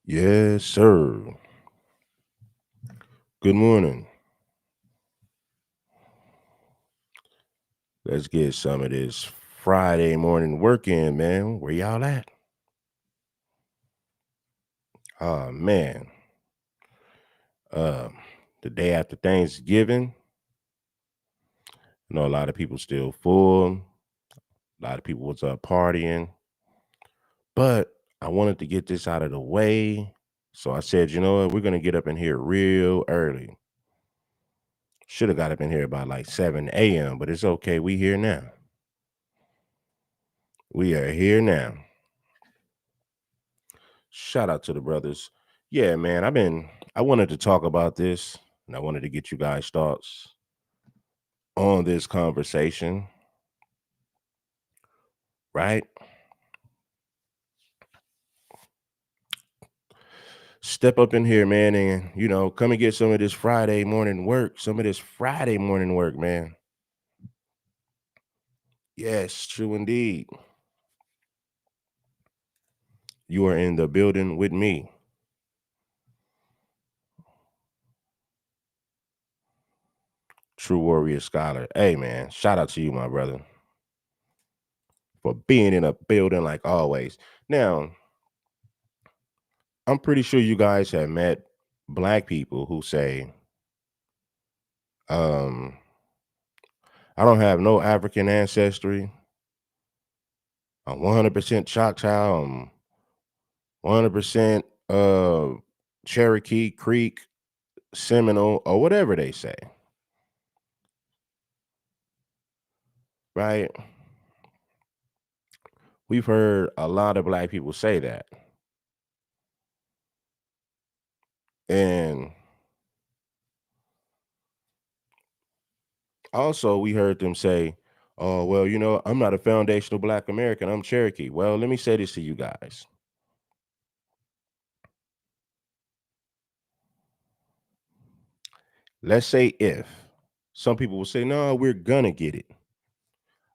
Yes, sir. Good morning. Let's get some of this Friday morning work in, man. Where y'all at? Oh man. Um, the day after Thanksgiving. A lot of people still full. A lot of people was up partying. But I wanted to get this out of the way. So I said, you know what, we're gonna get up in here real early. Should have got up in here about like 7 a.m., but it's okay. We here now. We are here now. Shout out to the brothers. Yeah, man. I wanted to talk about this and I wanted to get you guys' thoughts on this conversation, right? Step up in here, man, and come and get some of this Friday morning work. Some of this Friday morning work, man. Yes, true indeed. You are in the building with me. True warrior scholar. Hey man, shout out to you, my brother, for being in a building like always. Now, I'm pretty sure you guys have met black people who say, um, I don't have no African ancestry. I'm 100% Choctaw. I'm 100% Cherokee, Creek, Seminole, or whatever they say, right? We've heard a lot of black people say that. And also, we heard them say, oh, well, I'm not a foundational black American. I'm Cherokee. Well, let me say this to you guys. Let's say if some people will say, no, we're gonna get it.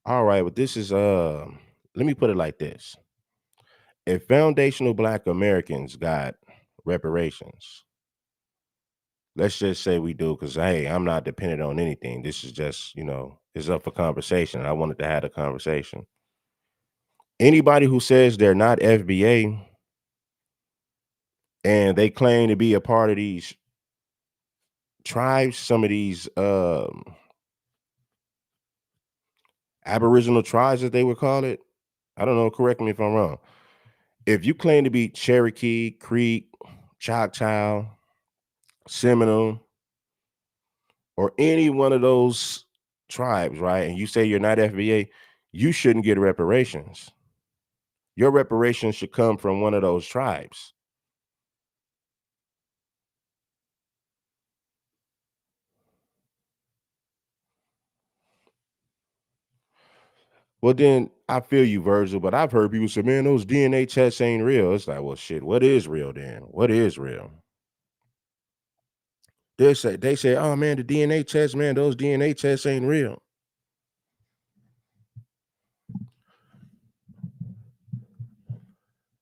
All right, but this is let me put it like this. If foundational black Americans got reparations, let's just say we do, because hey, I'm not dependent on anything. This is just, it's up for conversation. I wanted to have a conversation. Anybody who says they're not FBA and they claim to be a part of these tribes, some of these aboriginal tribes that they would call it. I don't know, correct me if I'm wrong. If you claim to be Cherokee, Creek, Choctaw, Seminole, or any one of those tribes, right? And you say you're not FBA, you shouldn't get reparations. Your reparations should come from one of those tribes. Well, then I feel you, Virgil, but I've heard people say, man, those DNA tests ain't real. It's like, well, shit, what is real then? What is real? They say, oh man, the DNA test, man, those DNA tests ain't real.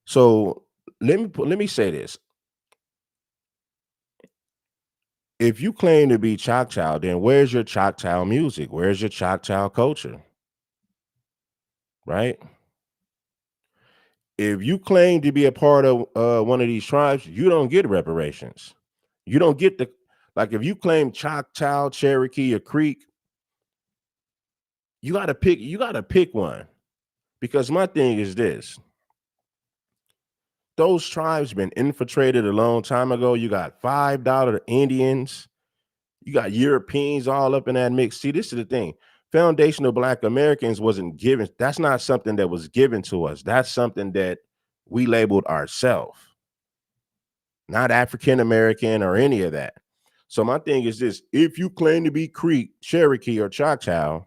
So let me say this. If you claim to be Choctaw, then where's your Choctaw music? Where's your Choctaw culture? Right? If you claim to be a part of one of these tribes, you don't get reparations. You don't get the like if you claim Choctaw, Cherokee, or Creek, you gotta pick one. Because my thing is this: those tribes been infiltrated a long time ago. You got $5 Indians, you got Europeans all up in that mix. See, this is the thing. Foundational Black Americans wasn't given. That's not something that was given to us. That's something that we labeled ourselves, not African American or any of that. So my thing is this: if you claim to be Creek, Cherokee, or Choctaw,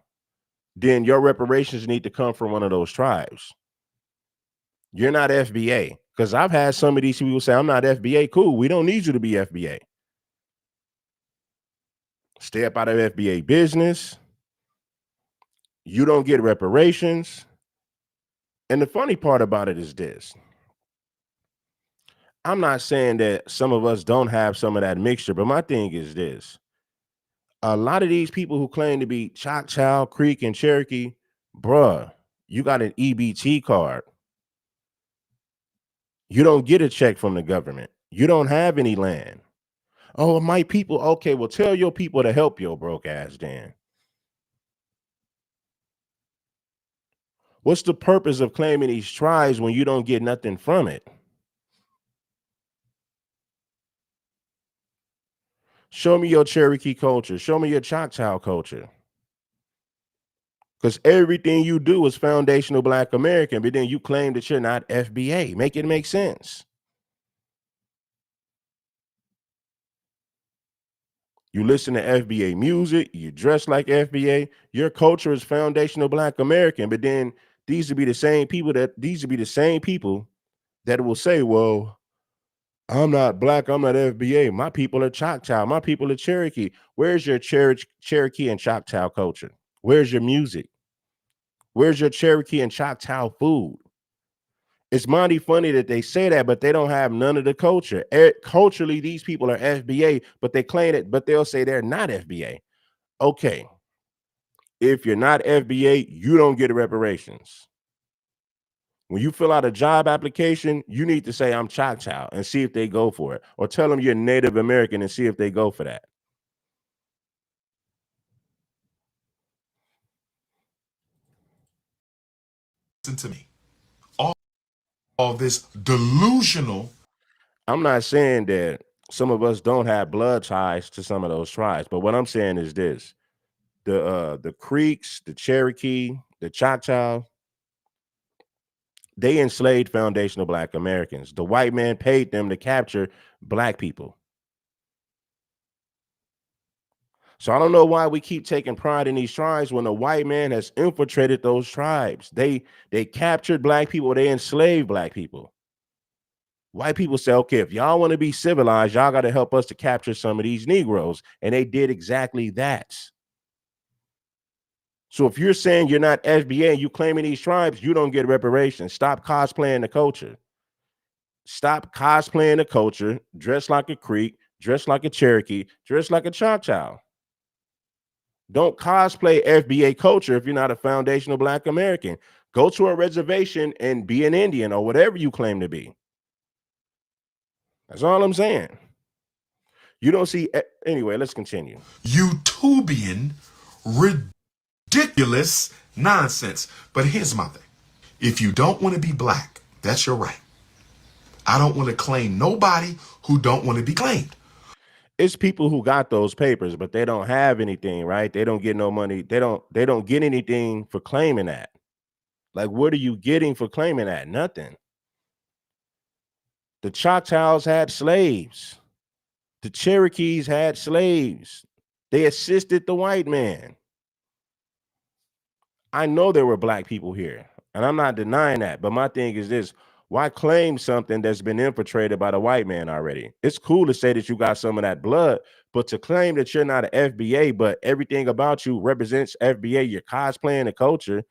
then your reparations need to come from one of those tribes. You're not FBA. Because I've had some of these people say, I'm not FBA. Cool. We don't need you to be FBA. Stay up out of FBA business. You don't get reparations. And the funny part about it is this: I'm not saying that some of us don't have some of that mixture, but my thing is this. A lot of these people who claim to be Choctaw, Creek, and Cherokee, bruh, you got an EBT card. You don't get a check from the government. You don't have any land. Oh, my people. Okay, well, tell your people to help your broke ass then. What's the purpose of claiming these tribes when you don't get nothing from it? Show me your Cherokee culture. Show me your Choctaw culture. Because everything you do is foundational Black American, but then you claim that you're not FBA. Make it make sense. You listen to FBA music, you dress like FBA, your culture is foundational Black American, but then these would be the same people that will say, well, I'm not Black, I'm not FBA. My people are Choctaw, my people are Cherokee. Where's your Cherokee and Choctaw culture? Where's your music? Where's your Cherokee and Choctaw food? It's mighty funny that they say that, but they don't have none of the culture. Culturally, these people are FBA, but they claim it, but they'll say they're not FBA. Okay, if you're not FBA, you don't get reparations. When you fill out a job application, you need to say I'm Choctaw and see if they go for it, or tell them you're Native American and see if they go for that. Listen to me. All this delusional. I'm not saying that some of us don't have blood ties to some of those tribes, but what I'm saying is this: the Creeks, the Cherokee, the Choctaw, they enslaved foundational Black Americans. The white man paid them to capture Black people. So I don't know why we keep taking pride in these tribes when the white man has infiltrated those tribes. They captured Black people, they enslaved Black people. White people say, okay, if y'all want to be civilized, y'all got to help us to capture some of these Negroes. And they did exactly that. So if you're saying you're not FBA and you claiming these tribes, you don't get reparations. Stop cosplaying the culture. Stop cosplaying the culture. Dress like a Creek, dress like a Cherokee, dress like a Choctaw. Don't cosplay FBA culture if you're not a foundational Black American. Go to a reservation and be an Indian or whatever you claim to be. That's all I'm saying. You don't see. Anyway, let's continue. Utopian, ridiculous nonsense. But here's my thing. If you don't want to be Black, that's your right. I don't want to claim nobody who don't want to be claimed. It's people who got those papers, but they don't have anything, right? They don't get no money. They don't get anything for claiming that. Like, what are you getting for claiming that? Nothing. The Choctaws had slaves. The Cherokees had slaves. They assisted the white man. I know there were Black people here, and I'm not denying that. But my thing is this: why claim something that's been infiltrated by the white man already? It's cool to say that you got some of that blood, but to claim that you're not an FBA, but everything about you represents FBA, you're cosplaying the culture.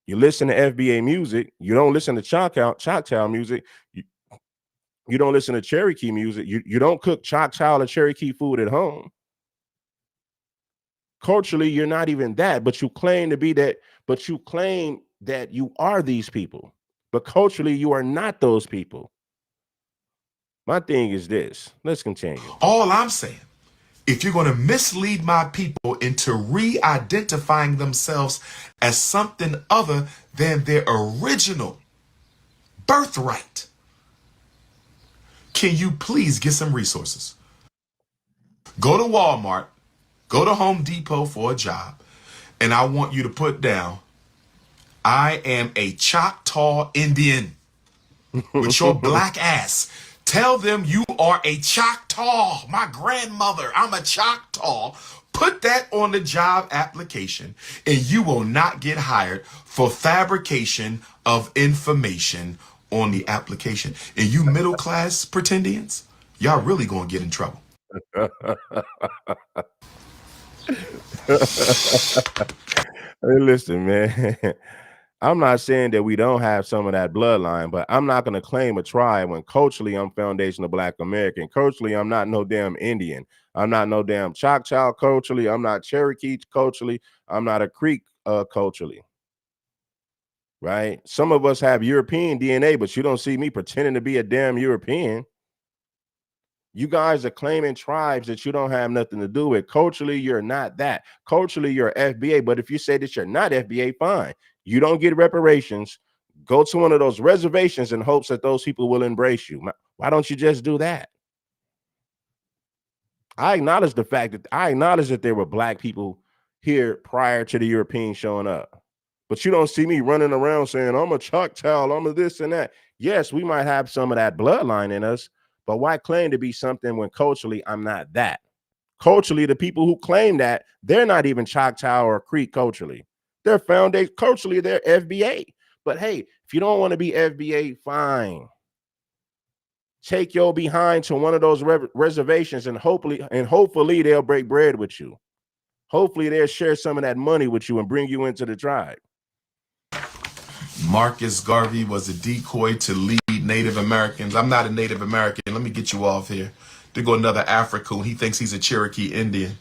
You listen to FBA music. You don't listen to Choctaw music. You don't listen to Cherokee music. You don't cook Choctaw or Cherokee food at home. Culturally, you're not even that, but you claim to be that, but you claim that you are these people. But culturally, you are not those people. My thing is this. Let's continue. All I'm saying, if you're going to mislead my people into re-identifying themselves as something other than their original birthright, can you please get some resources? Go to Walmart, go to Home Depot for a job, and I want you to put down, I am a Choctaw Indian with your Black ass. Tell them you are a Choctaw. My grandmother, I'm a Choctaw. Put that on the job application, and you will not get hired for fabrication of information on the application. And you middle class pretendians, y'all really gonna get in trouble. Hey, listen, man. I'm not saying that we don't have some of that bloodline, but I'm not going to claim a tribe when culturally I'm foundational Black American. Culturally, I'm not no damn Indian. I'm not no damn Choctaw culturally. I'm not Cherokee culturally. I'm not a Creek culturally. Right? Some of us have European DNA, but you don't see me pretending to be a damn European. You guys are claiming tribes that you don't have nothing to do with. Culturally, you're not that. Culturally, you're FBA. But if you say that you're not FBA, fine. You don't get reparations. Go to one of those reservations in hopes that those people will embrace you. Why don't you just do that? I acknowledge the fact that there were Black people here prior to the Europeans showing up. But you don't see me running around saying, I'm a Choctaw, I'm a this and that. Yes, we might have some of that bloodline in us, but why claim to be something when culturally I'm not that? Culturally, the people who claim that, they're not even Choctaw or Creek culturally. They're culturally, they're FBA. But hey, if you don't want to be FBA, fine. Take your behind to one of those reservations and hopefully they'll break bread with you. Hopefully they'll share some of that money with you and bring you into the tribe. Marcus Garvey was a decoy to lead Native Americans. I'm not a Native American. Let me get you off here. There go another African. He thinks he's a Cherokee Indian.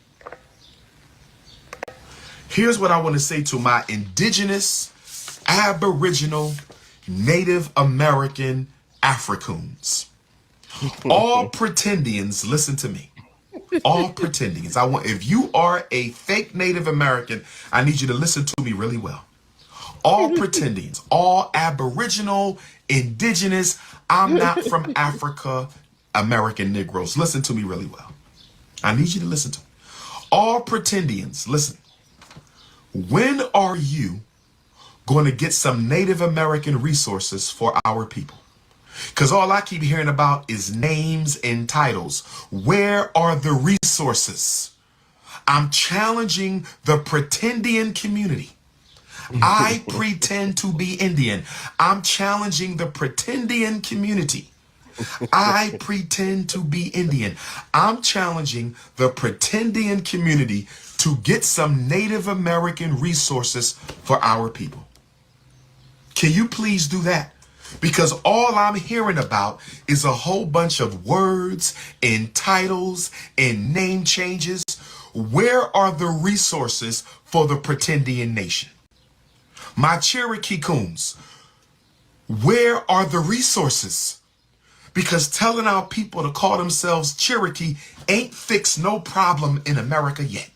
Here's what I want to say to my indigenous, Aboriginal, Native American Africans. All pretendians, listen to me. All pretendians. If you are a fake Native American, I need you to listen to me really well. All pretendians, all Aboriginal, indigenous, I'm not from Africa, American Negroes. Listen to me really well. I need you to listen to me. All pretendians, listen. When are you going to get some Native American resources for our people? Because all I keep hearing about is names and titles. Where are the resources? I'm challenging the pretendian community. I pretend to be Indian. I'm challenging the pretendian community. I pretend to be Indian. I'm challenging the pretendian community to get some Native American resources for our people. Can you please do that? Because all I'm hearing about is a whole bunch of words and titles and name changes. Where are the resources for the pretendian nation? My Cherokee coons, where are the resources? Because telling our people to call themselves Cherokee ain't fixed no problem in America yet.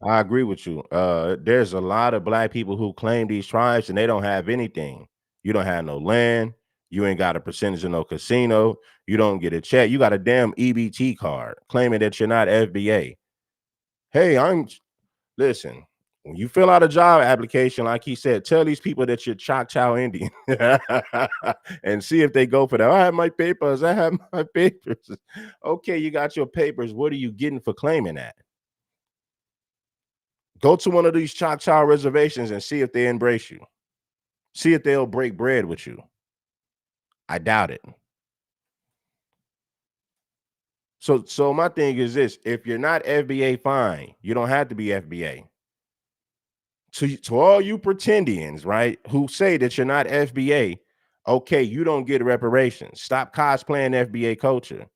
I agree with you. There's a lot of Black people who claim these tribes and they don't have anything. You don't have no land. You ain't got a percentage of no casino. You don't get a check. You got a damn EBT card claiming that you're not FBA. Hey, listen, when you fill out a job application, like he said, tell these people that you're Choctaw Indian and see if they go for that. I have my papers. I have my papers. Okay, you got your papers. What are you getting for claiming that? Go to one of these Choctaw reservations and see if they embrace you. See if they'll break bread with you. I doubt it. So my thing is this: if you're not FBA, fine. You don't have to be FBA. To all you pretendians, right, who say that you're not FBA, okay, you don't get reparations. Stop cosplaying FBA culture.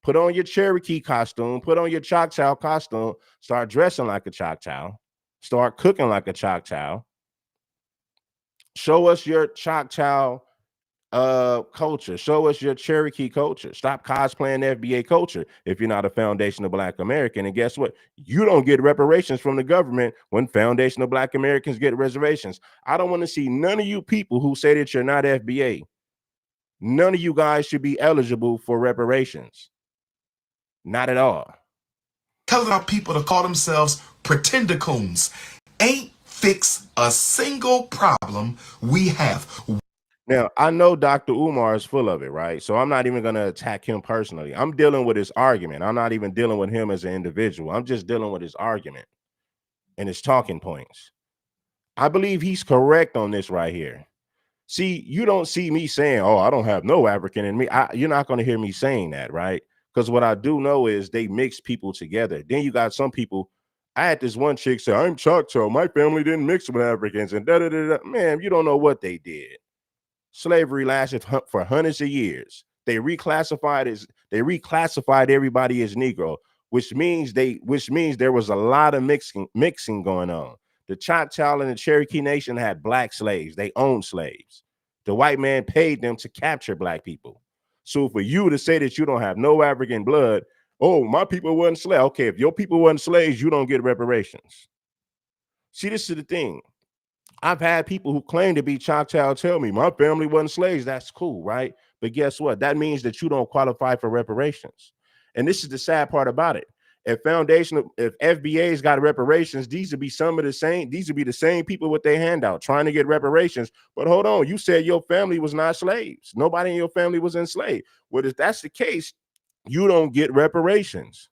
Put on your Cherokee costume. Put on your Choctaw costume. Start dressing like a Choctaw. Start cooking like a Choctaw. Show us your Choctaw culture. Show us your Cherokee culture. Stop cosplaying FBA culture if you're not a foundational Black American. And guess what? You don't get reparations from the government when foundational Black Americans get reservations. I don't want to see none of you people who say that you're not FBA. None of you guys should be eligible for reparations. Not at all. Telling our people to call themselves pretendicoons ain't fix a single problem we have. Now, I know Dr. Umar is full of it, right? So I'm not even going to attack him personally. I'm dealing with his argument. I'm not even dealing with him as an individual. I'm just dealing with his argument and his talking points. I believe he's correct on this right here. See, you don't see me saying, oh, I don't have no African in me. You're not going to hear me saying that, right? Because what I do know is they mix people together. Then you got some people, I had this one chick say, I'm Choctaw. My family didn't mix with Africans and da da da da. Man, you don't know what they did. Slavery lasted for hundreds of years. They reclassified everybody as Negro, which means there was a lot of mixing going on. The Choctaw and the Cherokee Nation had black slaves. They owned slaves. The white man paid them to capture black people. So for you to say that you don't have no African blood, oh, my people weren't slaves. Okay, if your people weren't slaves, you don't get reparations. See, this is the thing. I've had people who claim to be Choctaw tell me my family wasn't slaves. That's cool, right? But guess what? That means that you don't qualify for reparations. And this is the sad part about it. If FBA's got reparations, these would be some of the same. These would be the same people with their handout trying to get reparations. But hold on, you said your family was not slaves. Nobody in your family was enslaved. Well, if that's the case, you don't get reparations.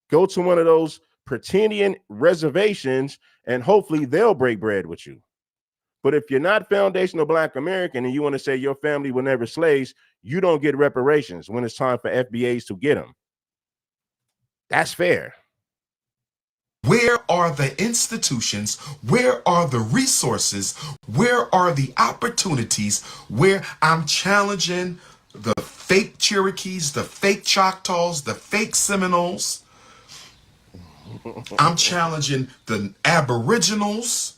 Go to one of those pretending reservations, and hopefully they'll break bread with you. But if you're not foundational Black American and you want to say your family were never slaves, you don't get reparations when it's time for FBAs to get them. That's fair. Where are the institutions? Where are the resources? Where are the opportunities where I'm challenging the fake Cherokees, the fake Choctaws, the fake Seminoles? I'm challenging the Aboriginals,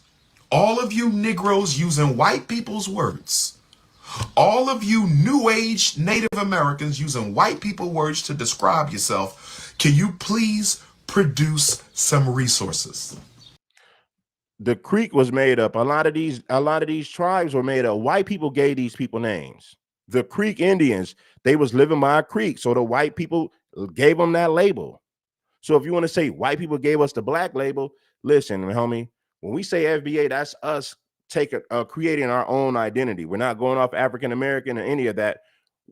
all of you Negroes using white people's words. All of you New Age Native Americans using white people words to describe yourself. Can you please produce some resources? The Creek was made up. A lot of these tribes were made up. White people gave these people names. The Creek Indians, they was living by a creek, so the white people gave them that label. So if you want to say white people gave us the black label, listen, homie, when we say FBA, that's us creating our own identity. We're not going off African American or any of that.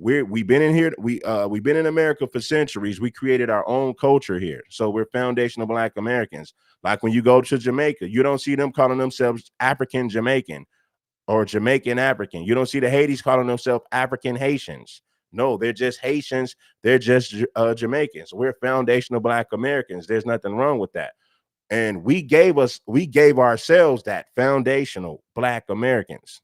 We've been in here. We've been in America for centuries. We created our own culture here. So we're foundational Black Americans. Like when you go to Jamaica, you don't see them calling themselves African Jamaican or Jamaican African. You don't see the Hades calling themselves African Haitians. No, they're just Haitians. They're just Jamaicans. We're foundational Black Americans. There's nothing wrong with that. And we gave ourselves that foundational Black Americans.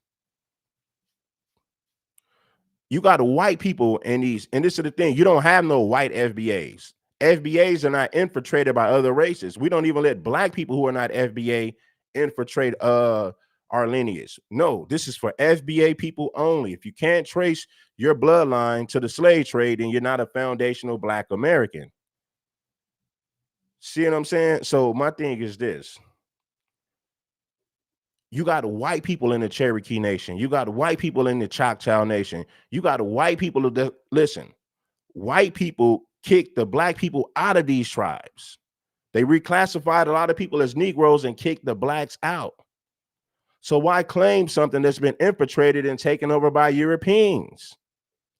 You got white people in these, and this is the thing, you don't have no white FBAs. FBAs are not infiltrated by other races. We don't even let Black people who are not FBA infiltrate our lineage. No, this is for FBA people only. If you can't trace your bloodline to the slave trade, then you're not a foundational Black American. See what I'm saying? So my thing is this. You got white people in the Cherokee Nation. You got white people in the Choctaw Nation. You got white people that listen. White people kicked the Black people out of these tribes. They reclassified a lot of people as Negroes and kicked the Blacks out. So why claim something that's been infiltrated and taken over by Europeans?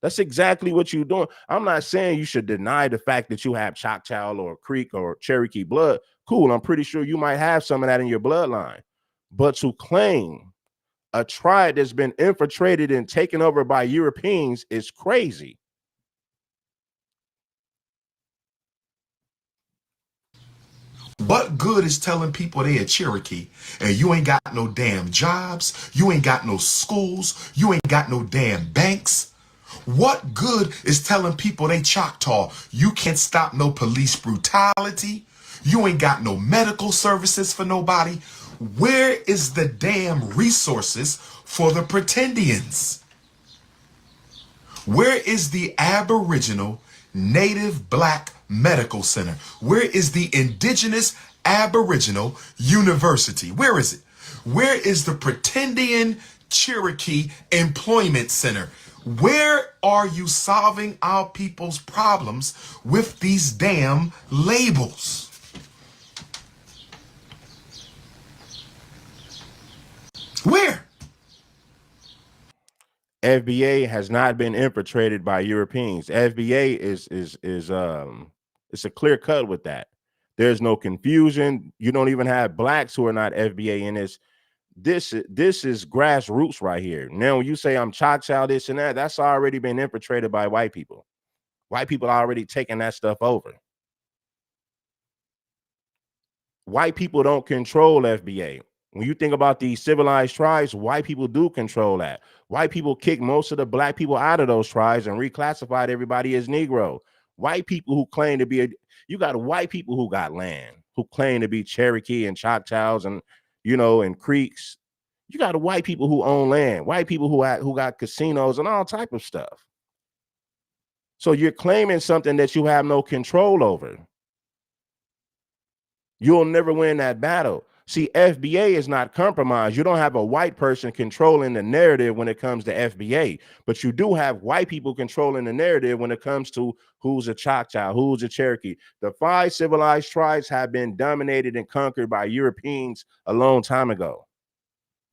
That's exactly what you're doing. I'm not saying you should deny the fact that you have Choctaw or Creek or Cherokee blood. Cool. I'm pretty sure you might have some of that in your bloodline. But to claim a tribe that's been infiltrated and taken over by Europeans is crazy. What good is telling people they a Cherokee and you ain't got no damn jobs, you ain't got no schools, you ain't got no damn banks? What good is telling people they Choctaw? You can't stop no police brutality. You ain't got no medical services for nobody. Where is the damn resources for the pretendians? Where is the Aboriginal Native Black Medical Center? Where is the Indigenous Aboriginal University? Where is it? Where is the Pretendian Cherokee Employment Center? Where are you solving our people's problems with these damn labels? Where? FBA has not been infiltrated by Europeans. FBA is it's a clear cut with that. There's no confusion. You don't even have Blacks who are not FBA in this. This is grassroots right here. Now, when you say I'm Choctaw, this and that, that's already been infiltrated by white people. White people are already taking that stuff over. White people don't control FBA. When you think about these civilized tribes, white people do control that. White people kick most of the black people out of those tribes and reclassified everybody as Negro. White people who claim to be you got white people who got land, who claim to be Cherokee and Choctaws and and Creeks. You got white people who own land, white people who got casinos and all type of stuff. So you're claiming something that you have no control over. You'll never win that battle. See, FBA is not compromised. You don't have a white person controlling the narrative when it comes to FBA, but you do have white people controlling the narrative when it comes to who's a Choctaw, who's a Cherokee. The 5 civilized tribes have been dominated and conquered by Europeans a long time ago.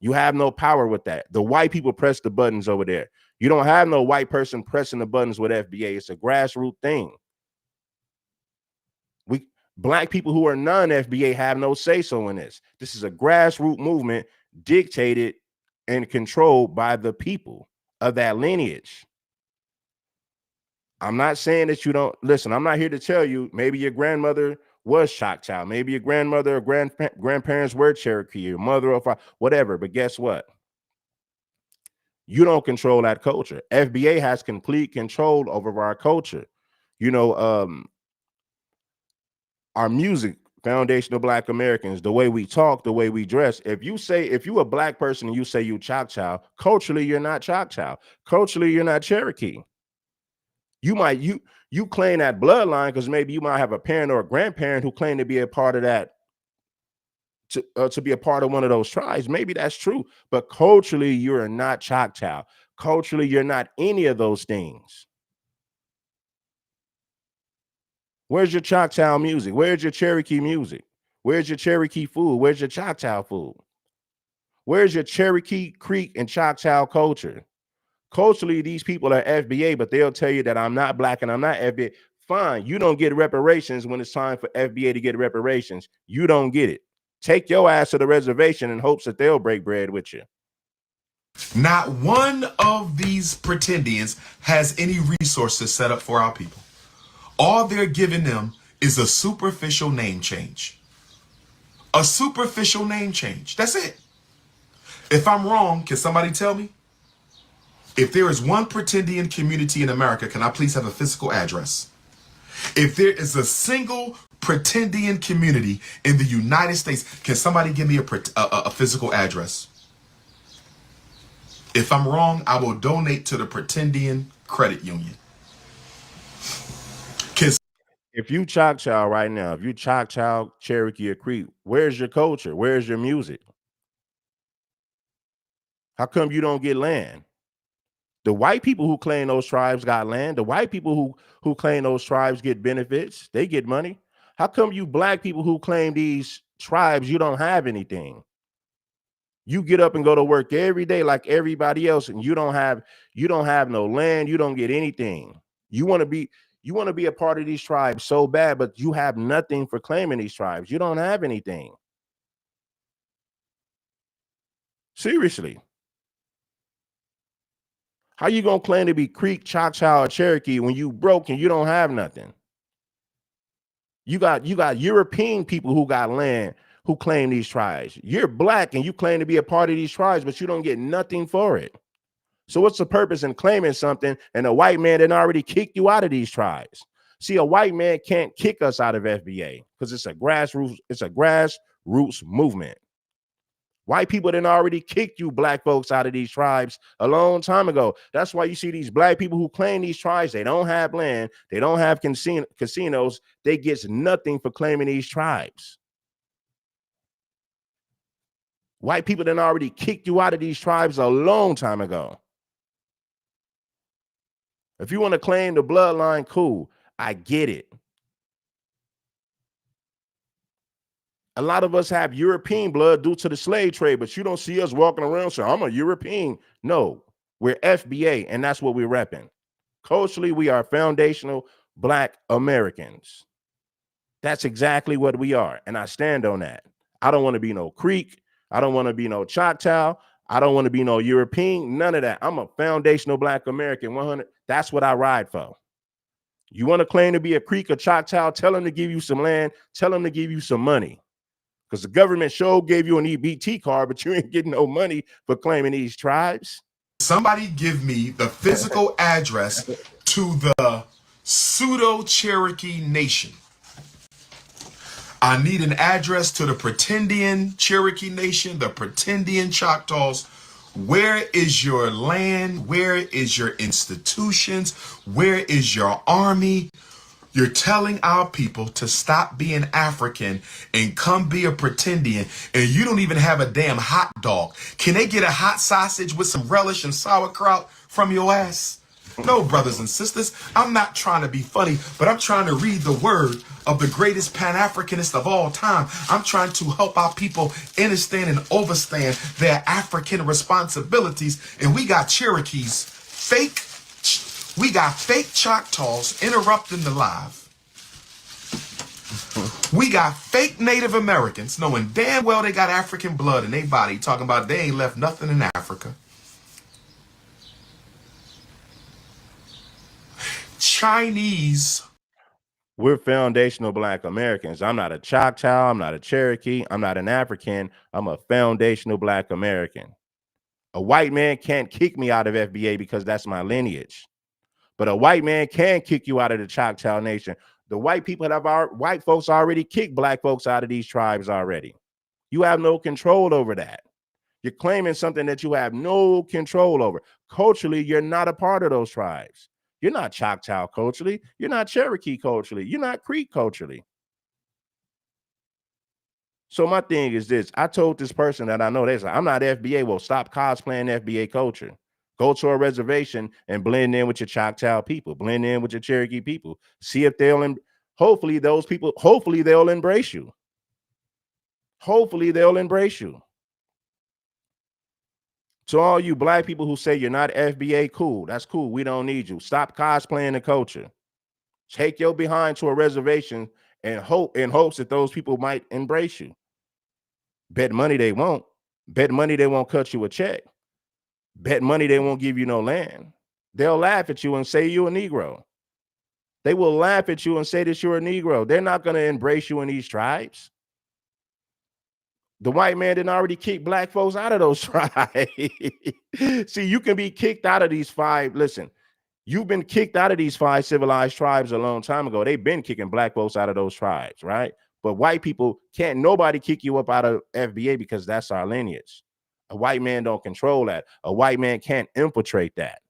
You have no power with that. The white people press the buttons over there. You don't have no white person pressing the buttons with FBA. It's a grassroots thing. Black people who are non-FBA have no say-so in this. This is a grassroots movement dictated and controlled by the people of that lineage. I'm not saying that you don't listen. I'm not here to tell you maybe your grandmother was Choctaw, maybe your grandmother or grandparents were Cherokee, your mother or whatever. But guess what? You don't control that culture. FBA has complete control over our culture. Our music, foundational Black Americans, the way we talk, the way we dress. If you a black person and you say you Choctaw, culturally you're not Choctaw. Culturally you're not Cherokee. You claim that bloodline because maybe you might have a parent or a grandparent who claim to be a part of that, to be a part of one of those tribes. Maybe that's true, but culturally you're not Choctaw. Culturally you're not any of those things. Where's your Choctaw music? Where's your Cherokee music? Where's your Cherokee food? Where's your Choctaw food? Where's your Cherokee, Creek, and Choctaw culture? Culturally, these people are FBA, but they'll tell you that I'm not black and I'm not FBA. Fine, you don't get reparations when it's time for FBA to get reparations. You don't get it. Take your ass to the reservation in hopes that they'll break bread with you. Not one of these pretendians has any resources set up for our people. All they're giving them is a superficial name change. A superficial name change. That's it. If I'm wrong, can somebody tell me? If there is one pretendian community in America, can I please have a physical address? If there is a single pretendian community in the United States, can somebody give me a physical address? If I'm wrong, I will donate to the Pretendian Credit Union. If you Choctaw right now, if you Choctaw, Cherokee, or Creek, where's your culture? Where's your music? How come you don't get land? The white people who claim those tribes got land. The white people who claim those tribes get benefits. They get money. How come you black people who claim these tribes, you don't have anything? You get up and go to work every day like everybody else, and you don't have no land. You don't get anything. You want to be a part of these tribes so bad, but you have nothing for claiming these tribes. You don't have anything. Seriously. How you gonna claim to be Creek, Choctaw, or Cherokee when you broke and you don't have nothing? You got European people who got land who claim these tribes. You're black and you claim to be a part of these tribes, but you don't get nothing for it. So what's the purpose in claiming something and a white man that already kicked you out of these tribes? See, a white man can't kick us out of FBA because it's a grassroots movement. White people didn't already kick you black folks out of these tribes a long time ago. That's why you see these black people who claim these tribes, they don't have land, they don't have casinos, they get nothing for claiming these tribes. White people didn't already kick you out of these tribes a long time ago. If you want to claim the bloodline, cool, I get it. A lot of us have European blood due to the slave trade, but you don't see us walking around saying, I'm a European. No, we're FBA, and that's what we're repping. Culturally, we are foundational Black Americans. That's exactly what we are, and I stand on that. I don't want to be no Creek. I don't want to be no Choctaw. I don't want to be no European, none of that. I'm a foundational Black American, 100. That's what I ride for. You want to claim to be a Creek or Choctaw, tell them to give you some land, tell them to give you some money. Because the government sure gave you an EBT card, but you ain't getting no money for claiming these tribes. Somebody give me the physical address to the pseudo-Cherokee Nation. I need an address to the pretendian Cherokee Nation, the pretendian Choctaws. Where is your land? Where is your institutions? Where is your army? You're telling our people to stop being African and come be a pretendian, and you don't even have a damn hot dog. Can they get a hot sausage with some relish and sauerkraut from your ass? No, brothers and sisters, I'm not trying to be funny, but I'm trying to read the word of the greatest Pan-Africanist of all time. I'm trying to help our people understand and overstand their African responsibilities. And we got Cherokees, we got fake Choctaws interrupting the live. We got fake Native Americans knowing damn well they got African blood in their body, talking about they ain't left nothing in Africa. Chinese. We're foundational Black Americans. I'm not a Choctaw. I'm not a Cherokee. I'm not an African. I'm a foundational Black American. A white man can't kick me out of FBA because that's my lineage. But a white man can kick you out of the Choctaw Nation. The white people white folks already kicked Black folks out of these tribes already. You have no control over that. You're claiming something that you have no control over. Culturally, you're not a part of those tribes. You're not Choctaw culturally. You're not Cherokee culturally. You're not Creek culturally. So my thing is this. I told this person that I know, they said, I'm not FBA. Well, stop cosplaying FBA culture. Go to a reservation and blend in with your Choctaw people. Blend in with your Cherokee people. See if hopefully those people, hopefully they'll embrace you. Hopefully they'll embrace you. To all you Black people who say you're not FBA, cool. That's cool. We don't need you. Stop cosplaying the culture. Take your behind to a reservation and hope in hopes that those people might embrace you. Bet money they won't. Bet money they won't cut you a check. Bet money they won't give you no land. They'll laugh at you and say you're a Negro. They will laugh at you and say that you're a Negro. They're not going to embrace you in these tribes. The white man didn't already kick Black folks out of those tribes. See, you can be kicked out of these five. Listen, you've been kicked out of these 5 civilized tribes a long time ago. They've been kicking Black folks out of those tribes, right? But white people can't nobody kick you up out of FBA because that's our lineage. A white man don't control that. A white man can't infiltrate that.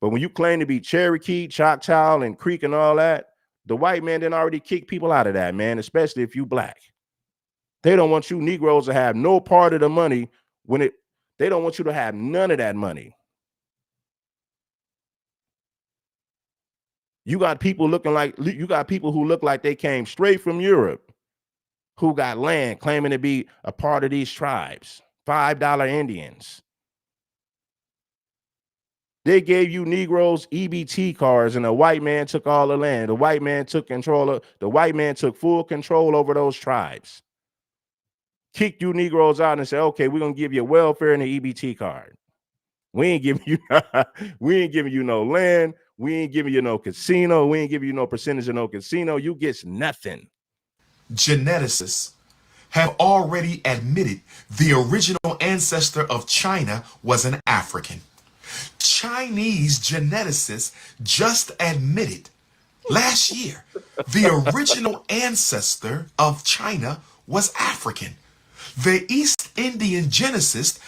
But when you claim to be Cherokee, Choctaw, and Creek and all that, the white man didn't already kick people out of that, man, especially if you Black. They don't want you Negroes to have no part of the money they don't want you to have none of that money. You got people who look like they came straight from Europe who got land claiming to be a part of these tribes, $5 Indians. They gave you Negroes EBT cards and the white man took all the land. The white man took full control over those tribes. Kicked you Negroes out and said, okay, we're gonna give you welfare and an EBT card. We ain't giving you no land. We ain't giving you no casino. We ain't giving you no percentage of no casino. You get nothing. Geneticists have already admitted the original ancestor of China was an African. Chinese geneticists just admitted last year the original ancestor of China was African. The East Indian geneticists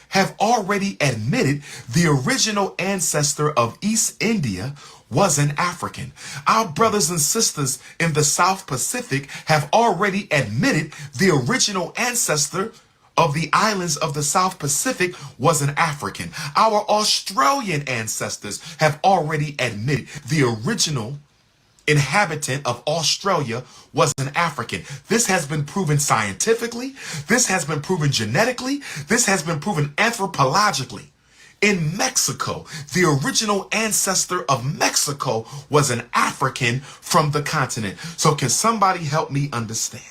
have already admitted the original ancestor of East India was an African. Our brothers and sisters in the South Pacific have already admitted the original ancestor of the islands of the South Pacific was an African. Our Australian ancestors have already admitted the original inhabitant of Australia was an African. This has been proven scientifically. This has been proven genetically. This has been proven anthropologically. In Mexico, the original ancestor of Mexico was an African from the continent. So can somebody help me understand?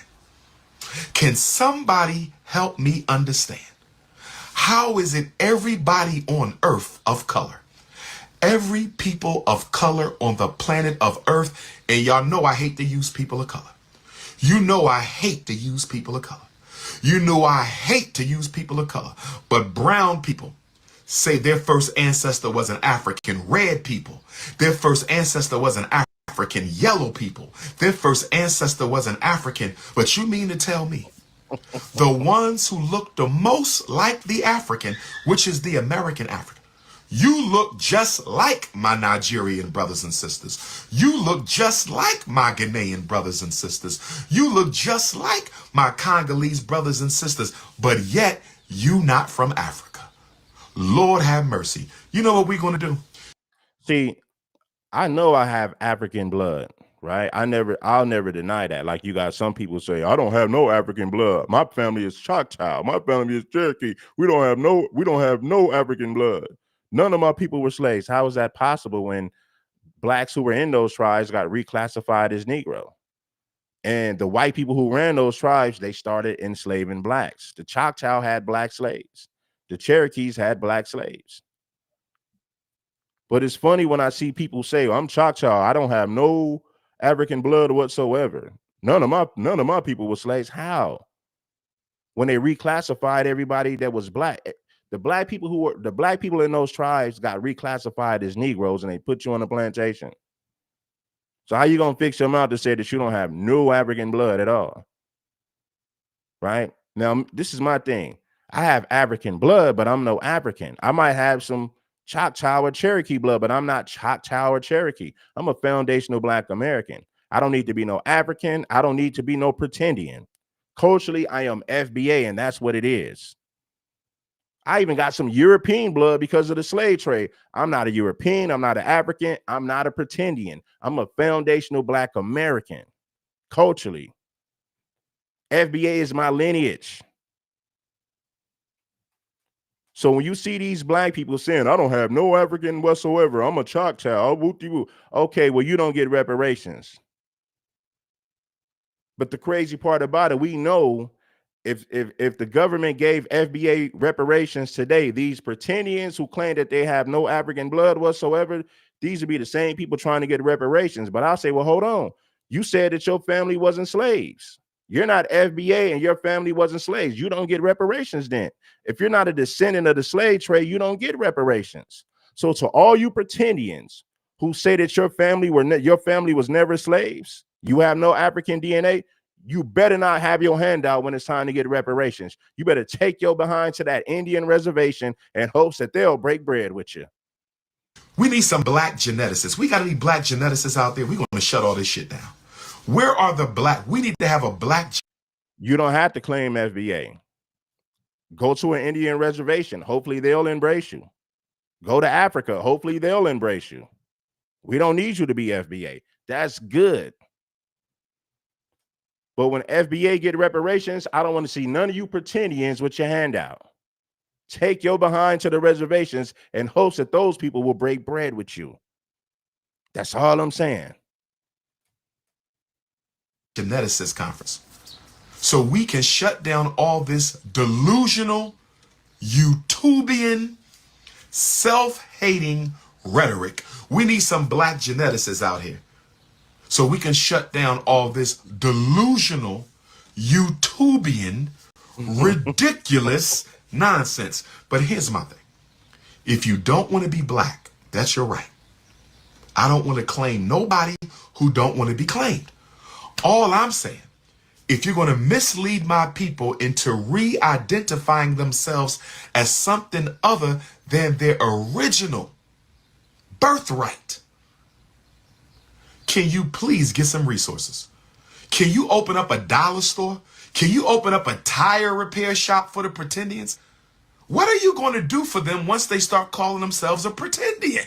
Can somebody help me understand? How is it everybody on earth of color, every people of color on the planet of Earth, and y'all know I hate to use people of color. You know I hate to use people of color. You know I hate to use people of color. But brown people say their first ancestor was an African. Red people, their first ancestor was an African. Yellow people, their first ancestor was an African. But you mean to tell me the ones who look the most like the African, which is the American African, you look just like my Nigerian brothers and sisters. You look just like my Ghanaian brothers and sisters. You look just like my Congolese brothers and sisters, but yet you not from Africa. Lord have mercy. You know what we're going to do? See, I know I have African blood, right? I'll never deny that. Like, you got some people say, I don't have no African blood. My family is Choctaw. My family is Cherokee. We don't have no African blood. None of my people were slaves. How is that possible when blacks who were in those tribes got reclassified as Negro? And the white people who ran those tribes, they started enslaving blacks. The Choctaw had black slaves. The Cherokees had black slaves. But it's funny when I see people say, I'm Choctaw, I don't have no African blood whatsoever. None of my people were slaves. How? When they reclassified everybody that was black, the black people in those tribes got reclassified as Negroes, and they put you on a plantation. So how you gonna fix your mouth to say that you don't have no African blood at all? Right? Now, this is my thing. I have African blood, but I'm no African. I might have some Choctaw or Cherokee blood, but I'm not Choctaw or Cherokee. I'm a foundational Black American. I don't need to be no African. I don't need to be no pretendian. Culturally, I am FBA, and that's what it is. I even got some European blood because of the slave trade. I'm not a European. I'm not an African. I'm not a pretendian. I'm a foundational Black American. Culturally, FBA is my lineage. So when you see these black people saying, I don't have no African whatsoever, I'm a Choctaw, okay, well, you don't get reparations. But the crazy part about it, we know if the government gave FBA reparations today, these pretendians who claim that they have no African blood whatsoever, these would be the same people trying to get reparations. But I'll say, well, hold on. You said that your family wasn't slaves. You're not FBA and your family wasn't slaves. You don't get reparations then. If you're not a descendant of the slave trade, you don't get reparations. So to all you pretendians who say that your family was never slaves, you have no African DNA, you better not have your hand out when it's time to get reparations. You better take your behind to that Indian reservation and hopes that they'll break bread with you. We need some black geneticists. We got to need black geneticists out there. We're going to shut all this shit down. Where are the black? We need to have a black. You don't have to claim FBA. Go to an Indian reservation. Hopefully they'll embrace you. Go to Africa. Hopefully they'll embrace you. We don't need you to be FBA. That's good. But when FBA get reparations, I don't want to see none of you pretendians with your hand out. Take your behind to the reservations and hopes that those people will break bread with you. That's all I'm saying. Geneticist conference. So we can shut down all this delusional, utopian, self-hating rhetoric. We need some black geneticists out here. So we can shut down all this delusional, utopian, ridiculous nonsense. But here's my thing. If you don't want to be black, that's your right. I don't want to claim nobody who don't want to be claimed. All I'm saying, if you're going to mislead my people into re-identifying themselves as something other than their original birthright, can you please get some resources? Can you open up a dollar store? Can you open up a tire repair shop for the pretendians? What are you going to do for them once they start calling themselves a pretendian?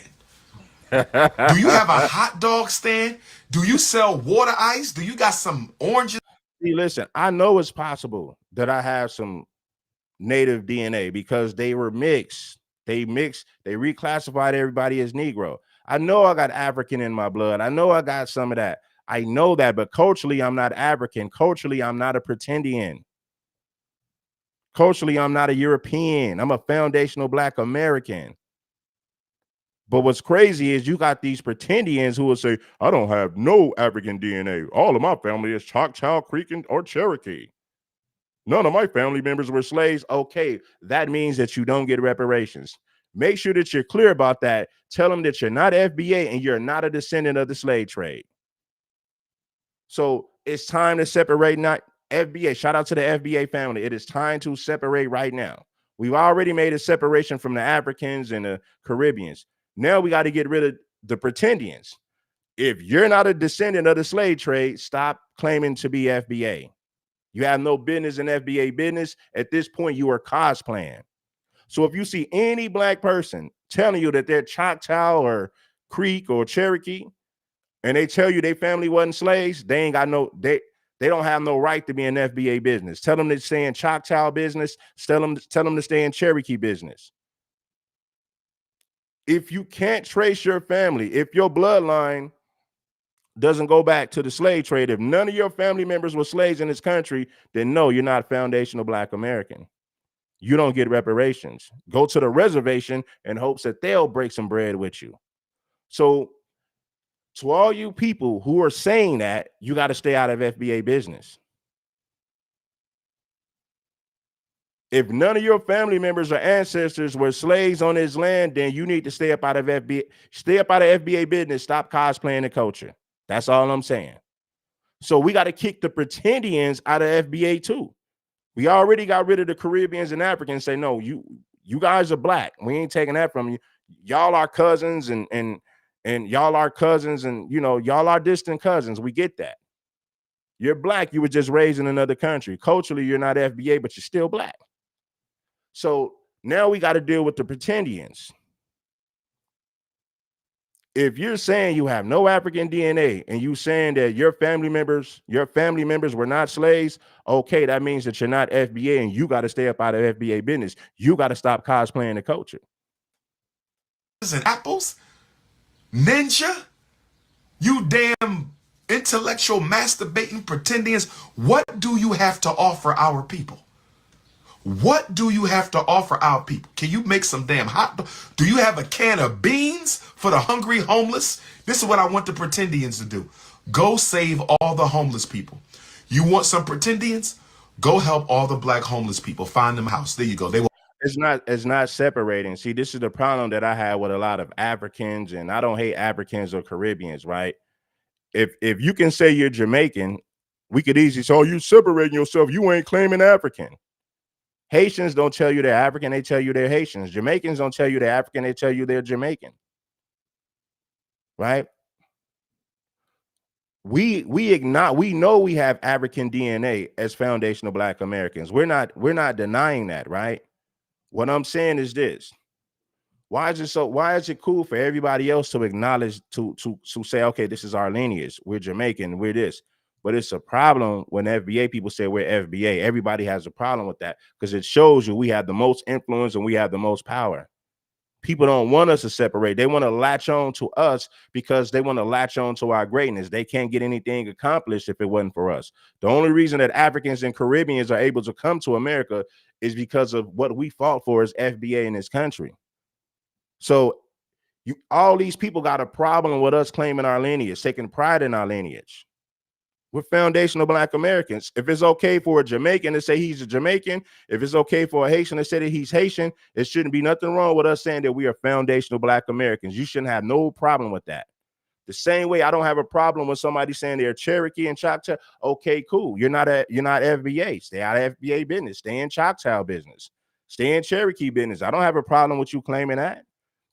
Do you have a hot dog stand? Do you sell water ice? Do you got some oranges? See, listen, I know it's possible that I have some native DNA because they were mixed. They reclassified everybody as Negro. I know I got African in my blood. I know I got some of that. I know that, but culturally, I'm not African. Culturally, I'm not a pretendian. Culturally, I'm not a European. I'm a foundational Black American. But what's crazy is you got these pretendians who will say, I don't have no African DNA. All of my family is Choctaw, Creek, or Cherokee. None of my family members were slaves. Okay, that means that you don't get reparations. Make sure that you're clear about that. Tell them that you're not FBA and you're not a descendant of the slave trade. So it's time to separate, not FBA. Shout out to the FBA family. It is time to separate right now. We've already made a separation from the Africans and the Caribbeans. Now we got to get rid of the pretendians. If you're not a descendant of the slave trade, stop claiming to be FBA. You have no business in FBA business. At this point, you are cosplaying. So if you see any black person telling you that they're Choctaw or Creek or Cherokee, and they tell you their family wasn't slaves, they ain't got no, they don't have no right to be in FBA business. Tell them to stay in Choctaw business. Tell them to stay in Cherokee business. If you can't trace your family, if your bloodline doesn't go back to the slave trade, if none of your family members were slaves in this country, then no, you're not foundational Black American. You don't get reparations. Go to the reservation in hopes that they'll break some bread with you. So to all you people who are saying that, you got to stay out of FBA business. If none of your family members or ancestors were slaves on this land, then you need to stay up out of FBA, stay up out of FBA business, stop cosplaying the culture. That's all I'm saying. So we got to kick the pretendians out of FBA too. We already got rid of the Caribbeans and Africans. Say, no, you guys are black. We ain't taking that from you. Y'all are cousins and y'all are cousins and, you know, y'all are distant cousins. We get that. You're black. You were just raised in another country. Culturally, you're not FBA, but you're still black. So now we got to deal with the pretendians. If you're saying you have no African DNA and you saying that your family members were not slaves, okay, that means that you're not FBA and you got to stay up out of FBA business. You got to stop cosplaying the culture. And apples, ninja, you damn intellectual masturbating pretendians. What do you have to offer our people? What do you have to offer our people? Can you make some damn hot? Do you have a can of beans for the hungry homeless? This is what I want the pretendians to do. Go save all the homeless people. You want some pretendians? Go help all the black homeless people. Find them a house. There you go. They will. It's not separating. See, this is the problem that I have with a lot of Africans, and I don't hate Africans or Caribbeans, right? If you can say you're Jamaican, we could easily say, oh, you separating yourself. You ain't claiming African. Haitians don't tell you they're African, they tell you they're Haitians. Jamaicans don't tell you they're African, they tell you they're Jamaican. Right? We know we have African DNA as foundational Black Americans. We're not denying that, right? What I'm saying is this. Why is it cool for everybody else to acknowledge to say, okay, this is our lineage, we're Jamaican, we're this. But it's a problem when FBA people say we're FBA. Everybody has a problem with that because it shows you we have the most influence and we have the most power. People don't want us to separate. They want to latch on to us because they want to latch on to our greatness. They can't get anything accomplished if it wasn't for us. The only reason that Africans and Caribbeans are able to come to America is because of what we fought for as FBA in this country. So all these people got a problem with us claiming our lineage, taking pride in our lineage. We're foundational Black Americans. If it's okay for a Jamaican to say he's a Jamaican, if it's okay for a Haitian to say that he's Haitian, it shouldn't be nothing wrong with us saying that we are foundational Black Americans. You shouldn't have no problem with that. The same way I don't have a problem with somebody saying they're Cherokee and Choctaw. Okay, cool. You're not FBA. Stay out of FBA business. Stay in Choctaw business. Stay in Cherokee business. I don't have a problem with you claiming that.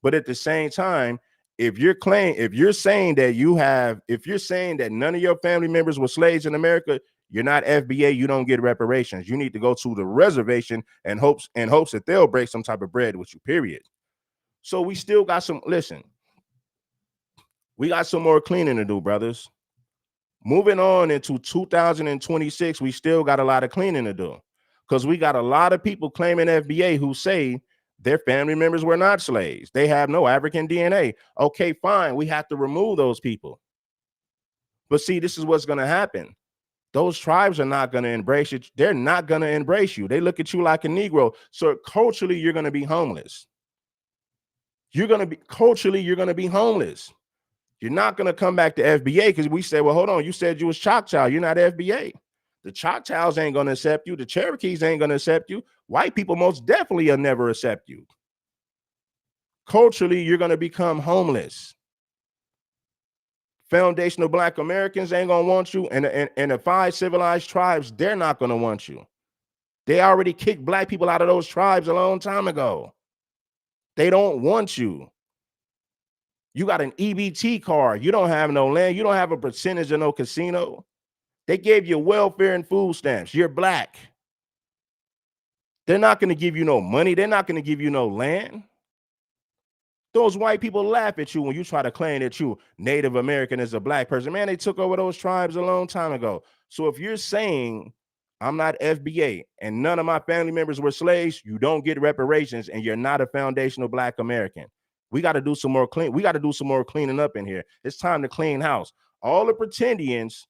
But at the same time, if you're saying that none of your family members were slaves in America, you're not FBA, you don't get reparations. You need to go to the reservation and hopes that they'll break some type of bread with you, period. So we still got we got some more cleaning to do, brothers. Moving on into 2026, we still got a lot of cleaning to do because we got a lot of people claiming FBA who say their family members were not slaves. They have no African DNA. Okay, fine. We have to remove those people. But see, this is what's going to happen. Those tribes are not going to embrace it. They're not going to embrace you. They look at you like a Negro. So culturally, you're going to be homeless. You're going to be culturally, you're going to be homeless. You're not going to come back to FBA because we said, well, hold on, you said you was Choctaw. You're not FBA. The Choctaws ain't going to accept you. The Cherokees ain't going to accept you. White people most definitely will never accept you. Culturally, you're going to become homeless. Foundational Black Americans ain't going to want you. And the 5 civilized tribes, they're not going to want you. They already kicked Black people out of those tribes a long time ago. They don't want you. You got an EBT card. You don't have no land. You don't have a percentage of no casino. They gave you welfare and food stamps. You're Black. They're not going to give you no money. They're not going to give you no land. Those white people laugh at you when you try to claim that you Native American as a Black person. Man, they took over those tribes a long time ago. So if you're saying I'm not FBA and none of my family members were slaves, you don't get reparations and you're not a foundational Black American. We got to do some more clean. We got to do some more cleaning up in here. It's time to clean house. All the pretendians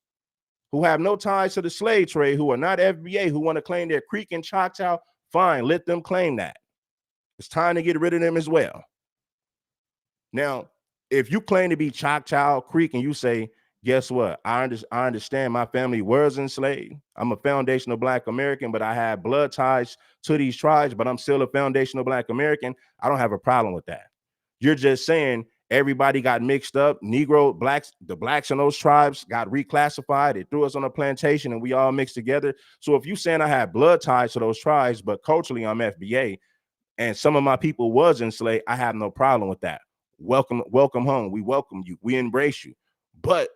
who have no ties to the slave trade, who are not FBA, who want to claim their Creek and Choctaw, fine, let them claim that. It's time to get rid of them as well. Now, if you claim to be Choctaw, Creek, and you say, guess what? I understand my family was enslaved. I'm a foundational Black American, but I have blood ties to these tribes, but I'm still a foundational Black American. I don't have a problem with that. You're just saying everybody got mixed up. Negro, Blacks, the Blacks in those tribes got reclassified. They threw us on a plantation and we all mixed together. So if you saying I have blood ties to those tribes, but culturally I'm FBA and some of my people was enslaved, I have no problem with that. Welcome home. We welcome you. We embrace you. But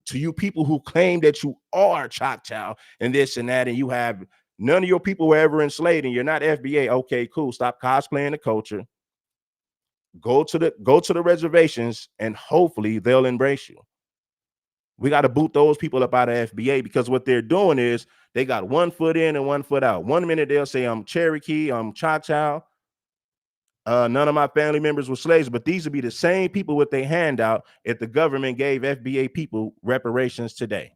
to you people who claim that you are Choctaw and this and that, and you have none of your people were ever enslaved and you're not FBA, okay, cool. Stop cosplaying the culture. Go to the reservations and hopefully they'll embrace you. We got to boot those people up out of FBA because what they're doing is they got 1 foot in and 1 foot out. One minute they'll say I'm Cherokee, I'm Choctaw. None of my family members were slaves, but these would be the same people with their handout if the government gave FBA people reparations today.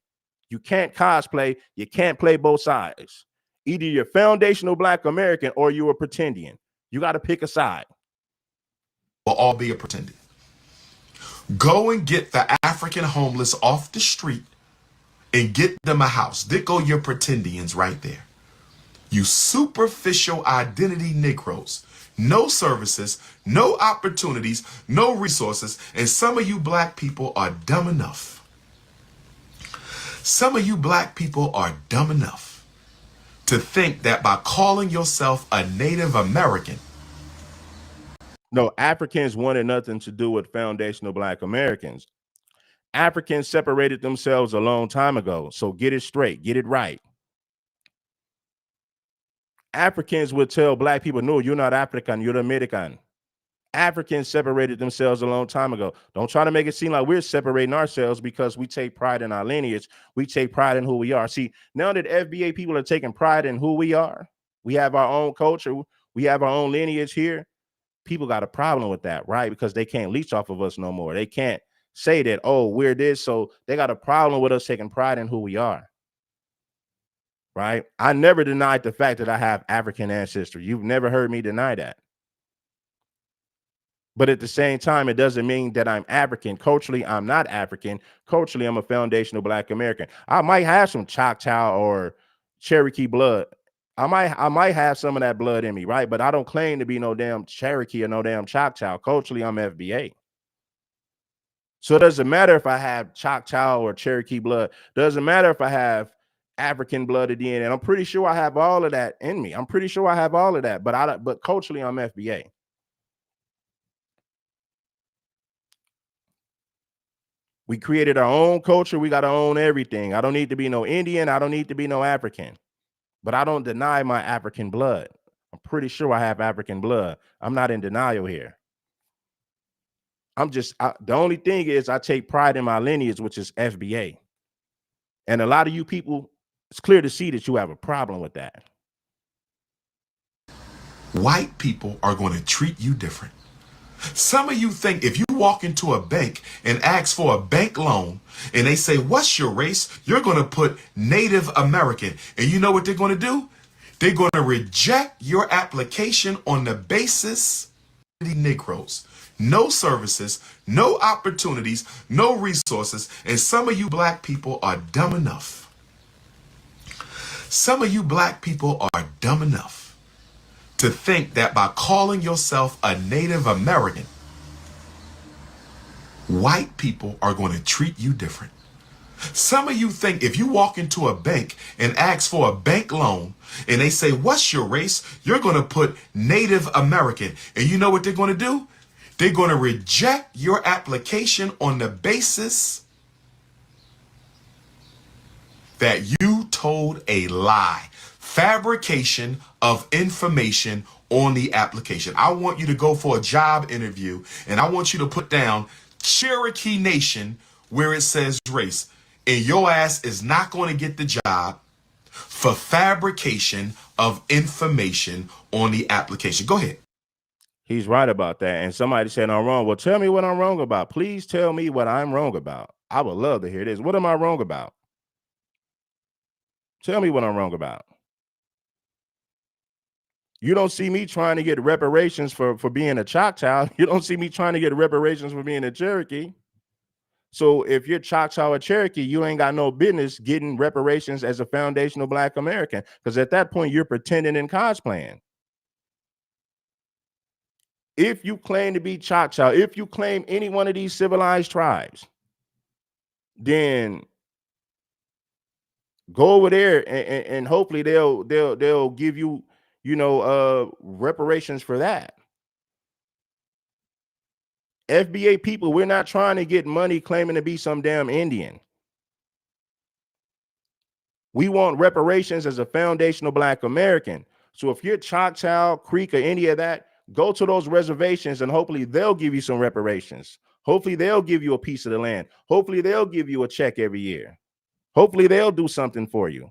You can't cosplay. You can't play both sides. Either you're foundational Black American or you are pretending. You got to pick a side. Will all be a pretending. Go and get the African homeless off the street and get them a house. There go your pretendians right there. You superficial identity Negroes. No services, no opportunities, no resources, and some of you Black people are dumb enough. Some of you Black people are dumb enough to think that by calling yourself a Native American. No, Africans wanted nothing to do with foundational Black Americans. Africans separated themselves a long time ago. So get it straight, get it right. Africans would tell Black people, no, you're not African, you're American. Africans separated themselves a long time ago. Don't try to make it seem like we're separating ourselves because we take pride in our lineage. We take pride in who we are. See, now that FBA people are taking pride in who we are, we have our own culture, we have our own lineage here. People got a problem with that, right? Because they can't leech off of us no more. They can't say that, oh, we're this. So they got a problem with us taking pride in who we are. Right? I never denied the fact that I have African ancestry. You've never heard me deny that. But at the same time, it doesn't mean that I'm African. Culturally, I'm not African. Culturally, I'm a foundational Black American. I might have some Choctaw or Cherokee blood. I might have some of that blood in me, right? But I don't claim to be no damn Cherokee or no damn Choctaw. Culturally, I'm FBA. So it doesn't matter if I have Choctaw or Cherokee blood. Doesn't matter if I have African blood at the end, and I'm pretty sure I have all of that in me. I'm pretty sure I have all of that, but culturally I'm FBA. We created our own culture. We got to own everything. I don't need to be no Indian. I don't need to be no African, but I don't deny my African blood. I'm pretty sure I have African blood. I'm not in denial here. The only thing is I take pride in my lineage, which is FBA. And a lot of you people, it's clear to see that you have a problem with that. White people are going to treat you different. Some of you think if you walk into a bank and ask for a bank loan and they say, what's your race? You're going to put Native American. And you know what they're going to do? They're going to reject your application on the basis of the Negroes. no services, no opportunities, no resources, and some of you black people are dumb enough. Some of you black people are dumb enough to think that by calling yourself a Native American, white people are going to treat you different. Some of you think if you walk into a bank and ask for a bank loan and they say, "What's your race?" you're going to put Native American. And you know what they're going to do? They're going to reject your application on the basis that you told a lie. Fabrication of information on the application. I want you to go for a job interview and I want you to put down Cherokee Nation where it says race. And your ass is not going to get the job for fabrication of information on the application. Go ahead. He's right about that. And somebody said I'm wrong. Well, tell me what I'm wrong about. Please tell me what I'm wrong about. I would love to hear this. What am I wrong about? Tell me what I'm wrong about. You don't see me trying to get reparations for being a Choctaw. You don't see me trying to get reparations for being a Cherokee. So if you're Choctaw or Cherokee, you ain't got no business getting reparations as a foundational Black American, because at that point you're pretending and cosplaying. If you claim to be Choctaw, if you claim any one of these civilized tribes, then go over there and hopefully they'll give you, reparations for that. FBA people, we're not trying to get money claiming to be some damn Indian. We want reparations as a foundational Black American. So if you're Choctaw, Creek, or any of that, go to those reservations and hopefully they'll give you some reparations. Hopefully they'll give you a piece of the land. Hopefully they'll give you a check every year. Hopefully they'll do something for you.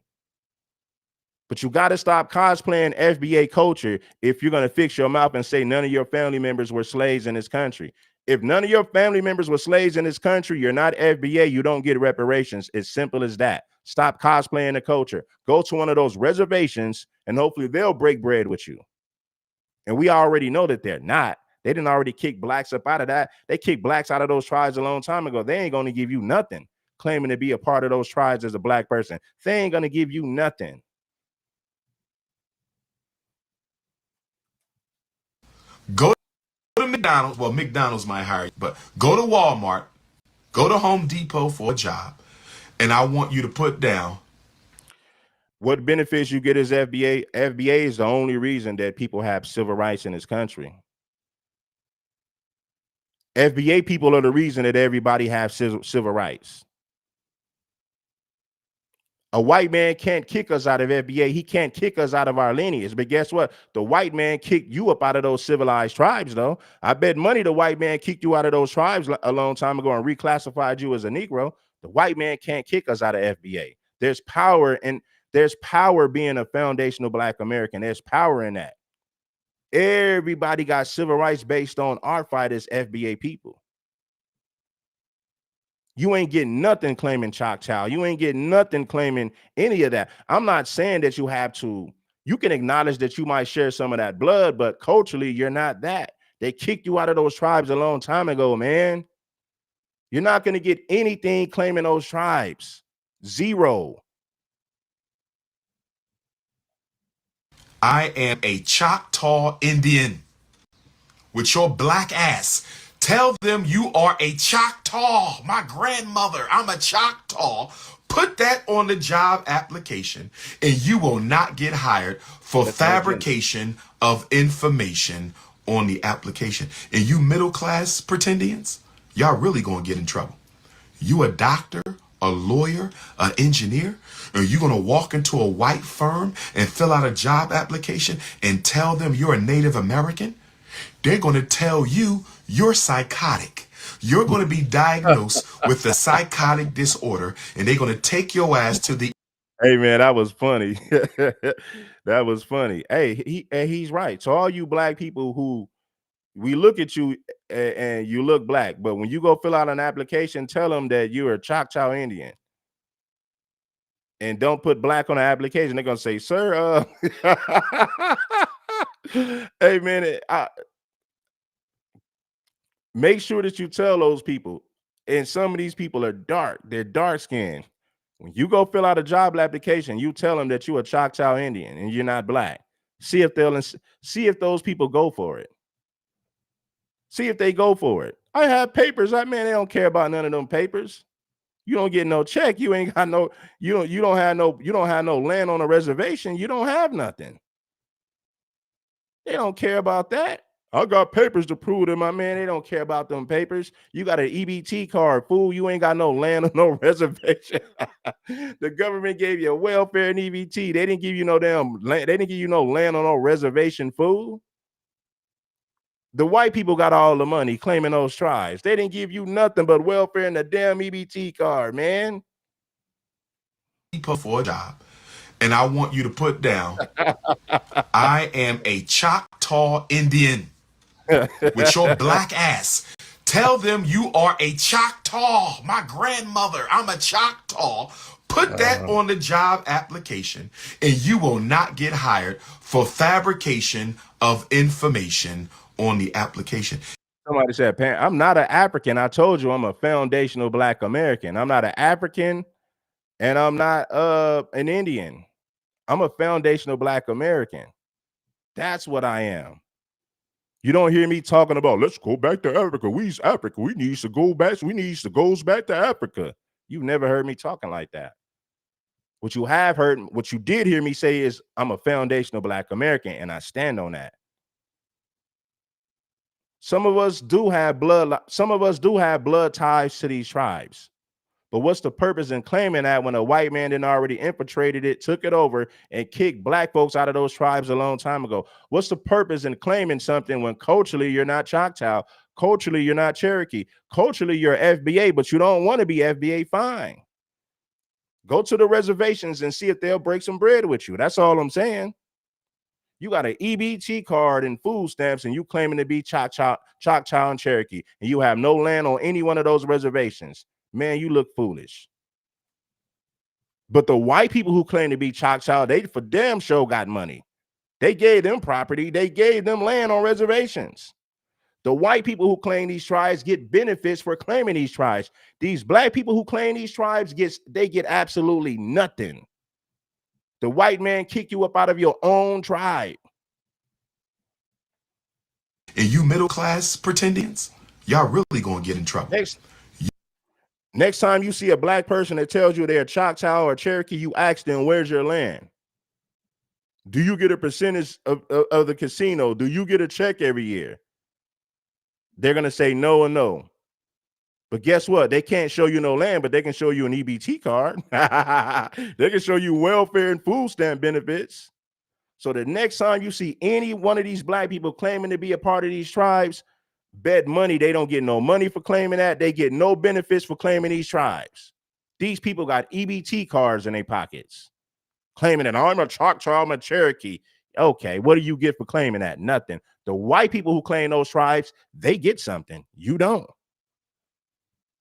But you got to stop cosplaying FBA culture if you're going to fix your mouth and say none of your family members were slaves in this country. If none of your family members were slaves in this country, you're not FBA, you don't get reparations. It's simple as that. Stop cosplaying the culture. Go to one of those reservations and hopefully they'll break bread with you. And we already know that they're not. They didn't already kick blacks up out of that. They kicked blacks out of those tribes a long time ago. They ain't going to give you nothing claiming to be a part of those tribes as a Black person. They ain't going to give you nothing. Go to McDonald's. Well, McDonald's might hire you, but go to Walmart, go to Home Depot for a job, and I want you to put down. What benefits you get as FBA? FBA is the only reason that people have civil rights in this country. FBA people are the reason that everybody has civil rights. A white man can't kick us out of FBA. He can't kick us out of our lineage. But guess what? The white man kicked you up out of those civilized tribes, though. I bet money the white man kicked you out of those tribes a long time ago and reclassified you as a Negro. The white man can't kick us out of FBA. There's power being a foundational Black American. There's power in that. Everybody got civil rights based on our fight as FBA people. You ain't getting nothing claiming Choctaw. You ain't getting nothing claiming any of that. I'm not saying that you have to. You can acknowledge that you might share some of that blood, but culturally, you're not that. They kicked you out of those tribes a long time ago, man. You're not going to get anything claiming those tribes. Zero. I am a Choctaw Indian with your black ass. Tell them you are a Choctaw. My grandmother, I'm a Choctaw. Put that on the job application and you will not get hired for fabrication of information on the application. And you middle class pretendians, y'all really gonna get in trouble. You a doctor, a lawyer, an engineer, and you're gonna walk into a white firm and fill out a job application and tell them you're a Native American? They're going to tell you you're psychotic. You're going to be diagnosed with a psychotic disorder, and they're going to take your ass to the. Hey, man, that was funny. That was funny. Hey, he's right. So all you Black people who we look at you and you look Black, but when you go fill out an application, tell them that you're a Choctaw Indian. And don't put Black on the application. They're going to say, sir, hey, man, Make sure that you tell those people, and some of these people are dark, they're dark skinned. When you go fill out a job application, you tell them that you're a Choctaw Indian and you're not black. See if see if those people go for it. See if they go for it. I have papers. I man, they don't care about none of them papers. You don't get no check. You ain't got no, you don't have no land on a reservation. You don't have nothing. They don't care about that. I got papers to prove to my man. They don't care about them papers. You got an EBT card, fool. You ain't got no land on no reservation. The government gave you a welfare and EBT. They didn't give you no damn land. They didn't give you no land on no reservation, fool. The white people got all the money claiming those tribes. They didn't give you nothing but welfare and the damn EBT card, man. For a job, and I want you to put down, I am a Choctaw Indian with your black ass. Tell them you are a Choctaw. My grandmother, I'm a Choctaw. Put that on the job application, and you will not get hired for fabrication of information on the application. Somebody said, I'm not an African. I told you I'm a foundational Black American. I'm not an African, and I'm not an Indian. I'm a foundational Black American. That's what I am. You don't hear me talking about, let's go back to Africa. We's Africa. We need to go back. We need to go back to Africa. You've never heard me talking like that. What you have heard, what you did hear me say is I'm a foundational Black American, and I stand on that. Some of us do have blood. Some of us do have blood ties to these tribes. But what's the purpose in claiming that when a white man didn't already infiltrated it, took it over, and kicked black folks out of those tribes a long time ago? What's the purpose in claiming something when culturally you're not Choctaw, culturally you're not Cherokee, culturally you're FBA, but you don't want to be FBA? Fine. Go to the reservations and see if they'll break some bread with you. That's all I'm saying. You got an EBT card and food stamps, and you claiming to be Choctaw and Cherokee, and you have no land on any one of those reservations. Man, you look foolish. But the white people who claim to be Choctaw, they for damn sure got money. They gave them property. They gave them land on reservations. The white people who claim these tribes get benefits for claiming these tribes. These black people who claim these tribes get absolutely nothing. The white man kick you up out of your own tribe. And you middle class pretendians, y'all really gonna get in trouble. Next time you see a black person that tells you they're Choctaw or Cherokee, you ask them, where's your land? Do you get a percentage of the casino? Do you get a check every year? They're going to say no and no. But guess what? They can't show you no land, but they can show you an EBT card. They can show you welfare and food stamp benefits. So the next time you see any one of these black people claiming to be a part of these tribes, bet money they don't get no money for claiming that. They get no benefits for claiming these tribes. These people got EBT cards in their pockets, claiming that I'm a Choctaw, I'm a Cherokee. Okay, what do you get for claiming that? Nothing. The white people who claim those tribes, they get something. You don't.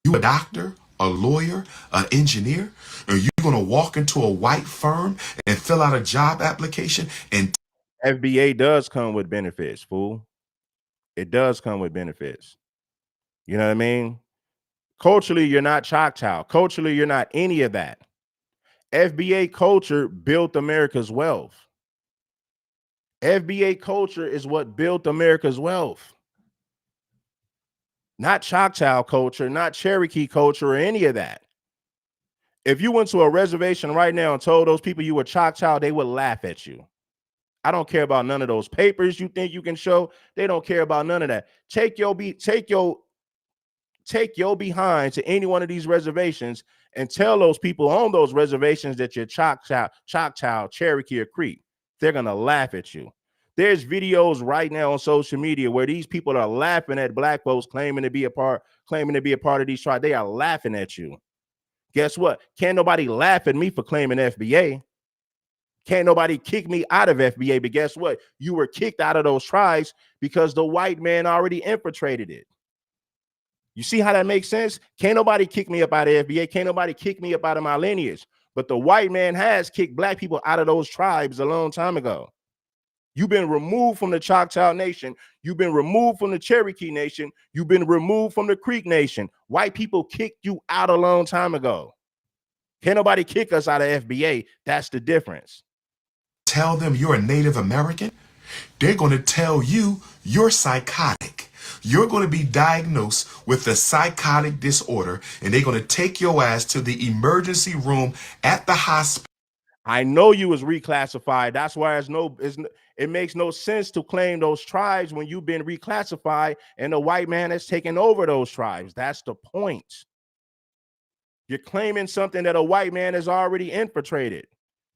You a doctor, a lawyer, an engineer, or you gonna walk into a white firm and fill out a job application and FBA does come with benefits, fool. It does come with benefits. You know what I mean? Culturally, you're not Choctaw. Culturally, you're not any of that. FBA culture built America's wealth. FBA culture is what built America's wealth. Not Choctaw culture, not Cherokee culture, or any of that. If you went to a reservation right now and told those people you were Choctaw, they would laugh at you. I don't care about none of those papers you think you can show. They don't care about none of that. Take your behind to any one of these reservations and tell those people on those reservations that you're Choctaw, Cherokee, or Creek. They're gonna laugh at you. There's videos right now on social media where these people are laughing at black folks claiming to be a part of these tribes. They are laughing at you. Guess what? Can't nobody laugh at me for claiming FBA. Can't nobody kick me out of FBA, but guess what? You were kicked out of those tribes because the white man already infiltrated it. You see how that makes sense? Can't nobody kick me up out of FBA. Can't nobody kick me up out of my lineage. But the white man has kicked black people out of those tribes a long time ago. You've been removed from the Choctaw Nation. You've been removed from the Cherokee Nation. You've been removed from the Creek Nation. White people kicked you out a long time ago. Can't nobody kick us out of FBA. That's the difference. Tell them you're a Native American, they're going to tell you you're psychotic. You're going to be diagnosed with a psychotic disorder, and they're going to take your ass to the emergency room at the hospital. I know you was reclassified. That's why it makes no sense to claim those tribes when you've been reclassified and the white man has taken over those tribes. That's the point. You're claiming something that a white man has already infiltrated.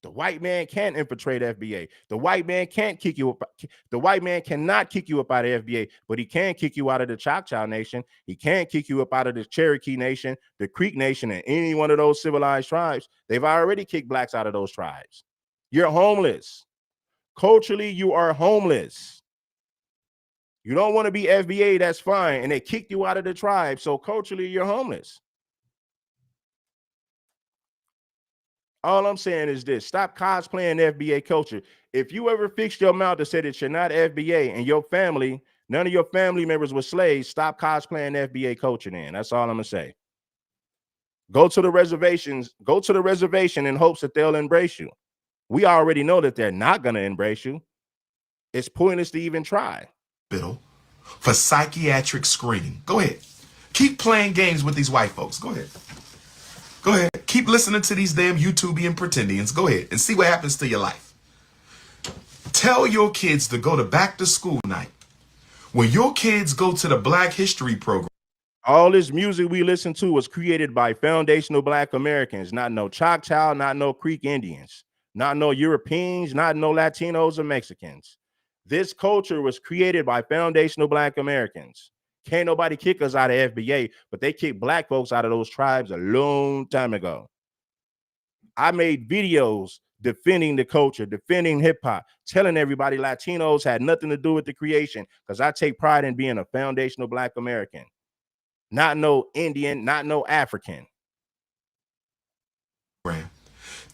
The white man can't infiltrate FBA. The white man can't kick you up. The white man cannot kick you up out of FBA, but he can kick you out of the Choctaw Nation. He can't kick you up out of the Cherokee Nation, the Creek Nation, and any one of those civilized tribes. They've already kicked blacks out of those tribes. You're homeless. Culturally, you are homeless. You don't want to be FBA, that's fine. And they kicked you out of the tribe. So culturally, you're homeless. All I'm saying is this: stop cosplaying FBA culture. If you ever fixed your mouth to say that you're not FBA and your family, none of your family members were slaves, stop cosplaying FBA culture then. That's all I'm gonna say. Go to the reservations, go to the reservation in hopes that they'll embrace you. We already know that they're not gonna embrace you. It's pointless to even try. For psychiatric screening. Go ahead. Keep playing games with these white folks. Go ahead. Go ahead. Keep listening to these damn YouTubian pretendians. Go ahead and see what happens to your life. Tell your kids to go to back to school night. When your kids go to the Black History program. All this music we listen to was created by foundational Black Americans, not no Choctaw, not no Creek Indians, not no Europeans, not no Latinos or Mexicans. This culture was created by foundational Black Americans. Can't nobody kick us out of FBA, but they kicked black folks out of those tribes a long time ago. I made videos defending the culture, defending hip hop, telling everybody Latinos had nothing to do with the creation because I take pride in being a foundational Black American, not no Indian, not no African.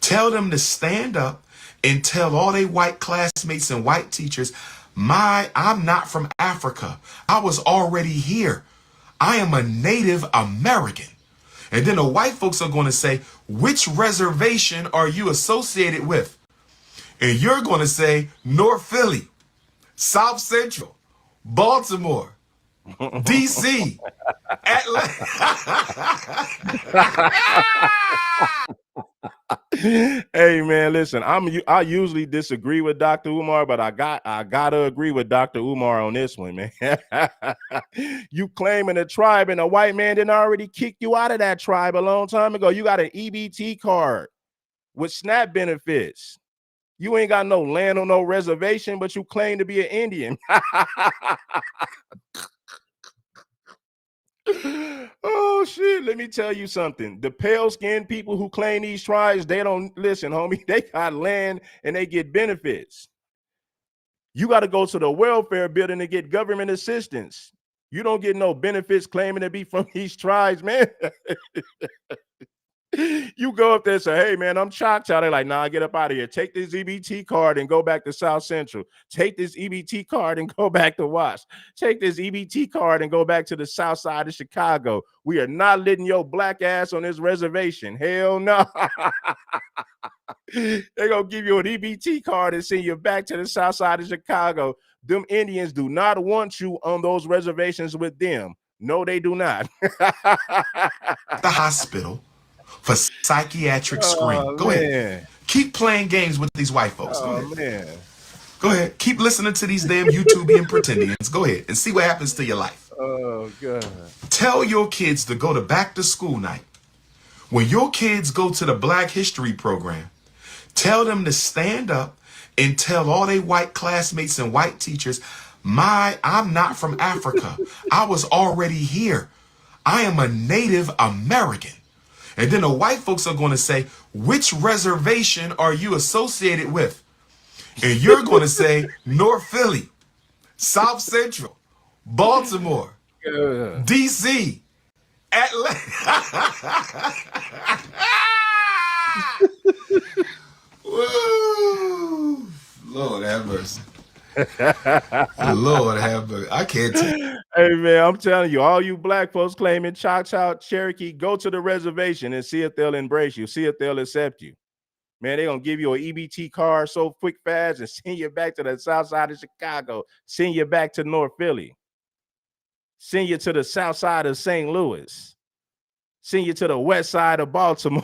Tell them to stand up and tell all they white classmates and white teachers, I'm not from Africa. I was already here. I am a Native American. And then the white folks are going to say, which reservation are you associated with? And you're going to say, North Philly, South Central, Baltimore, DC, Atlanta. Hey man, listen, I usually disagree with Dr. Umar, but I gotta agree with Dr. Umar on this one, man. You claiming a tribe and a white man didn't already kick you out of that tribe a long time ago. You got an EBT card with SNAP benefits. You ain't got no land on no reservation, but you claim to be an Indian. Oh shit, let me tell you something. The pale-skinned people who claim these tribes, they don't listen, homie. They got land and they get benefits. You got to go to the welfare building to get government assistance. You don't get no benefits claiming to be from these tribes, man. You go up there and say, hey, man, I'm Choctaw. They're like, nah, get up out of here. Take this EBT card and go back to South Central. Take this EBT card and go back to Wash. Take this EBT card and go back to the south side of Chicago. We are not letting your black ass on this reservation. Hell no. They're going to give you an EBT card and send you back to the south side of Chicago. Them Indians do not want you on those reservations with them. No, they do not. The hospital. For psychiatric screening. Go ahead. Keep playing games with these white folks. Go ahead. Man. Go ahead. Keep listening to these damn YouTubian pretendians. Go ahead and see what happens to your life. Oh, God. Tell your kids to go to back to school night. When your kids go to the Black History program, tell them to stand up and tell all they white classmates and white teachers, I'm not from Africa. I was already here. I am a Native American. And then the white folks are going to say, which reservation are you associated with? And you're going to say, North Philly, South Central, Baltimore, DC, Atlanta. Woo! Lord have mercy. Lord have mercy. I can't take. Hey man, I'm telling you, all you black folks claiming Choctaw, Cherokee, go to the reservation and see if they'll embrace you, see if they'll accept you. Man, they're gonna give you an EBT card so quick fast and send you back to the south side of Chicago, send you back to North Philly, send you to the south side of St. Louis, send you to the west side of Baltimore.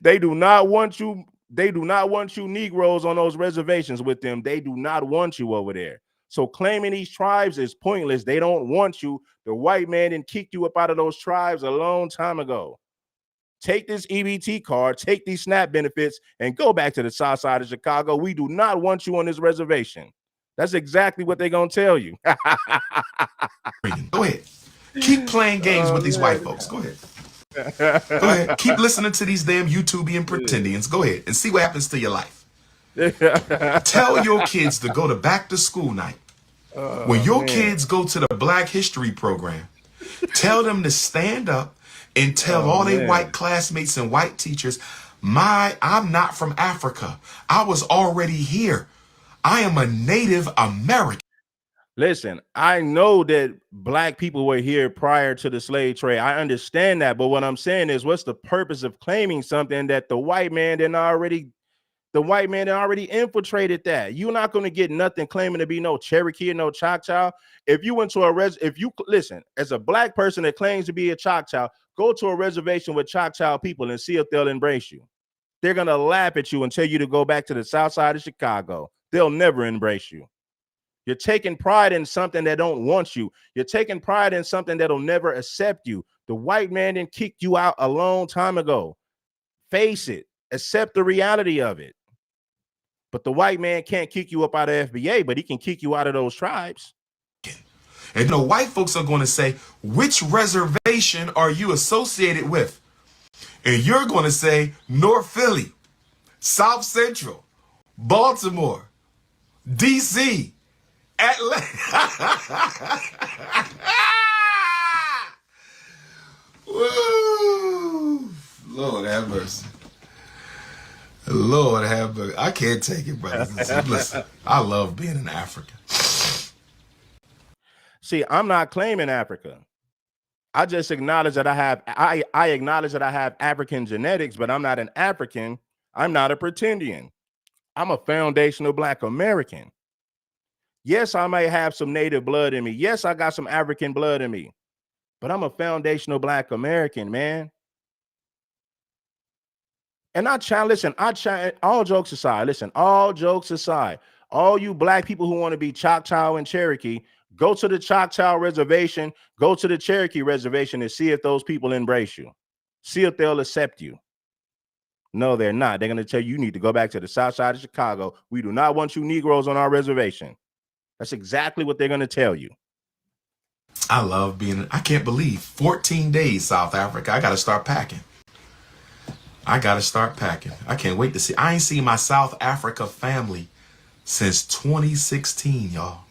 They do not want you. They do not want you Negroes on those reservations with them. They do not want you over there. So claiming these tribes is pointless. They don't want you. The white man didn't kick you up out of those tribes a long time ago. Take this EBT card, take these SNAP benefits, and go back to the south side of Chicago. We do not want you on this reservation. That's exactly what they're going to tell you. Go ahead. Keep playing games with these white folks. Go ahead. Go ahead. Keep listening to these damn YouTubian pretendians. Go ahead and see what happens to your life. Tell your kids to go to back to school night. When your kids go to the Black History program, tell them to stand up and tell all their white classmates and white teachers, I'm not from Africa. I was already here. I am a Native American. Listen, I know that black people were here prior to the slave trade. I understand that. But what I'm saying is, what's the purpose of claiming something that the white man already infiltrated that? You're not going to get nothing claiming to be no Cherokee or no Choctaw. If you went to if you listen, as a black person that claims to be a Choctaw, go to a reservation with Choctaw people and see if they'll embrace you. They're going to laugh at you and tell you to go back to the south side of Chicago. They'll never embrace you. You're taking pride in something that don't want you. You're taking pride in something that'll never accept you. The white man didn't kick you out a long time ago. Face it. Accept the reality of it. But the white man can't kick you up out of FBA, but he can kick you out of those tribes. And the white folks are going to say, which reservation are you associated with? And you're going to say North Philly, South Central, Baltimore, DC, Atlanta. Woo! Lord have mercy. Lord have mercy. I can't take it, brothers and sisters. Listen, I love being an African. See, I'm not claiming Africa. I just acknowledge that I acknowledge that I have African genetics, but I'm not an African. I'm not a pretendian. I'm a foundational Black American. Yes, I may have some native blood in me. Yes, I got some African blood in me, but I'm a foundational Black American, man. And all jokes aside, all you black people who want to be Choctaw and Cherokee, go to the Choctaw reservation, go to the Cherokee reservation and see if those people embrace you. See if they'll accept you. No, they're not. They're going to tell you need to go back to the south side of Chicago. We do not want you Negroes on our reservation. That's exactly what they're going to tell you. I can't believe 14 days, South Africa. I got to start packing. I can't wait to see. I ain't seen my South Africa family since 2016, y'all.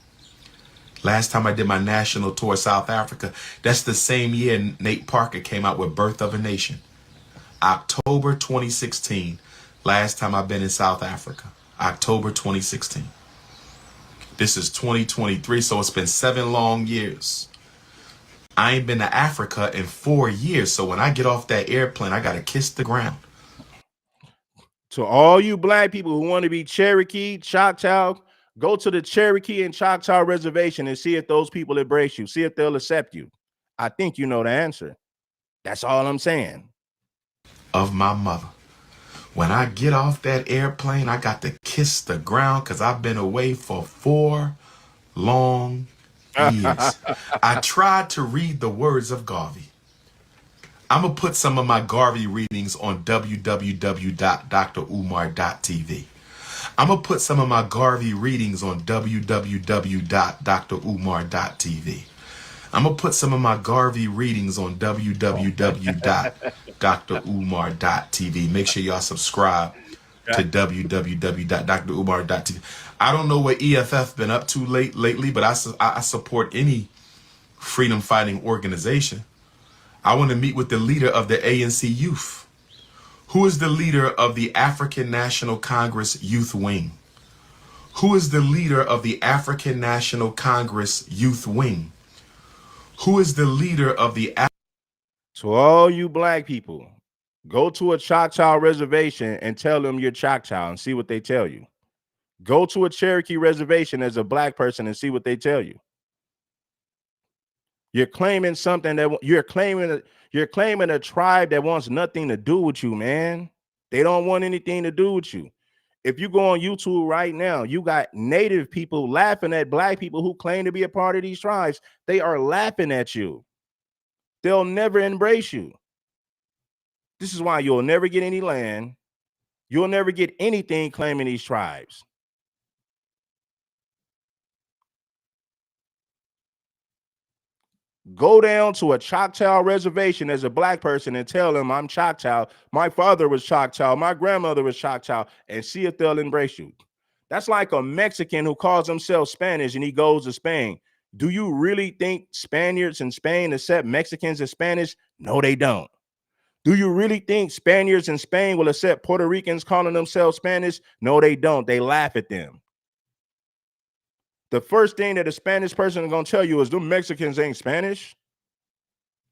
Last time I did my national tour South Africa, that's the same year Nate Parker came out with Birth of a Nation. October 2016, last time I've been in South Africa. October 2016. This is 2023, so it's been 7 long years. I ain't been to Africa in 4 years, so when I get off that airplane, I got to kiss the ground. To all you black people who want to be Cherokee, Choctaw, go to the Cherokee and Choctaw reservation and see if those people embrace you. See if they'll accept you. I think you know the answer. That's all I'm saying. Of my mother. When I get off that airplane, I got to kiss the ground because I've been away for 4 long years. I tried to read the words of Garvey. I'm going to put some of my Garvey readings on www.drumar.tv. I'm going to put some of my Garvey readings on www.drumar.tv. I'm going to put some of my Garvey readings on www.drumar.tv. Make sure y'all subscribe to www.drumar.tv. I don't know what EFF been up to lately, but I support any freedom fighting organization. I want to meet with the leader of the ANC Youth. Who is the leader of the African National Congress Youth Wing? Who is the leader of the African National Congress Youth Wing? Who is the leader of the... To all you black people, go to a Choctaw reservation and tell them you're Choctaw and see what they tell you. Go to a Cherokee reservation as a black person and see what they tell you. You're claiming something that you're claiming a tribe that wants nothing to do with you, man. They don't want anything to do with you. If you go on YouTube right now, you got native people laughing at black people who claim to be a part of these tribes. They are laughing at you. They'll never embrace you. This is why you'll never get any land. You'll never get anything claiming these tribes. Go down to a Choctaw reservation as a black person and tell them I'm Choctaw. My father was Choctaw. My grandmother was Choctaw, and see if they'll embrace you. That's like a Mexican who calls himself Spanish and he goes to Spain. Do you really think Spaniards in Spain accept Mexicans as Spanish? No, they don't. Do you really think Spaniards in Spain will accept Puerto Ricans calling themselves Spanish? No, they don't. They laugh at them. The first thing that a Spanish person is going to tell you is them Mexicans ain't Spanish.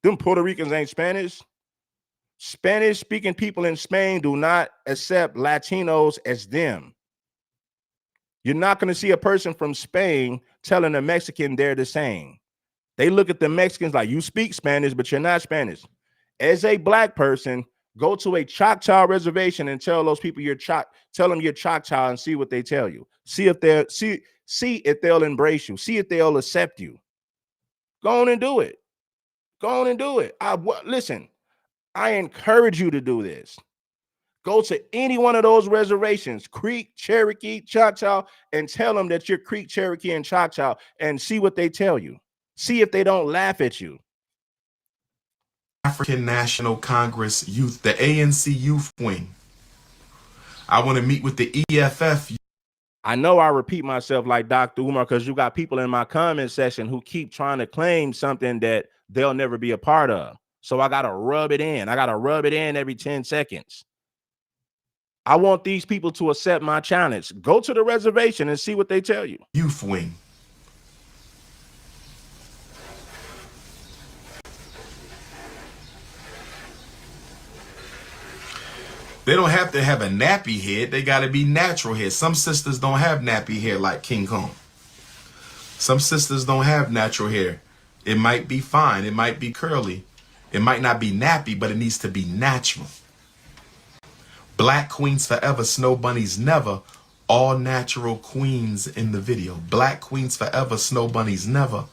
Them Puerto Ricans ain't Spanish. Spanish-speaking people in Spain do not accept Latinos as them. You're not going to see a person from Spain telling a Mexican they're the same. They look at the Mexicans like, you speak Spanish, but you're not Spanish. As a black person, go to a Choctaw reservation and tell those people tell them you're Choctaw and see what they tell you. See if they'll embrace you. See if they'll accept you. Go on and do it. Go on and do it. Listen, I encourage you to do this. Go to any one of those reservations, Creek, Cherokee, Choctaw, and tell them that you're Creek, Cherokee, and Choctaw and see what they tell you. See if they don't laugh at you. African National Congress Youth, the ANC Youth Wing. I want to meet with the EFF. I know I repeat myself like Dr. Umar because you got people in my comment section who keep trying to claim something that they'll never be a part of. So I got to rub it in. I got to rub it in every 10 seconds. I want these people to accept my challenge. Go to the reservation and see what they tell you. Youth Wing. They don't have to have a nappy head. They got to be natural hair. Some sisters don't have nappy hair like King Kong. Some sisters don't have natural hair. It might be fine. It might be curly. It might not be nappy, but it needs to be natural. Black queens forever, snow bunnies never. All natural queens in the video. Black queens forever, snow bunnies never.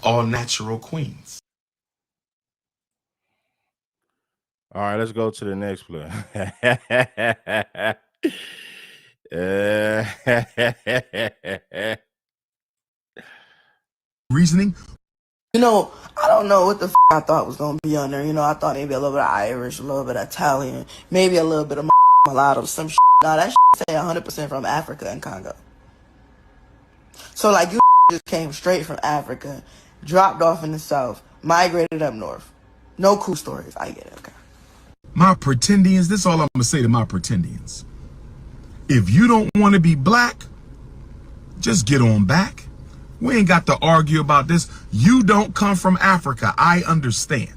All natural queens. All right, let's go to the next play. Reasoning. You know, I don't know what the I thought was going to be on there. You know, I thought maybe a little bit of Irish, a little bit of Italian, maybe a little bit of mulatto, some shit. No, that shit say 100% from Africa and Congo. So, like, you just came straight from Africa, dropped off in the South, migrated up north. No cool stories. I get it, okay. My pretendians, this is all I'm going to say to my pretendians. If you don't want to be black, just get on back. We ain't got to argue about this. You don't come from Africa. I understand.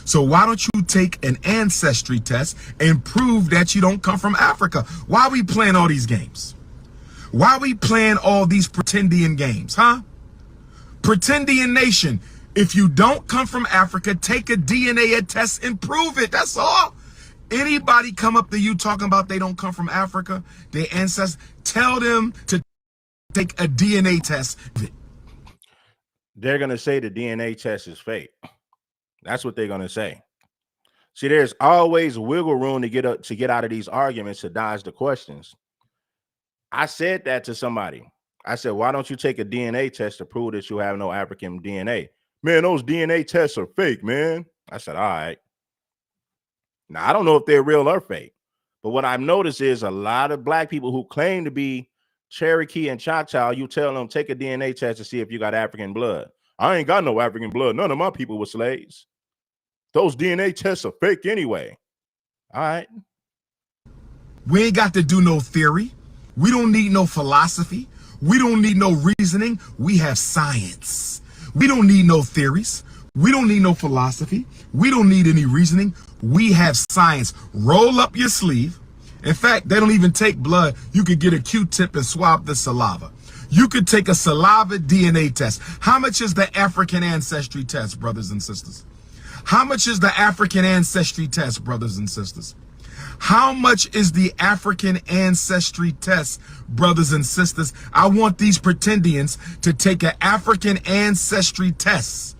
So why don't you take an ancestry test and prove that you don't come from Africa? Why are we playing all these games? Why are we playing all these pretendian games, huh? Pretendian nation. If you don't come from Africa, take a DNA test and prove it. That's all. Anybody come up to you talking about they don't come from Africa, their ancestors, tell them to take a DNA test. They're going to say the DNA test is fake. That's what they're going to say. See, there's always wiggle room to get out of these arguments to dodge the questions. I said that to somebody. I said, why don't you take a DNA test to prove that you have no African DNA? Man, those DNA tests are fake, man. I said, all right. Now, I don't know if they're real or fake, but what I've noticed is a lot of black people who claim to be Cherokee and Choctaw, you tell them, take a DNA test to see if you got African blood. I ain't got no African blood. None of my people were slaves. Those DNA tests are fake anyway. All right. We ain't got to do no theory. We don't need no philosophy. We don't need no reasoning. We have science. We don't need no theories. We don't need no philosophy. We don't need any reasoning. We have science. Roll up your sleeve. In fact, they don't even take blood. You could get a Q-tip and swab the saliva. You could take a saliva DNA test. How much is the African ancestry test, brothers and sisters? How much is the African ancestry test, brothers and sisters? How much is the African ancestry test, brothers and sisters? I want these pretendians to take an African ancestry test.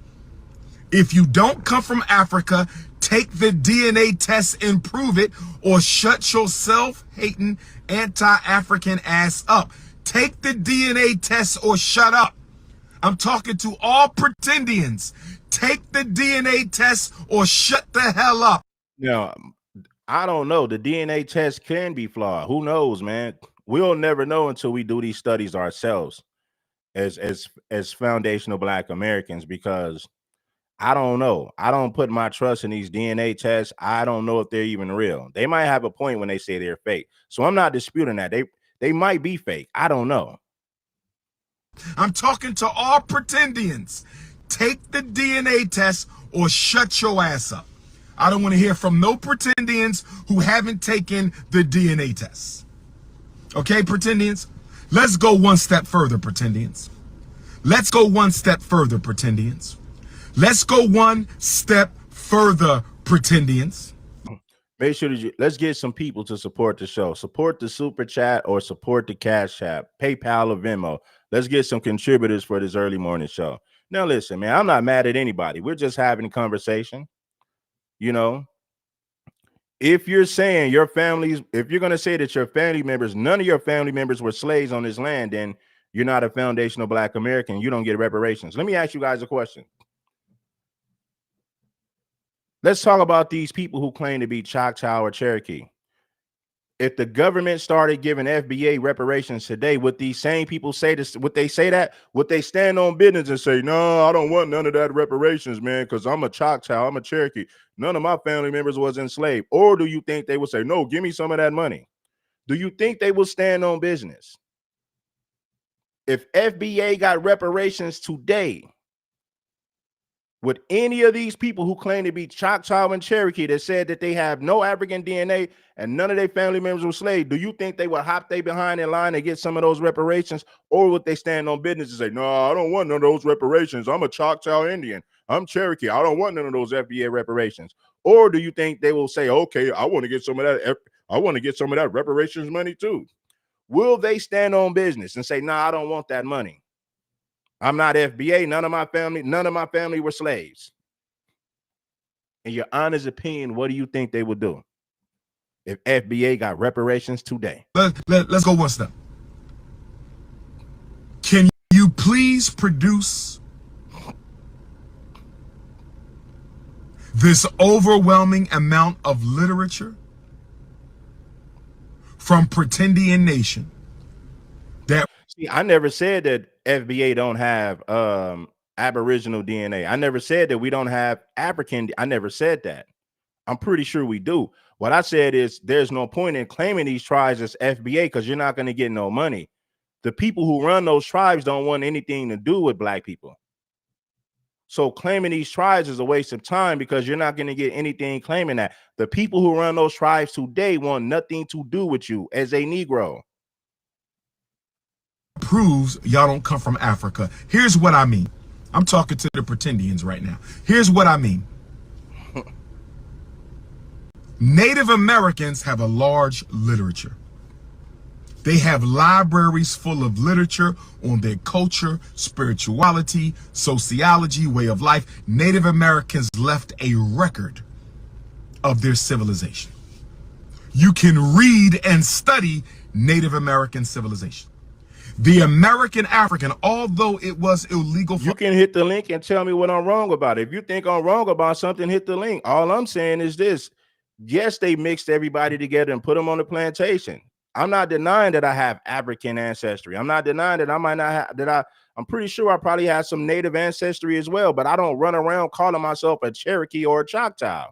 If you don't come from Africa, take the DNA test and prove it, or shut your self-hating anti-African ass up. Take the DNA test or shut up. I'm talking to all pretendians. Take the DNA test or shut the hell up. Now, I don't know. The DNA test can be flawed. Who knows, man? We'll never know until we do these studies ourselves as foundational Black Americans, because I don't know. I don't put my trust in these DNA tests. I don't know if they're even real. They might have a point when they say they're fake. So I'm not disputing that. They might be fake. I don't know. I'm talking to all pretendians. Take the DNA test or shut your ass up. I don't want to hear from no pretendians who haven't taken the DNA test. Okay, pretendians? Let's go one step further, pretendians. Let's go one step further, pretendians. Let's go one step further, pretendians. Make sure that let's get some people to support the show. Support the super chat or support the Cash App, PayPal or Venmo. Let's get some contributors for this early morning show. Now, listen, man, I'm not mad at anybody. We're just having a conversation. You know, if you're saying your families, if you're going to say that your family members, none of your family members were slaves on this land, then you're not a foundational Black American. You don't get reparations. Let me ask you guys a question. Let's talk about these people who claim to be Choctaw or Cherokee. If the government started giving FBA reparations today, would these same people say this? Would they say that? Would they stand on business and say, no, I don't want none of that reparations, man, because I'm a Choctaw, I'm a Cherokee. None of my family members was enslaved. Or do you think they would say, no, give me some of that money? Do you think they will stand on business? If FBA got reparations today, would any of these people who claim to be Choctaw and Cherokee that said that they have no African DNA and none of their family members were slaves, do you think they would hop they behind in line and get some of those reparations? Or would they stand on business and say, no, I don't want none of those reparations. I'm a Choctaw Indian. I'm Cherokee. I don't want none of those FBA reparations. Or do you think they will say, okay, I want to get some of that. I want to get some of that reparations money too. Will they stand on business and say, no, I don't want that money? I'm not FBA. None of my family were slaves. In your honest opinion, what do you think they would do if FBA got reparations today? Let's go one step. Can you please produce this overwhelming amount of literature from Pretendian Nation that... See, I never said that FBA don't have Aboriginal DNA. I never said that we don't have African. I never said that. I'm pretty sure we do. What I said is there's no point in claiming these tribes as FBA because you're not going to get no money. The people who run those tribes don't want anything to do with Black people. So claiming these tribes is a waste of time because you're not going to get anything claiming that. The people who run those tribes today want nothing to do with you as a Negro. Proves y'all don't come from Africa. Here's what I mean. I'm talking to the Pretendians right now. Here's what I mean. Native Americans have a large literature. They have libraries full of literature on their culture, spirituality, sociology, way of life. Native Americans left a record of their civilization. You can read and study Native American civilization. The American African, although it was illegal for... You can hit the link and tell me what I'm wrong about. If you think I'm wrong about something, hit the link. All I'm saying is this. Yes, they mixed everybody together and put them on the plantation. I'm not denying that I have African ancestry. I'm not denying that I might not have, I'm pretty sure I probably have some Native ancestry as well, but I don't run around calling myself a Cherokee or a Choctaw.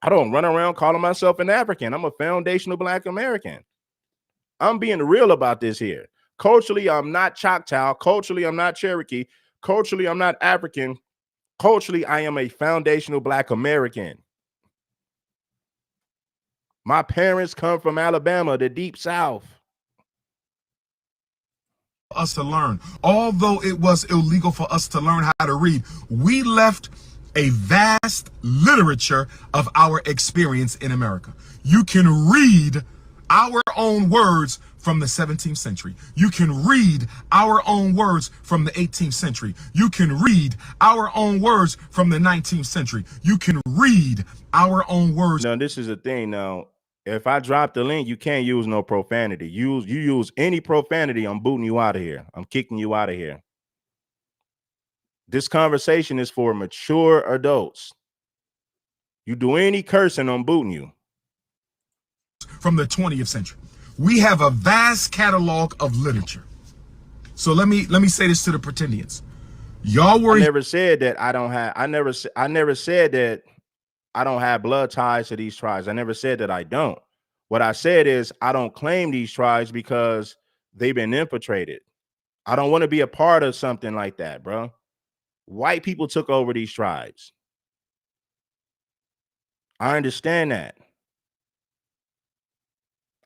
I don't run around calling myself an African. I'm a foundational Black American. I'm being real about this here. Culturally, I'm not Choctaw. Culturally, I'm not Cherokee. Culturally, I'm not African. Culturally, I am a foundational Black American. My parents come from Alabama, the deep South. Us to learn. Although it was illegal for us to learn how to read, we left a vast literature of our experience in America. You can read our own words from the 17th century. You can read our own words from the 18th century. You can read our own words from the 19th century. You can read our own words. Now, this is the thing. Now, if I drop the link, you can't use no profanity. You use any profanity, I'm booting you out of here. I'm kicking you out of here. This conversation is for mature adults. You do any cursing, I'm booting you. From the 20th century. We have a vast catalog of literature. So let me say this to the pretendians. Y'all were I never said that I don't have I never said that I don't have blood ties to these tribes. I never said that I don't. What I said is I don't claim these tribes because they've been infiltrated. I don't want to be a part of something like that, bro. White people took over these tribes. I understand that.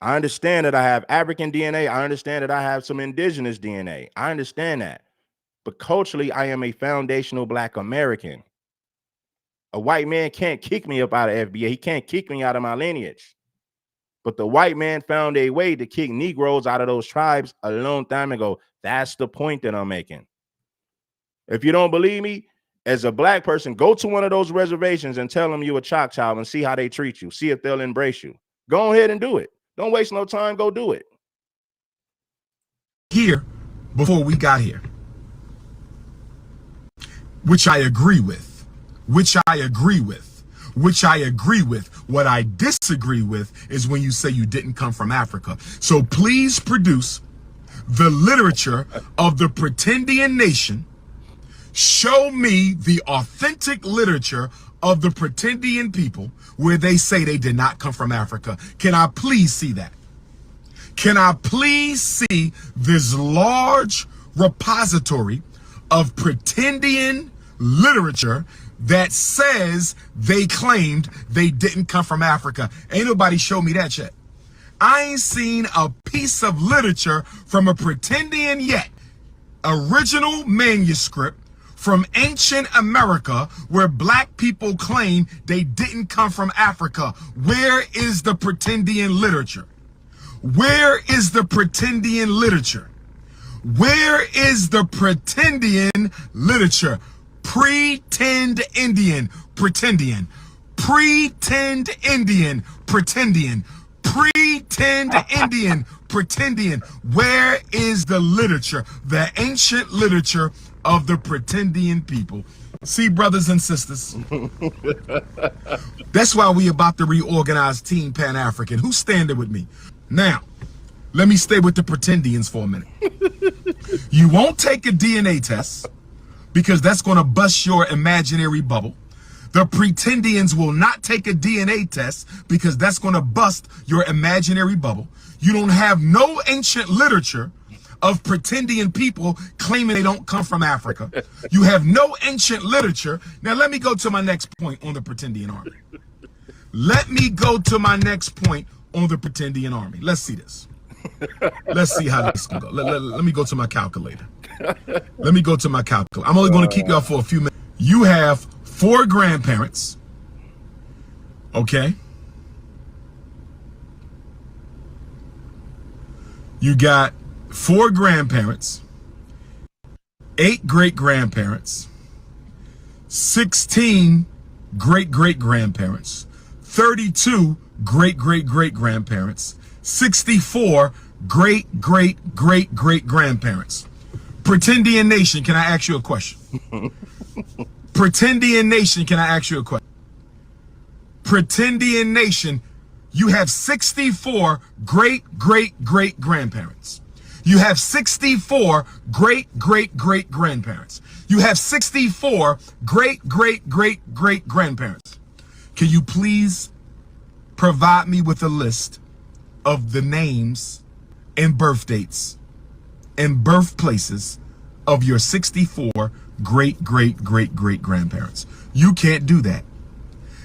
I understand that I have African DNA. I understand that I have some indigenous DNA. I understand that. But culturally, I am a foundational Black American. A white man can't kick me up out of FBA. He can't kick me out of my lineage. But the white man found a way to kick Negroes out of those tribes a long time ago. That's the point that I'm making. If you don't believe me, as a Black person, go to one of those reservations and tell them you're a Choctaw and see how they treat you. See if they'll embrace you. Go ahead and do it. Don't waste no time. Go do it. Here before we got here, which I agree with, which I agree with, which I agree with. What I disagree with is when you say you didn't come from Africa. So please produce the literature of the Pretendian nation. Show me the authentic literature of the Pretendian people where they say they did not come from Africa. Can I please see that? Can I please see this large repository of Pretendian literature that says they claimed they didn't come from Africa? Ain't nobody show me that yet. I ain't seen a piece of literature from a Pretendian yet. Original manuscript from ancient America where Black people claim they didn't come from Africa. Where is the Pretendian literature? Where is the Pretendian literature? Where is the Pretendian literature? Pretend Indian, Pretendian. Pretend Indian, Pretendian. Pretend Indian, Pretendian. Where is the literature, the ancient literature of the Pretendian people? See, brothers and sisters, that's why we about to reorganize Team Pan-African. Who's standing with me? Now, let me stay with the Pretendians for a minute. You won't take a DNA test because that's going to bust your imaginary bubble. The Pretendians will not take a DNA test because that's going to bust your imaginary bubble. You don't have no ancient literature of Pretendian people claiming they don't come from Africa. You have no ancient literature. Now let me go to my next point on the Pretendian army. Let me go to my next point on the Pretendian army. Let's see this. Let's see how this can go. Let me go to my calculator. Let me go to my calculator. I'm only going to keep y'all for a few minutes. You have 4 grandparents. Okay. You got 4 grandparents, 8 great-grandparents, 16 great-great-grandparents, 32 great-great-great-grandparents, 64 great-great-great-great-grandparents. Pretendian nation, can I ask you a question? Pretendian nation, can I ask you a question? Pretendian nation, you have 64 great-great-great-grandparents. You have 64 great-great-great-grandparents. You have 64 great-great-great-great-grandparents. Can you please provide me with a list of the names and birth dates and birthplaces of your 64 great, great, great, great grandparents. You can't do that.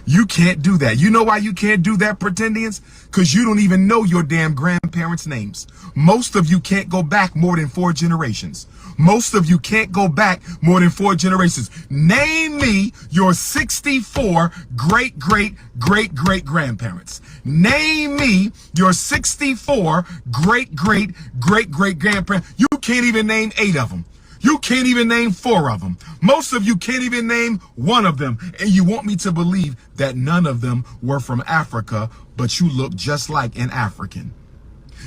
You can't do that. You know why you can't do that, pretendians? Because you don't even know your damn grandparents' names. Most of you can't go back more than 4 generations. Most of you can't go back more than 4 generations. Name me your 64 great, great, great, great grandparents. Name me your 64 great, great, great, great grandparents. You can't even name 8 of them. You can't even name 4 of them. Most of you can't even name 1 of them. And you want me to believe that none of them were from Africa, but you look just like an African.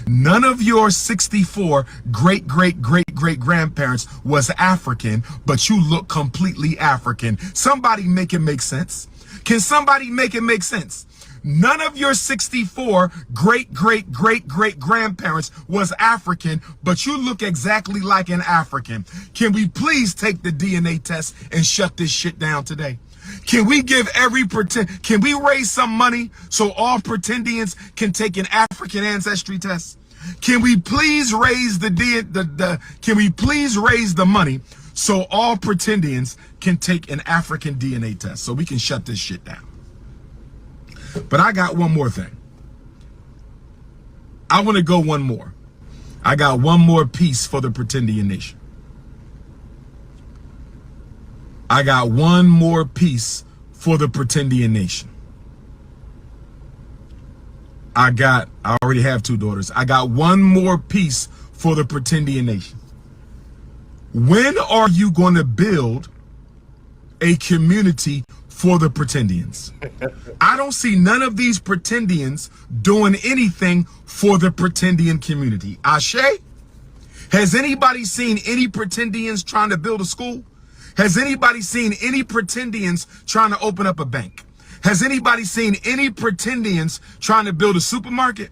None of your 64 great, great, great, great grandparents was African, but you look completely African. Somebody make it make sense. Can somebody make it make sense? None of your 64 great, great, great, great grandparents was African, but you look exactly like an African. Can we please take the DNA test and shut this shit down today? Can we give can we raise some money so all pretendians can take an African ancestry test? Can we please raise can we please raise the money so all pretendians can take an African DNA test so we can shut this shit down? But I got one more thing. I want to go one more. I got one more piece for the pretendian nation. I got one more piece for the pretendian nation. I already have 2 daughters. I got one more piece for the pretendian nation. When are you going to build a community for the pretendians? I don't see none of these pretendians doing anything for the pretendian community. Ashe? Has anybody seen any pretendians trying to build a school? Has anybody seen any pretendians trying to open up a bank? Has anybody seen any pretendians trying to build a supermarket?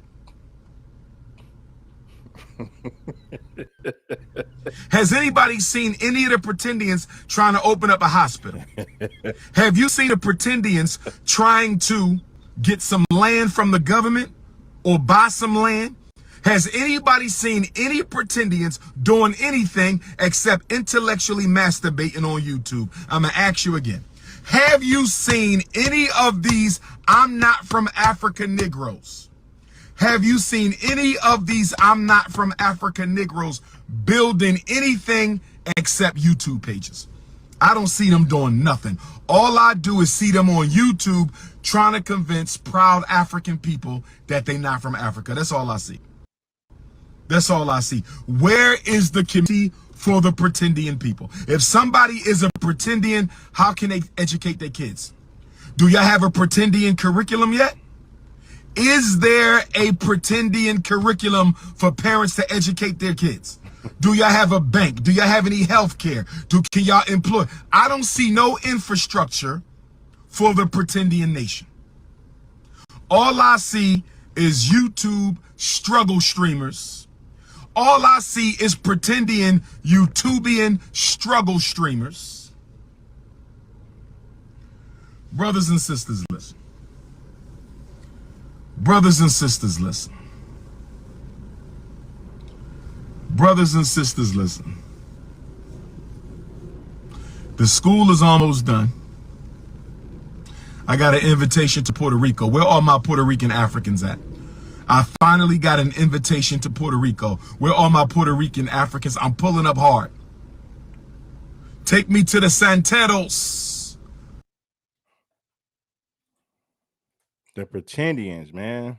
Has anybody seen any of the pretendians trying to open up a hospital? Have you seen the pretendians trying to get some land from the government or buy some land? Has anybody seen any pretendians doing anything except intellectually masturbating on YouTube? I'm going to ask you again. Have you seen any of these I'm not from Africa Negroes? Have you seen any of these I'm not from Africa Negroes building anything except YouTube pages? I don't see them doing nothing. All I do is see them on YouTube trying to convince proud African people that they're not from Africa. That's all I see. That's all I see. Where is the community for the pretendian people? If somebody is a pretendian, how can they educate their kids? Do y'all have a pretendian curriculum yet? Is there a pretendian curriculum for parents to educate their kids? Do y'all have a bank? Do y'all have any health care? Can y'all employ? I don't see no infrastructure for the pretendian nation. All I see is YouTube struggle streamers. All I see is pretendian YouTubian struggle streamers. Brothers and sisters, listen. Brothers and sisters, listen. Brothers and sisters, listen. The school is almost done. I got an invitation to Puerto Rico. Where are my Puerto Rican Africans at? I finally got an invitation to Puerto Rico. Where are my Puerto Rican Africans? I'm pulling up hard. Take me to the Santeros. The pretendians, man.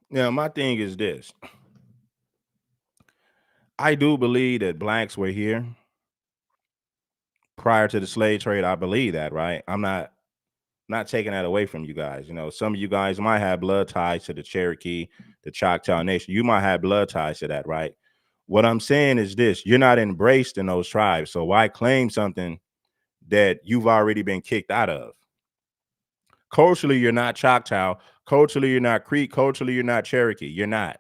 Now, my thing is this. I do believe that blacks were here prior to the slave trade. I believe that, right? I'm not taking that away from you guys. You know, some of you guys might have blood ties to the Cherokee, the Choctaw Nation. You might have blood ties to that, right? What I'm saying is this: you're not embraced in those tribes. So why claim something that you've already been kicked out of? Culturally, you're not Choctaw. Culturally, you're not Creek. Culturally, you're not Cherokee. You're not.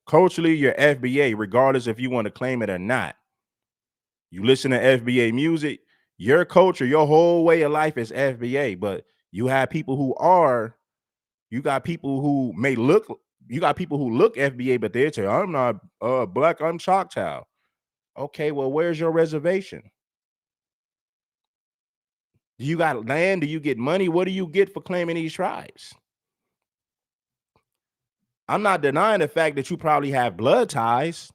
Culturally, you're FBA, regardless if you want to claim it or not. You listen to FBA music, your culture, your whole way of life is FBA, but you have people who are You got people who look FBA, but they say, I'm not black, I'm Choctaw. Okay, well, where's your reservation? Do you got land? Do you get money? What do you get for claiming these tribes? I'm not denying the fact that you probably have blood ties,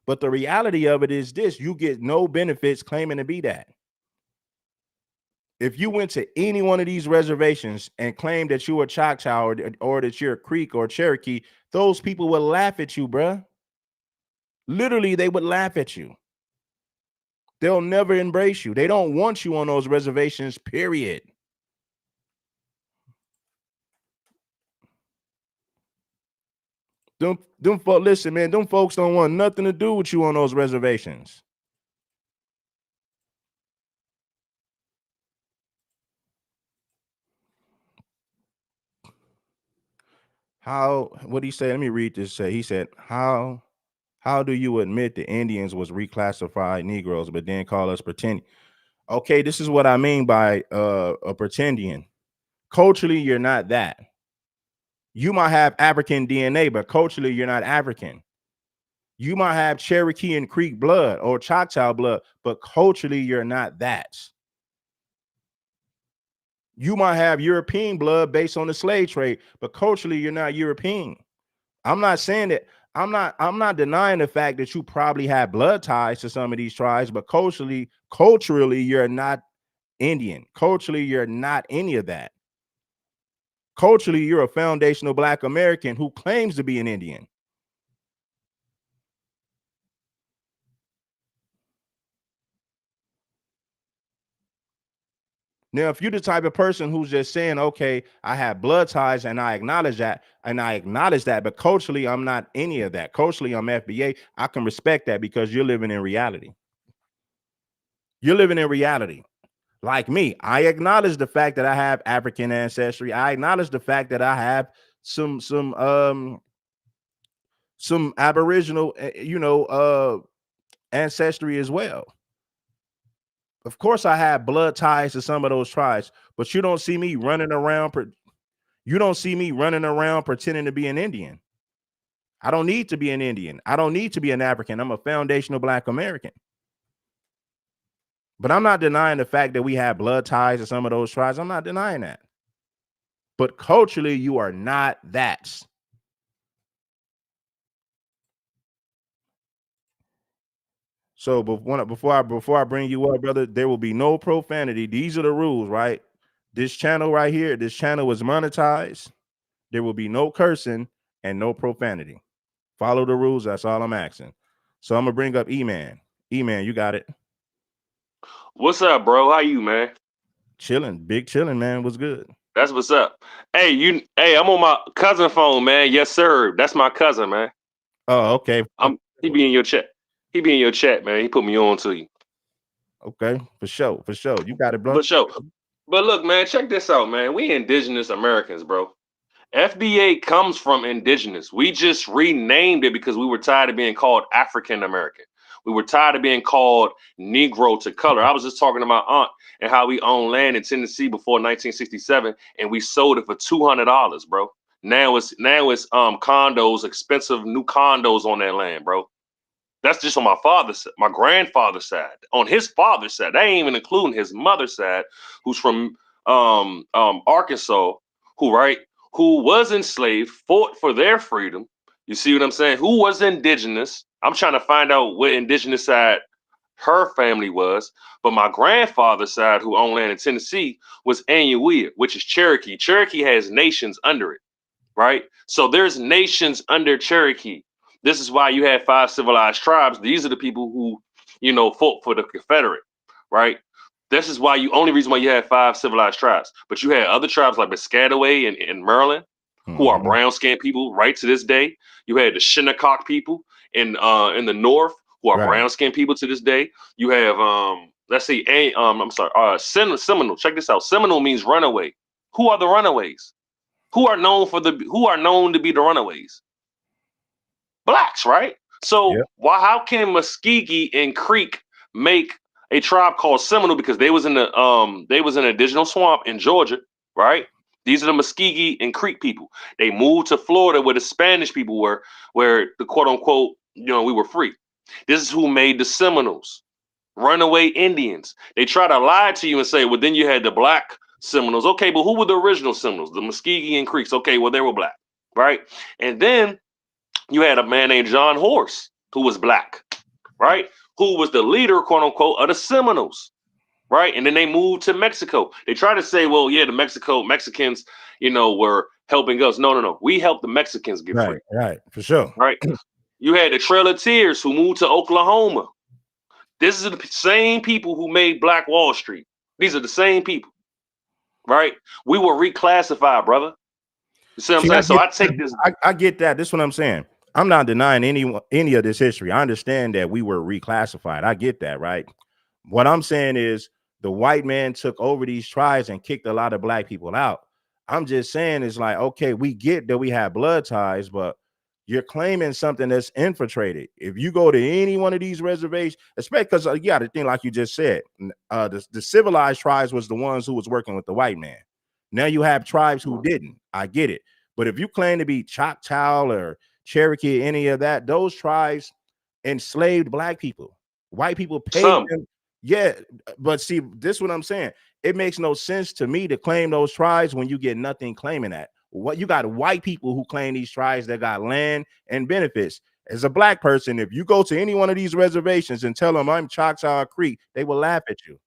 but the reality of it is this: you get no benefits claiming to be that. If you went to any one of these reservations and claimed that you were Choctaw or that you're a Creek or Cherokee, those people would laugh at you, bruh. Literally, they would laugh at you. They'll never embrace you. They don't want you on those reservations, period. Listen, man, them folks don't want nothing to do with you on those reservations. What did he say? Let me read this. He said, how do you admit the Indians was reclassified Negroes, but then call us pretending? Okay, this is what I mean by a pretendian. Culturally, you're not that. You might have African DNA, but culturally, you're not African. You might have Cherokee and Creek blood or Choctaw blood, but culturally, you're not that. You might have European blood based on the slave trade, but culturally, you're not European. I'm not saying that. I'm not denying the fact that you probably have blood ties to some of these tribes, but culturally, you're not Indian. Culturally, you're not any of that. Culturally, you're a foundational Black American who claims to be an Indian. Now, if you're the type of person who's just saying, okay, I have blood ties and I acknowledge that, but culturally, I'm not any of that. Culturally, I'm FBA. I can respect that because you're living in reality. You're living in reality. Like me, I acknowledge the fact that I have African ancestry. I acknowledge the fact that I have some Aboriginal, ancestry as well. Of course, I have blood ties to some of those tribes, but you don't see me running around. You don't see me running around pretending to be an Indian. I don't need to be an Indian. I don't need to be an African. I'm a foundational Black American. But I'm not denying the fact that we have blood ties to some of those tribes. I'm not denying that. But culturally, you are not that. So before I bring you up, brother, there will be no profanity. These are the rules, right? This channel right here, this channel is monetized. There will be no cursing and no profanity. Follow the rules. That's all I'm asking. So I'm gonna bring up E-Man. E-Man, you got it. What's up, bro? How you, man? Chilling, big chilling, man. What's good? That's what's up. Hey, I'm on my cousin phone, man. Yes, sir. That's my cousin, man. Oh, okay. He be in your chat. He be in your chat, man. He put me on to you. Okay, for sure. You got it, bro. But sure. But look, man, check this out, man. We indigenous Americans, bro. FBA comes from indigenous. We just renamed it because we were tired of being called African American. We were tired of being called Negro to color. I was just talking to my aunt and how we owned land in Tennessee before 1967, and we sold it for $200, bro. Now it's condos, expensive new condos on that land, bro. That's just on my grandfather's side. On his father's side, that ain't even including his mother's side, who's from Arkansas, who was enslaved, fought for their freedom. You see what I'm saying? Who was indigenous? I'm trying to find out what indigenous side her family was. But my grandfather's side, who owned land in Tennessee, was Anahuia, which is Cherokee. Cherokee has nations under it, right? So there's nations under Cherokee. This is why you had 5 civilized tribes. These are the people who, fought for the Confederate, right? This is why only reason why you had 5 civilized tribes. But you had other tribes like Piscataway and Maryland, who are brown skinned people right to this day. You had the Shinnecock people in the north who are brown skinned people to this day. You have Seminole. Check this out. Seminole means runaway. Who are the runaways? Who are known to be the runaways? Blacks, right? So how can Muskegee and Creek make a tribe called Seminole? Because they was in an additional swamp in Georgia, right? These are the Muskegee and Creek people. They moved to Florida where the Spanish people were, where the quote unquote, we were free. This is who made the Seminoles, runaway Indians. They try to lie to you and say, well, then you had the black Seminoles. Okay, but who were the original Seminoles? The Muskegee and Creeks. Okay, well, they were black, right? And then you had a man named John Horse who was black, right? Who was the leader, quote unquote, of the Seminoles. Right. And then they moved to Mexico. They try to say, well, yeah, the Mexicans, were helping us. No, no, no. We helped the Mexicans get free. Right. For sure. Right. You had the Trail of Tears who moved to Oklahoma. This is the same people who made Black Wall Street. These are the same people. Right. We were reclassified, brother. You see what I'm saying? So I take this. I get that. This is what I'm saying. I'm not denying any of this history. I understand that we were reclassified. I get that. Right. What I'm saying is, the white man took over these tribes and kicked a lot of black people out. I'm just saying it's like, okay, we get that we have blood ties, but you're claiming something that's infiltrated. If you go to any one of these reservations, especially because you got to think like you just said, the civilized tribes was the ones who was working with the white man. Now you have tribes who didn't. I get it. But if you claim to be Choctaw or Cherokee, any of that, those tribes enslaved black people. White people paid them. Yeah, but see, this is what I'm saying. It makes no sense to me to claim those tribes when you get nothing claiming that. What you got white people who claim these tribes that got land and benefits. As a black person, if you go to any one of these reservations and tell them I'm Choctaw Creek, they will laugh at you.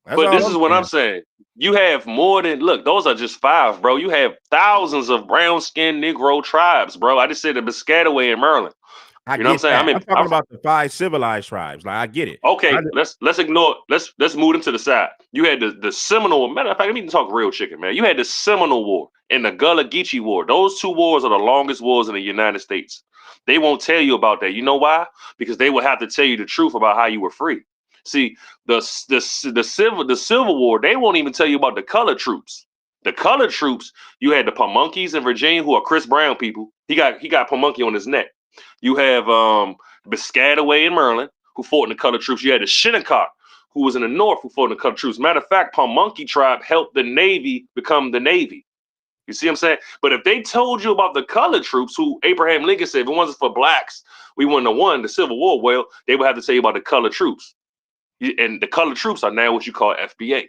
But this is what I'm saying. You have more than, look, those are just 5, bro. You have thousands of brown-skinned Negro tribes, bro. I just said the Piscataway in Maryland. You know what I'm saying? I'm talking about the 5 civilized tribes. Like, I get it. Okay, let's ignore. Let's move them to the side. You had the Seminole. Matter of fact, let me talk real chicken, man. You had the Seminole War and the Gullah Geechee War. Those 2 wars are the longest wars in the United States. They won't tell you about that. You know why? Because they will have to tell you the truth about how you were free. See, the Civil War, they won't even tell you about the colored troops. The colored troops, you had the Pamunkeys in Virginia, who are Chris Brown people. He got Pamunkey on his neck. You have Piscataway in Maryland, who fought in the colored troops. You had the Shinnecock, who was in the north, who fought in the colored troops. Matter of fact, Pamunkey tribe helped the Navy become the Navy. You see what I'm saying? But if they told you about the colored troops, who Abraham Lincoln said, if it wasn't for blacks, we wouldn't have won the Civil War. Well, they would have to tell you about the colored troops. And the colored troops are now what you call FBA.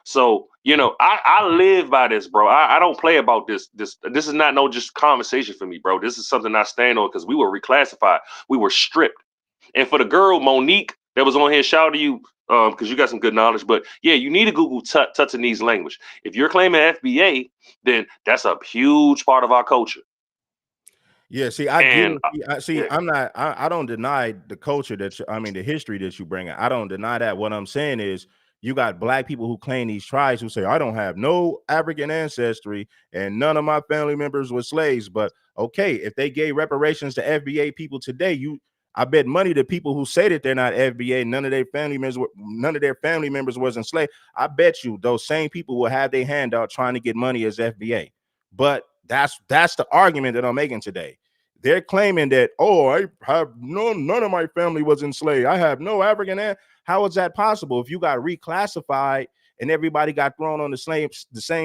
So, I live by this, bro. I don't play about this. This is not no just conversation for me, bro. This is something I stand on because we were reclassified. We were stripped. And for the girl, Monique, that was on here, shout out to you because you got some good knowledge. But yeah, you need to Google Tutsinese language. If you're claiming FBA, then that's a huge part of our culture. Yeah, see, I don't deny the culture the history that you bring. I don't deny that. What I'm saying is, you got black people who claim these tribes who say, I don't have no African ancestry and none of my family members were slaves. But okay, if they gave reparations to FBA people today, I bet money to people who say that they're not FBA, none of their family members was enslaved. I bet you those same people will have their hand out trying to get money as FBA. But that's the argument that I'm making today. They're claiming that, I have none of my family was enslaved. I have no African ancestry. How is that possible? If you got reclassified and everybody got thrown on the same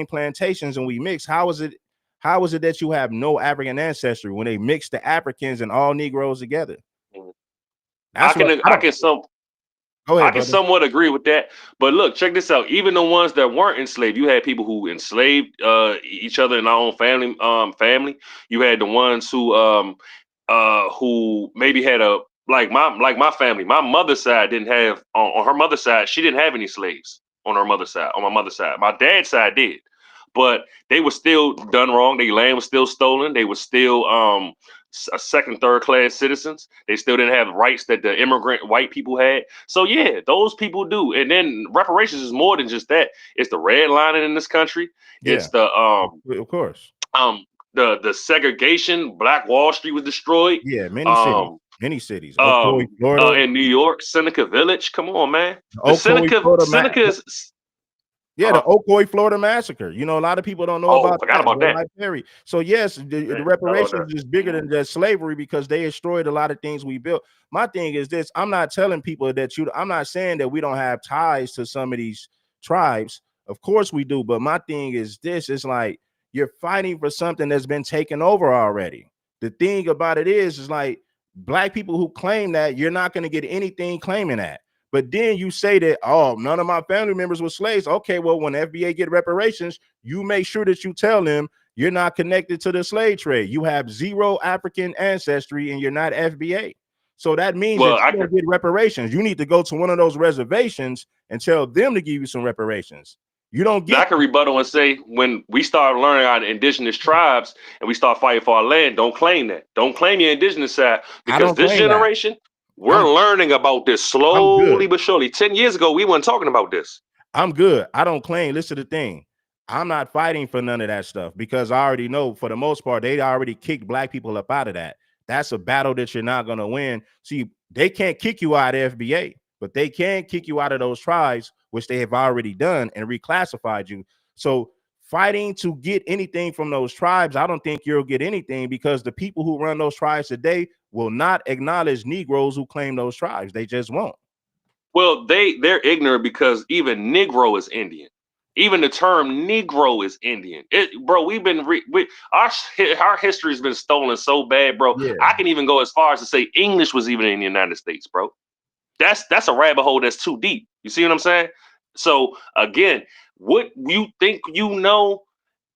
plantations and we mixed, how is it that you have no African ancestry when they mix the Africans and all Negroes together? I can somewhat agree with that. But look, check this out. Even the ones that weren't enslaved, you had people who enslaved each other in our own family. You had the ones who maybe had like my family. My mother's side didn't have on her mother's side, she didn't have any slaves on her mother's side. On my mother's side, my dad's side did, but they were still done wrong. Their land was still stolen. They were still second, third class citizens. They still didn't have rights that the immigrant white people had. So yeah, those people do. And then reparations is more than just that. It's the redlining in this country. Yeah. It's the of course. The segregation. Black Wall Street was destroyed. Yeah, many cities. Ocoee, Florida, in New York, Seneca Village. Come on, man. Seneca is. Yeah, the Ocoee, Florida massacre. A lot of people don't know about that. So yes, the reparations is bigger than just slavery because they destroyed a lot of things we built. My thing is this: I'm not telling people that I'm not saying that we don't have ties to some of these tribes. Of course we do. But my thing is this: it's like you're fighting for something that's been taken over already. The thing about it is like black people who claim that you're not going to get anything claiming that. But then you say that, oh, none of my family members were slaves. Okay, well, when FBA get reparations, you make sure that you tell them you're not connected to the slave trade. You have zero African ancestry and you're not FBA. So that means Well, that you don't get reparations. You need to go to one of those reservations and tell them to give you some reparations. You don't I get. can rebuttal and say when we start learning our indigenous tribes and we start fighting for our land, don't claim that. Don't claim your indigenous side I because don't this claim that. generation, we're learning about this I'm slowly good. but surely. 10 years ago, we weren't talking about this. I'm good. I don't claim. Listen to the thing. I'm not fighting for none of that stuff because I already know for the most part, they already kicked black people up out of that. That's a battle that you're not going to win. See, they can't kick you out of FBA, but they can kick you out of those tribes, which they have already done and reclassified you. So fighting to get anything from those tribes, I don't think you'll get anything because the people who run those tribes today will not acknowledge Negroes who claim those tribes. They just won't. Well, they're ignorant because even Negro is Indian. Even the term Negro is Indian. Bro, our history has been stolen so bad, bro. Yeah. I can even go as far as to say English was even in the United States, bro. That's a rabbit hole that's too deep. You see what I'm saying? So again, what you think you know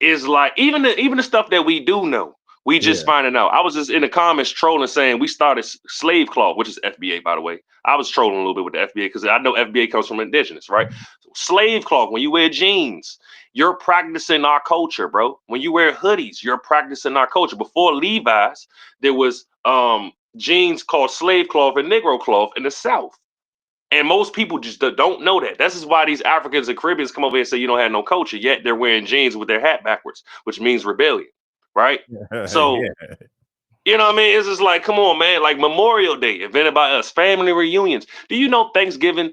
is like even the stuff that we do know. We just Yeah. finding out. I was just in the comments trolling saying we started slave cloth, which is FBA, by the way. I was trolling a little bit with the FBA because I know FBA comes from indigenous, right? So slave cloth, when you wear jeans, you're practicing our culture, bro. When you wear hoodies, you're practicing our culture. Before Levi's, there was jeans called slave cloth and Negro cloth in the South. And most people just don't know that. This is why these Africans and Caribbeans come over here and say you don't have no culture, yet they're wearing jeans with their hat backwards, which means rebellion, right? So, Yeah. you know what I mean? It's just like, come on, man. Like Memorial Day, invented by us, family reunions. Do you know Thanksgiving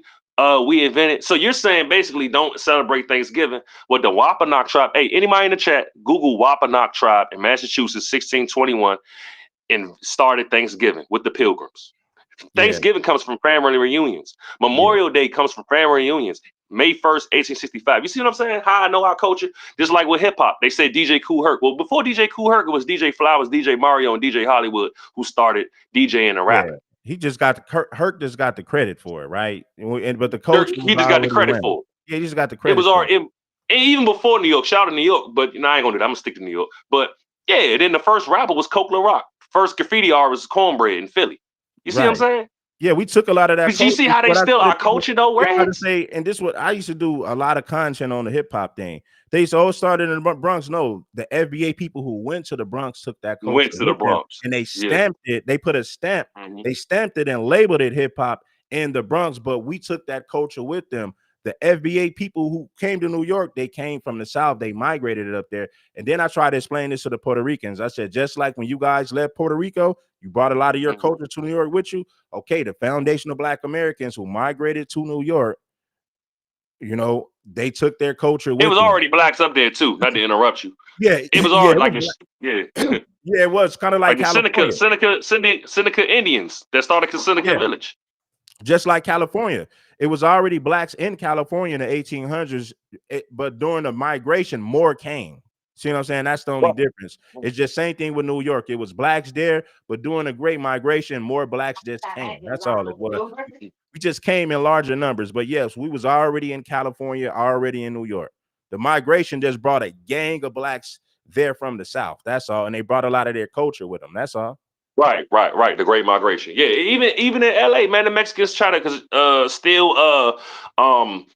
we invented? So you're saying basically don't celebrate Thanksgiving. Well, the Wampanoag tribe, hey, anybody in the chat, Google Wampanoag tribe in Massachusetts, 1621, and started Thanksgiving with the Pilgrims. Yeah. Thanksgiving comes from family reunions. Yeah. Memorial Day comes from family reunions. May 1st, 1865. You see what I'm saying? How I know our culture? Just like with hip hop. They say DJ Kool Herc. Well, before DJ Kool Herc, it was DJ Flowers, DJ Mario, and DJ Hollywood who started DJing and rapping. He just got the Herc just got the credit for it, right? But the culture He was just got the already credit around. for it. Yeah, he just got the It credit was for it. already, even before New York. Shout out to New York, but I ain't gonna do that. I'm gonna stick to New York. But yeah, then the first rapper was Coke Rock. First graffiti artist was Cornbread in Philly. You see what I'm Right. saying? Yeah, we took a lot of that But you culture. see how they What I still tell our people, culture though, what I Reds? say, and this what I used to do a lot of content on the hip hop thing. They used to all started in the Bronx. No, the FBA people who went to the Bronx took that culture Went to the with them, Bronx. and they Yeah. stamped it. They put a stamp. Mhm. They stamped it and labeled it hip hop in the Bronx. But we took that culture with them. The FBA people who came to New York, they came from the South. They migrated it up there. And then I tried to explain this to the Puerto Ricans. I said, just like when you guys left Puerto Rico, you brought a lot of your culture to New York with you. Okay, the foundation of Black Americans who migrated to New York, they took their culture It with was them. already blacks up there too. Not to interrupt you. Yeah, It was yeah, already like this. Yeah. yeah, it was kind of like Like the California. Seneca Indians that started the Seneca Yeah, Village. just like California. It was already blacks in California in the 1800s, but during the migration, more came. See what I'm saying? That's the only difference. It's just same thing with New York. It was blacks there, but during the Great Migration, more blacks just came. That's all it was. We just came in larger numbers. But yes, we was already in California, already in New York. The migration just brought a gang of blacks there from the South. That's all. And they brought a lot of their culture with them. That's all. Right. The Great Migration. Yeah, even in LA, man, the Mexicans try to steal the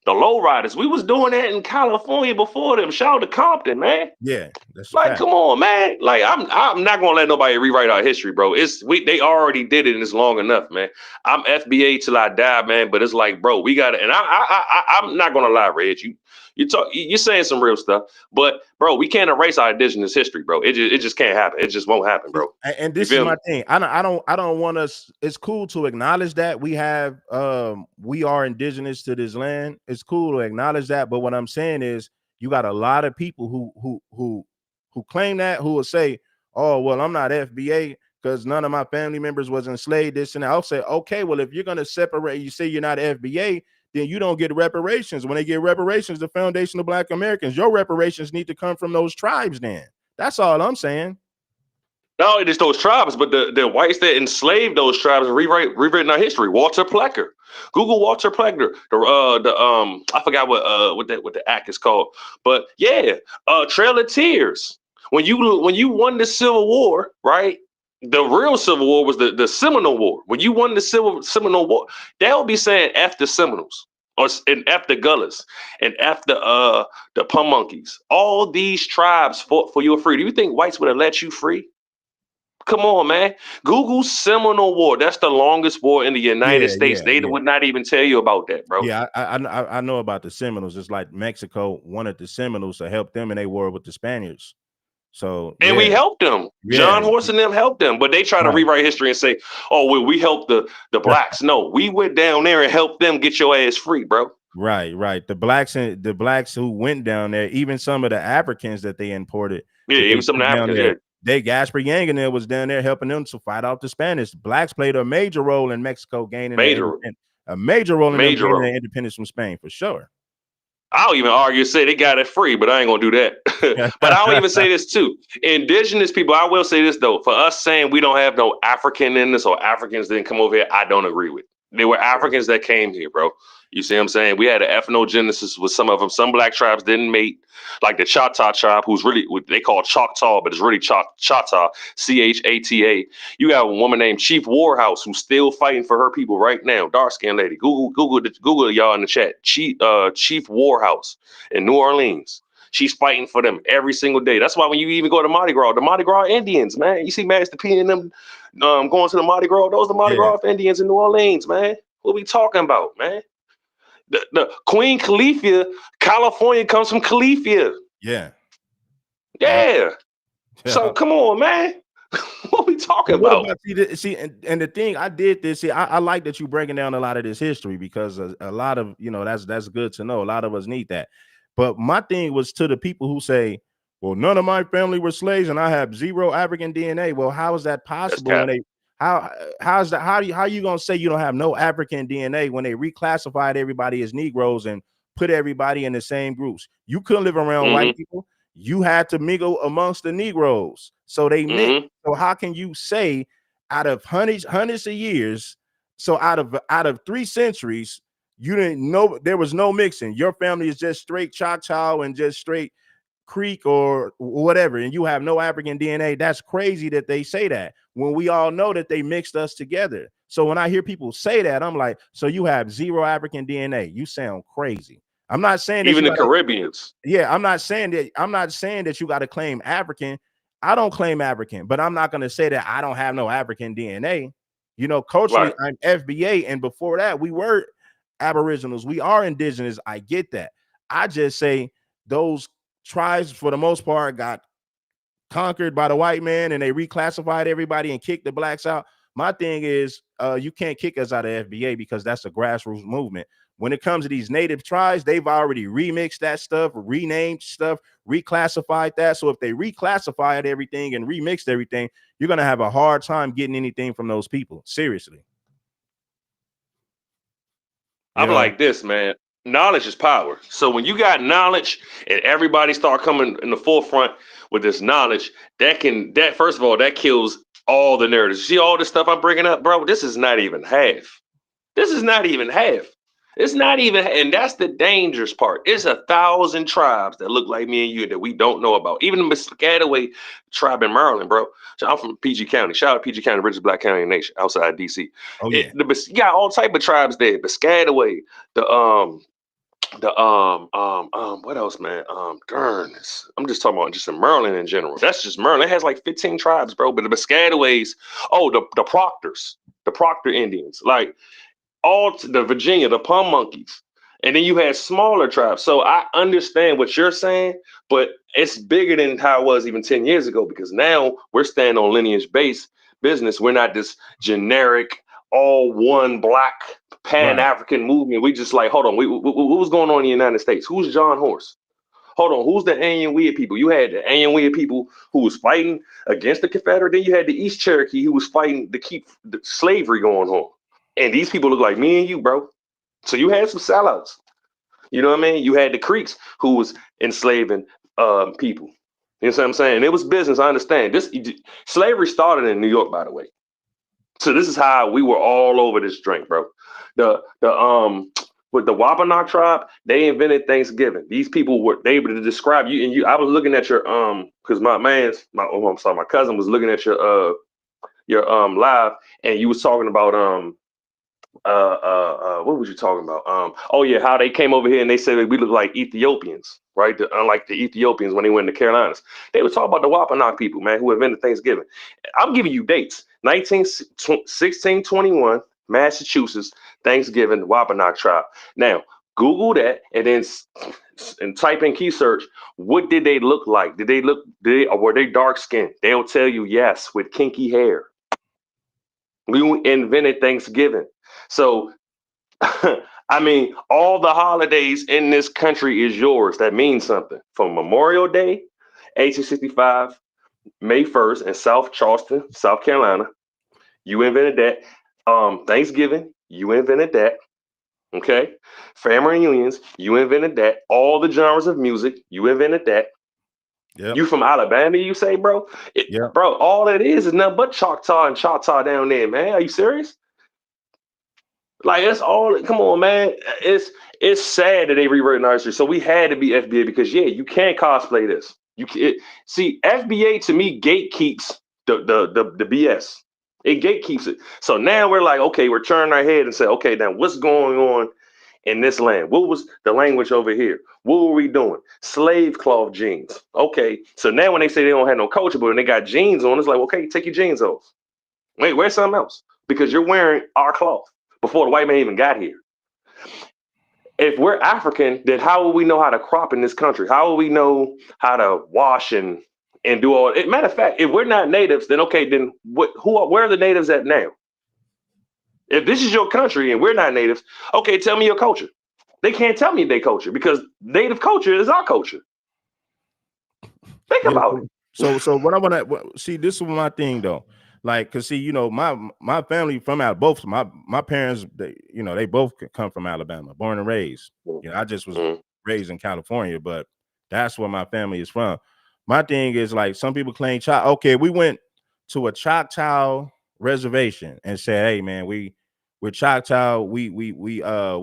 lowriders. We was doing that in California before them. Shout out to Compton, man. Yeah, that's a Like, fact. come on, man. Like, I'm not gonna let nobody rewrite our history, bro. They already did it, and it's long enough, man. I'm FBA till I die, man. But it's like, bro, we gotta. And I'm not gonna lie, Reg. You're saying some real stuff, but bro, we can't erase our indigenous history, bro. It just can't happen. It just won't happen, bro. And You this is feel my me? thing. I don't want us. It's cool to acknowledge that we are indigenous to this land. It's cool to acknowledge that, but what I'm saying is you got a lot of people who claim that, who will say, oh, well, I'm not FBA because none of my family members was enslaved, this and that. I'll say, okay, well, if you're gonna separate, you say you're not FBA, then you don't get reparations. When they get reparations, the foundational Black Americans, your reparations need to come from those tribes then. That's all I'm saying. Not only just those tribes, but the whites that enslaved those tribes and rewritten our history. Walter Plecker. Google Walter Plecker. I forgot what the act is called. But yeah, Trail of Tears. When you won the Civil War, right? The real Civil War was the Seminole War. When you won the Seminole War, they'll be saying F the Seminoles and F the Gullahs and F the Pamunkeys. All these tribes fought for your freedom. Do you think whites would have let you free? Come on, man. Google Seminole War. That's the longest war in the United States. They would not even tell you about that, bro. Yeah, I know about the Seminoles. It's like Mexico wanted the Seminoles to help them in their war with the Spaniards. So and we helped them. John Horse and them helped them, but they try to rewrite history and say, "Oh, well, we helped the blacks." No, we went down there and helped them get your ass free, bro. Right. The blacks who went down there, even some of the Africans that they imported. Yeah, even some of the Africans. Yeah. They Gaspar Yang and there was down there helping them to fight off the Spanish. Blacks played a major role in Mexico gaining a major role in gaining their independence from Spain for sure. I'll even argue say they got it free, but I ain't gonna do that. But I'll even say this too. Indigenous people, I will say this though, for us saying we don't have no African in this or Africans didn't come over here, I don't agree with. They were Africans that came here, bro. You see what I'm saying? We had an ethnogenesis with some of them. Some black tribes didn't mate, like the Choctaw tribe, who's really what they call Choctaw, but it's really Choctaw, Chata. You got a woman named Chief Warhouse who's still fighting for her people right now. Dark skinned lady. Google y'all in the chat. Chief Warhouse in New Orleans. She's fighting for them every single day. That's why when you even go to Mardi Gras, the Mardi Gras Indians, man, you see Master P and them going to the Mardi Gras. Those are the Mardi Gras Indians in New Orleans, man. What we talking about, man? The Queen Califia, California comes from Califia. Yeah. So come on, man. What we talking about? See, and the thing I did this. See, I like that you breaking down a lot of this history because a lot of that's good to know. A lot of us need that. But my thing was to the people who say, "Well, none of my family were slaves, and I have zero African DNA." Well, how is that possible? When they how's that? How you gonna say you don't have no African DNA when they reclassified everybody as Negroes and put everybody in the same groups? You couldn't live around white people. You had to mingle amongst the Negroes. So they mixed. So how can you say out of hundreds of years, so out of 3 centuries, you didn't know there was no mixing? Your family is just straight Choctaw and just straight Creek or whatever, and you have no African DNA. That's crazy that they say that when we all know that they mixed us together. So when I hear people say that, I'm like, so you have zero African DNA. You sound crazy. I'm not saying that even the Caribbeans. Yeah, I'm not saying that you got to claim African. I don't claim African, but I'm not going to say that I don't have no African DNA. Culturally, I'm FBA, and before that, we were Aboriginals. We are indigenous. I get that. I just say those tribes, for the most part, got conquered by the white man, and they reclassified everybody and kicked the blacks out. My thing is, you can't kick us out of FBA because that's a grassroots movement. When it comes to these native tribes, they've already remixed that stuff, renamed stuff, reclassified that. So if they reclassified everything and remixed everything, you're going to have a hard time getting anything from those people. Seriously. I'm like this, man. Knowledge is power. So when you got knowledge and everybody start coming in the forefront with this knowledge, that first of all, that kills all the narratives. See all this stuff I'm bringing up, bro? This is not even half. It's not even, and that's the dangerous part. It's 1,000 tribes that look like me and you that we don't know about. Even the Piscataway tribe in Maryland, bro. So I'm from PG County. Shout out PG County, richest black county in the nation, outside DC. Oh yeah. You got all type of tribes there. Piscataway, what else, man? I'm just talking about just in Maryland in general. That's just Maryland. It has like 15 tribes, bro. But the Piscataways, the Proctors, the Proctor Indians, like all the Virginia, the Pamunkeys. And then you had smaller tribes. So I understand what you're saying, but it's bigger than how it was even 10 years ago, because now we're standing on lineage-based business. We're not this generic, all one black Pan-African movement. We just like, hold on, what was going on in the United States? Who's John Horse? Hold on, who's the Anyanwea people? You had the Anyanwea people who was fighting against the Confederate. Then you had the East Cherokee who was fighting to keep the slavery going on. And these people look like me and you, bro. So you had some sellouts. You know what I mean? You had the Creeks who was enslaving people. You know what I'm saying? It was business. I understand. This slavery started in New York, by the way. So this is how we were all over this drink, bro. The with the Wampanoag tribe, they invented Thanksgiving. These people were they able to describe you and you. I was looking at your because I'm sorry, my cousin was looking at your live, and you was talking about what was you talking about? Oh yeah, how they came over here and they said that we look like Ethiopians, right? Unlike the Ethiopians when they went to the Carolinas. They were talking about the Wampanoag people, man, who invented Thanksgiving. I'm giving you dates. 1621, Massachusetts, Thanksgiving, Wampanoag tribe. Now, Google that and then and type in key search. What did they look like? Or were they dark skinned? They'll tell you yes, with kinky hair. We invented Thanksgiving. So I mean, all the holidays in this country is yours. That means something. From Memorial Day, 1865, May 1st in South Charleston, South Carolina. You invented that. Thanksgiving, you invented that. Okay. Family reunions, you invented that. All the genres of music, you invented that. Yep. You from Alabama, you say, bro? Yep. Bro, all it is nothing but Choctaw and Choctaw down there, man. Are you serious? Like it's all. Come on, man. It's sad that they rewritten our history. So we had to be FBA because yeah, you can't cosplay this. See FBA to me gatekeeps the BS. It gatekeeps it. So now we're like, okay, we're turning our head and say, okay, now what's going on in this land? What was the language over here? What were we doing? Slave cloth jeans. Okay, so now when they say they don't have no culture, but when they got jeans on, it's like, okay, take your jeans off. Wait, wear something else because you're wearing our cloth before the white man even got here. If we're African, then how will we know how to crop in this country? How will we know how to wash and do all it? Matter of fact, if we're not natives, then okay, then where are the natives at now? If this is your country and we're not natives, okay, tell me your culture. They can't tell me their culture because native culture is our culture. Think Yeah. about it. So what I want to see, this is my thing though. Like, cause see, my family from out both my parents, they both come from Alabama, born and raised. I just was raised in California, but that's where my family is from. My thing is like some people claim okay, we went to a Choctaw reservation and said, hey man, we're Choctaw, we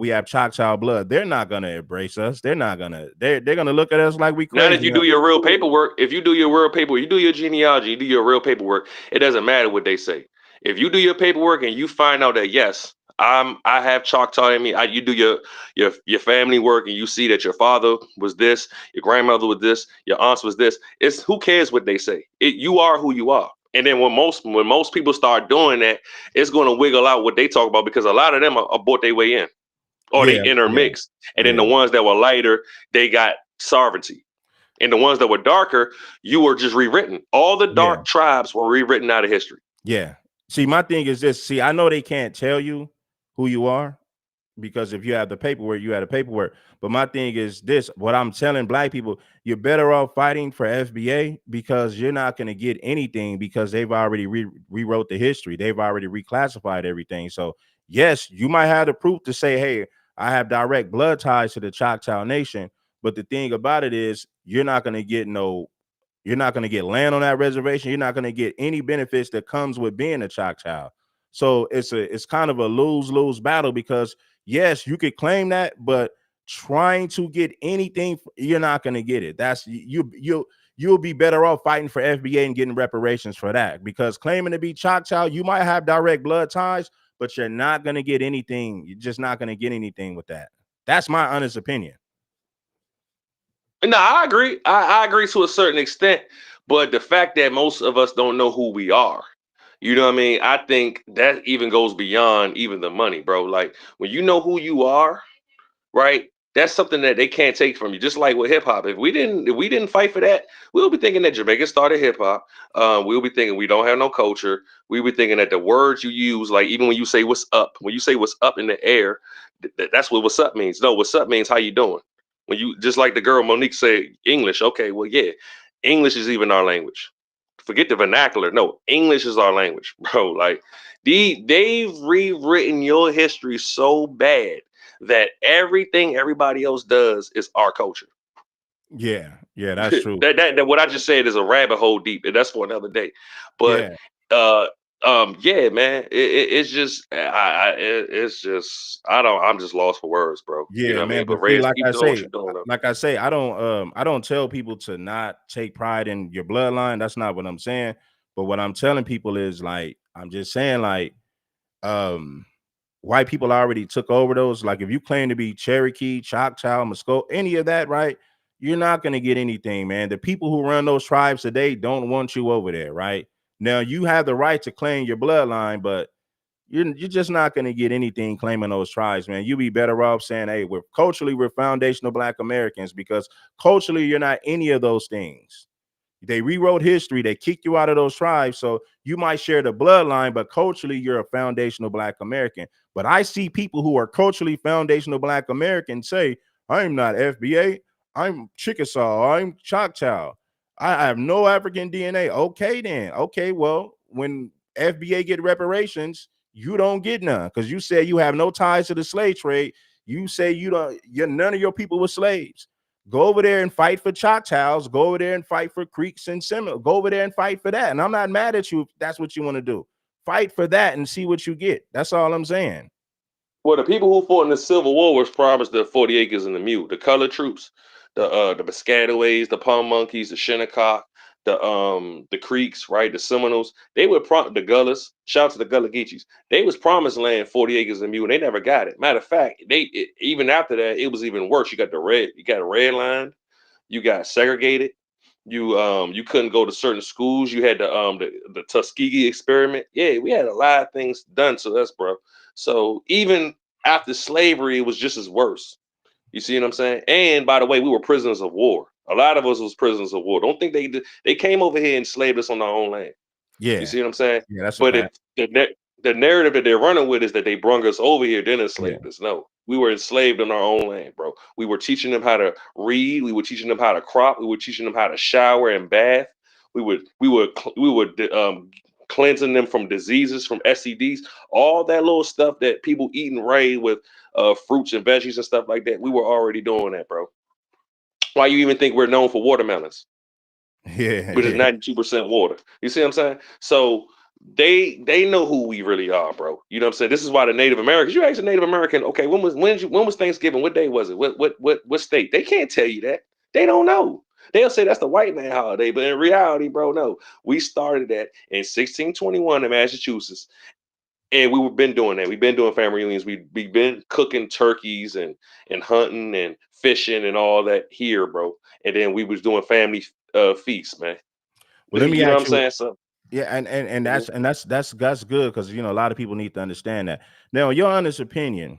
have Choctaw blood. They're not gonna embrace us. They're gonna look at us like we Not if crazy. you do your real paperwork. If you do your real paperwork, you do your genealogy, you do your real paperwork. It doesn't matter what they say. If you do your paperwork and you find out that yes, I have Choctaw in me. You do your family work and you see that your father was this, your grandmother was this, your aunts was this. It's who cares what they say. You are who you are. And then when most people start doing that, it's going to wiggle out what they talk about because a lot of them are bought their way in or they Yeah, intermix. And then yeah. the ones that were lighter, they got sovereignty. And the ones that were darker, you were just rewritten. All the Yeah. dark tribes were rewritten out of history. Yeah. See, my thing is this. See, I know they can't tell you who you are because if you have the paperwork, you have the paperwork. But my thing is this: what I'm telling black people, you're better off fighting for FBA because you're not going to get anything because they've already rewrote the history. They've already reclassified everything. So yes, you might have the proof to say, hey, I have direct blood ties to the Choctaw Nation. But the thing about it is, you're not going to get you're not going to get land on that reservation. You're not going to get any benefits that comes with being a Choctaw. So it's kind of a lose-lose battle because yes, you could claim that, but trying to get anything, you're not going to get it. That's you'll be better off fighting for FBA and getting reparations for that because claiming to be Choctaw, you might have direct blood ties, but you're not going to get anything. You're just not going to get anything with that. That's my honest opinion. No, I agree. I agree to a certain extent, but the fact that most of us don't know who we are, you know what I mean? I think that even goes beyond even the money, bro. Like when you know who you are, right? That's something that they can't take from you. Just like with hip hop, if we didn't fight for that, we'll be thinking that Jamaica started hip hop. We'll be thinking we don't have no culture. We'll be thinking that the words you use, like even when you say "what's up," when you say "what's up" in the air, that's what "what's up" means. No, "what's up" means how you doing. When you just like the girl Monique said English, okay, well yeah, English is even our language. Forget the vernacular. No, English is our language, bro. Like they've rewritten your history so bad that everything everybody else does is our culture. Yeah, yeah, that's true. That what I just said is a rabbit hole deep, and that's for another day. But Yeah, uh yeah, man, it's just it's just I'm just lost for words, bro. You yeah, know what I mean? man. But But see, Reds, keep doing what you're doing, though. I don't tell people to not take pride in your bloodline. That's not what I'm saying. But what I'm telling people is like, I'm just saying like, um, white people already took over those. Like if you claim to be Cherokee, Choctaw, Musco, any of that, right? You're not going to get anything, man. The people who run those tribes today don't want you over there, right? Now you have the right to claim your bloodline, but you're just not going to get anything claiming those tribes, man. You'd be better off saying, hey, we're foundational Black Americans, because culturally you're not any of those things. They rewrote history. They kicked you out of those tribes. So you might share the bloodline, but culturally, you're a foundational Black American. But I see people who are culturally foundational Black Americans say, I'm not FBA. I'm Chickasaw. I'm Choctaw. I have no African DNA. Okay, then. Okay, well, when FBA get reparations, you don't get none because you say you have no ties to the slave trade. You say none of your people were slaves. Go over there and fight for Choctaws. Go over there and fight for Creeks and Seminole. Go over there and fight for that. And I'm not mad at you if that's what you want to do. Fight for that and see what you get. That's all I'm saying. Well, the people who fought in the Civil War was promised the 40 acres and the mule. The colored troops, the Piscataways, the Pum Monkeys, the Shinnecock, the Creeks, right, the Seminoles. They were the Gullahs. Shout out to the Gullah Geechees. They was promised land 40 acres and a mule. And they never got it. Matter of fact, even after that, it was even worse. You got red line. You got segregated. You couldn't go to certain schools. You had the Tuskegee experiment. Yeah, we had a lot of things done to us, bro. So even after slavery, it was just as worse. You see what I'm saying? And by the way, we were prisoners of war. A lot of us was prisoners of war. Don't think they did. They came over here and enslaved us on our own land. You Yeah. see what I'm saying? Yeah, that's a But if fact. the narrative that they're running with is that they brung us over here, then Yeah. enslaved us. No, we were enslaved on our own land, bro. We were teaching them how to read. We were teaching them how to crop. We were teaching them how to shower and bath. We were cleansing them from diseases, from STDs, all that little stuff that people eating right with fruits and veggies and stuff like that. We were already doing that, bro. Why you even think we're known for watermelons? Yeah. Which is Yeah. 92% water. You see what I'm saying? So they know who we really are, bro. You know what I'm saying? This is why the Native Americans, you ask a Native American, okay, when was Thanksgiving? What day was it? What state? They can't tell you that. They don't know. They'll say that's the white man holiday, but in reality, bro, no. We started that in 1621 in Massachusetts, and we've been doing that. We've been doing family reunions. We've been cooking turkeys and hunting and fishing and all that here, bro. And then we was doing family feasts, man. Well, let me You know what ask I'm you. saying? So, Yeah, and mhm, that's good because a lot of people need to understand that. Now, your honest opinion.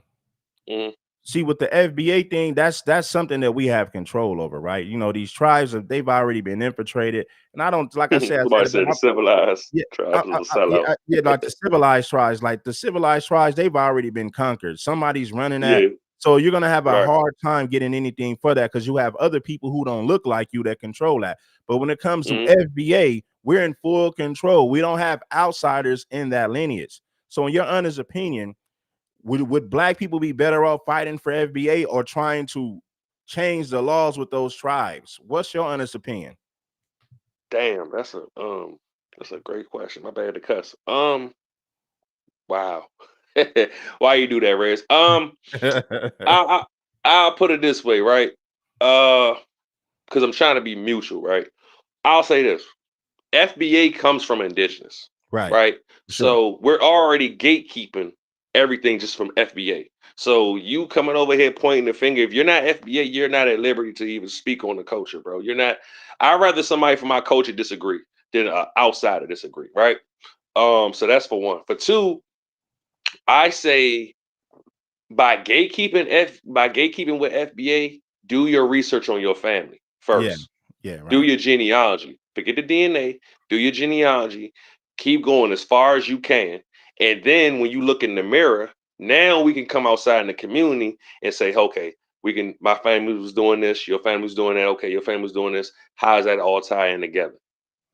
mhm. See, with the FBA thing, that's something that we have control over, right? These tribes they've already been infiltrated, and I don't like I Somebody said, but said the civilized yeah, tribes was a sellout. yeah, like the civilized tribes, they've already been conquered. Somebody's running that, Yeah, so you're gonna have a right. hard time getting anything for that because you have other people who don't look like you that control that. But when it comes to Mhm. FBA, we're in full control. We don't have outsiders in that lineage. So, in your honest opinion, would Black people be better off fighting for FBA or trying to change the laws with those tribes? What's your honest opinion? Damn, that's a great question. My bad to cuss. Wow. Why you do that, Rez? I, I I'll put it this way, right? Because I'm trying to be mutual, right? I'll say this. FBA comes from indigenous, Right, right? for sure. So we're already gatekeeping everything just from FBA. So you coming over here pointing the finger, if you're not FBA, you're not at liberty to even speak on the culture, bro. You're not. I'd rather somebody from my culture disagree than an outsider disagree, right? So that's for one. For two, I say by gatekeeping with FBA, do your research on your family Yeah, first. yeah, Do right. your genealogy. Forget the DNA. Do your genealogy. Keep going as far as you can. And then when you look in the mirror, now we can come outside in the community and say, okay, my family was doing this, your family was doing that, okay, your family was doing this. How does that all tie in together?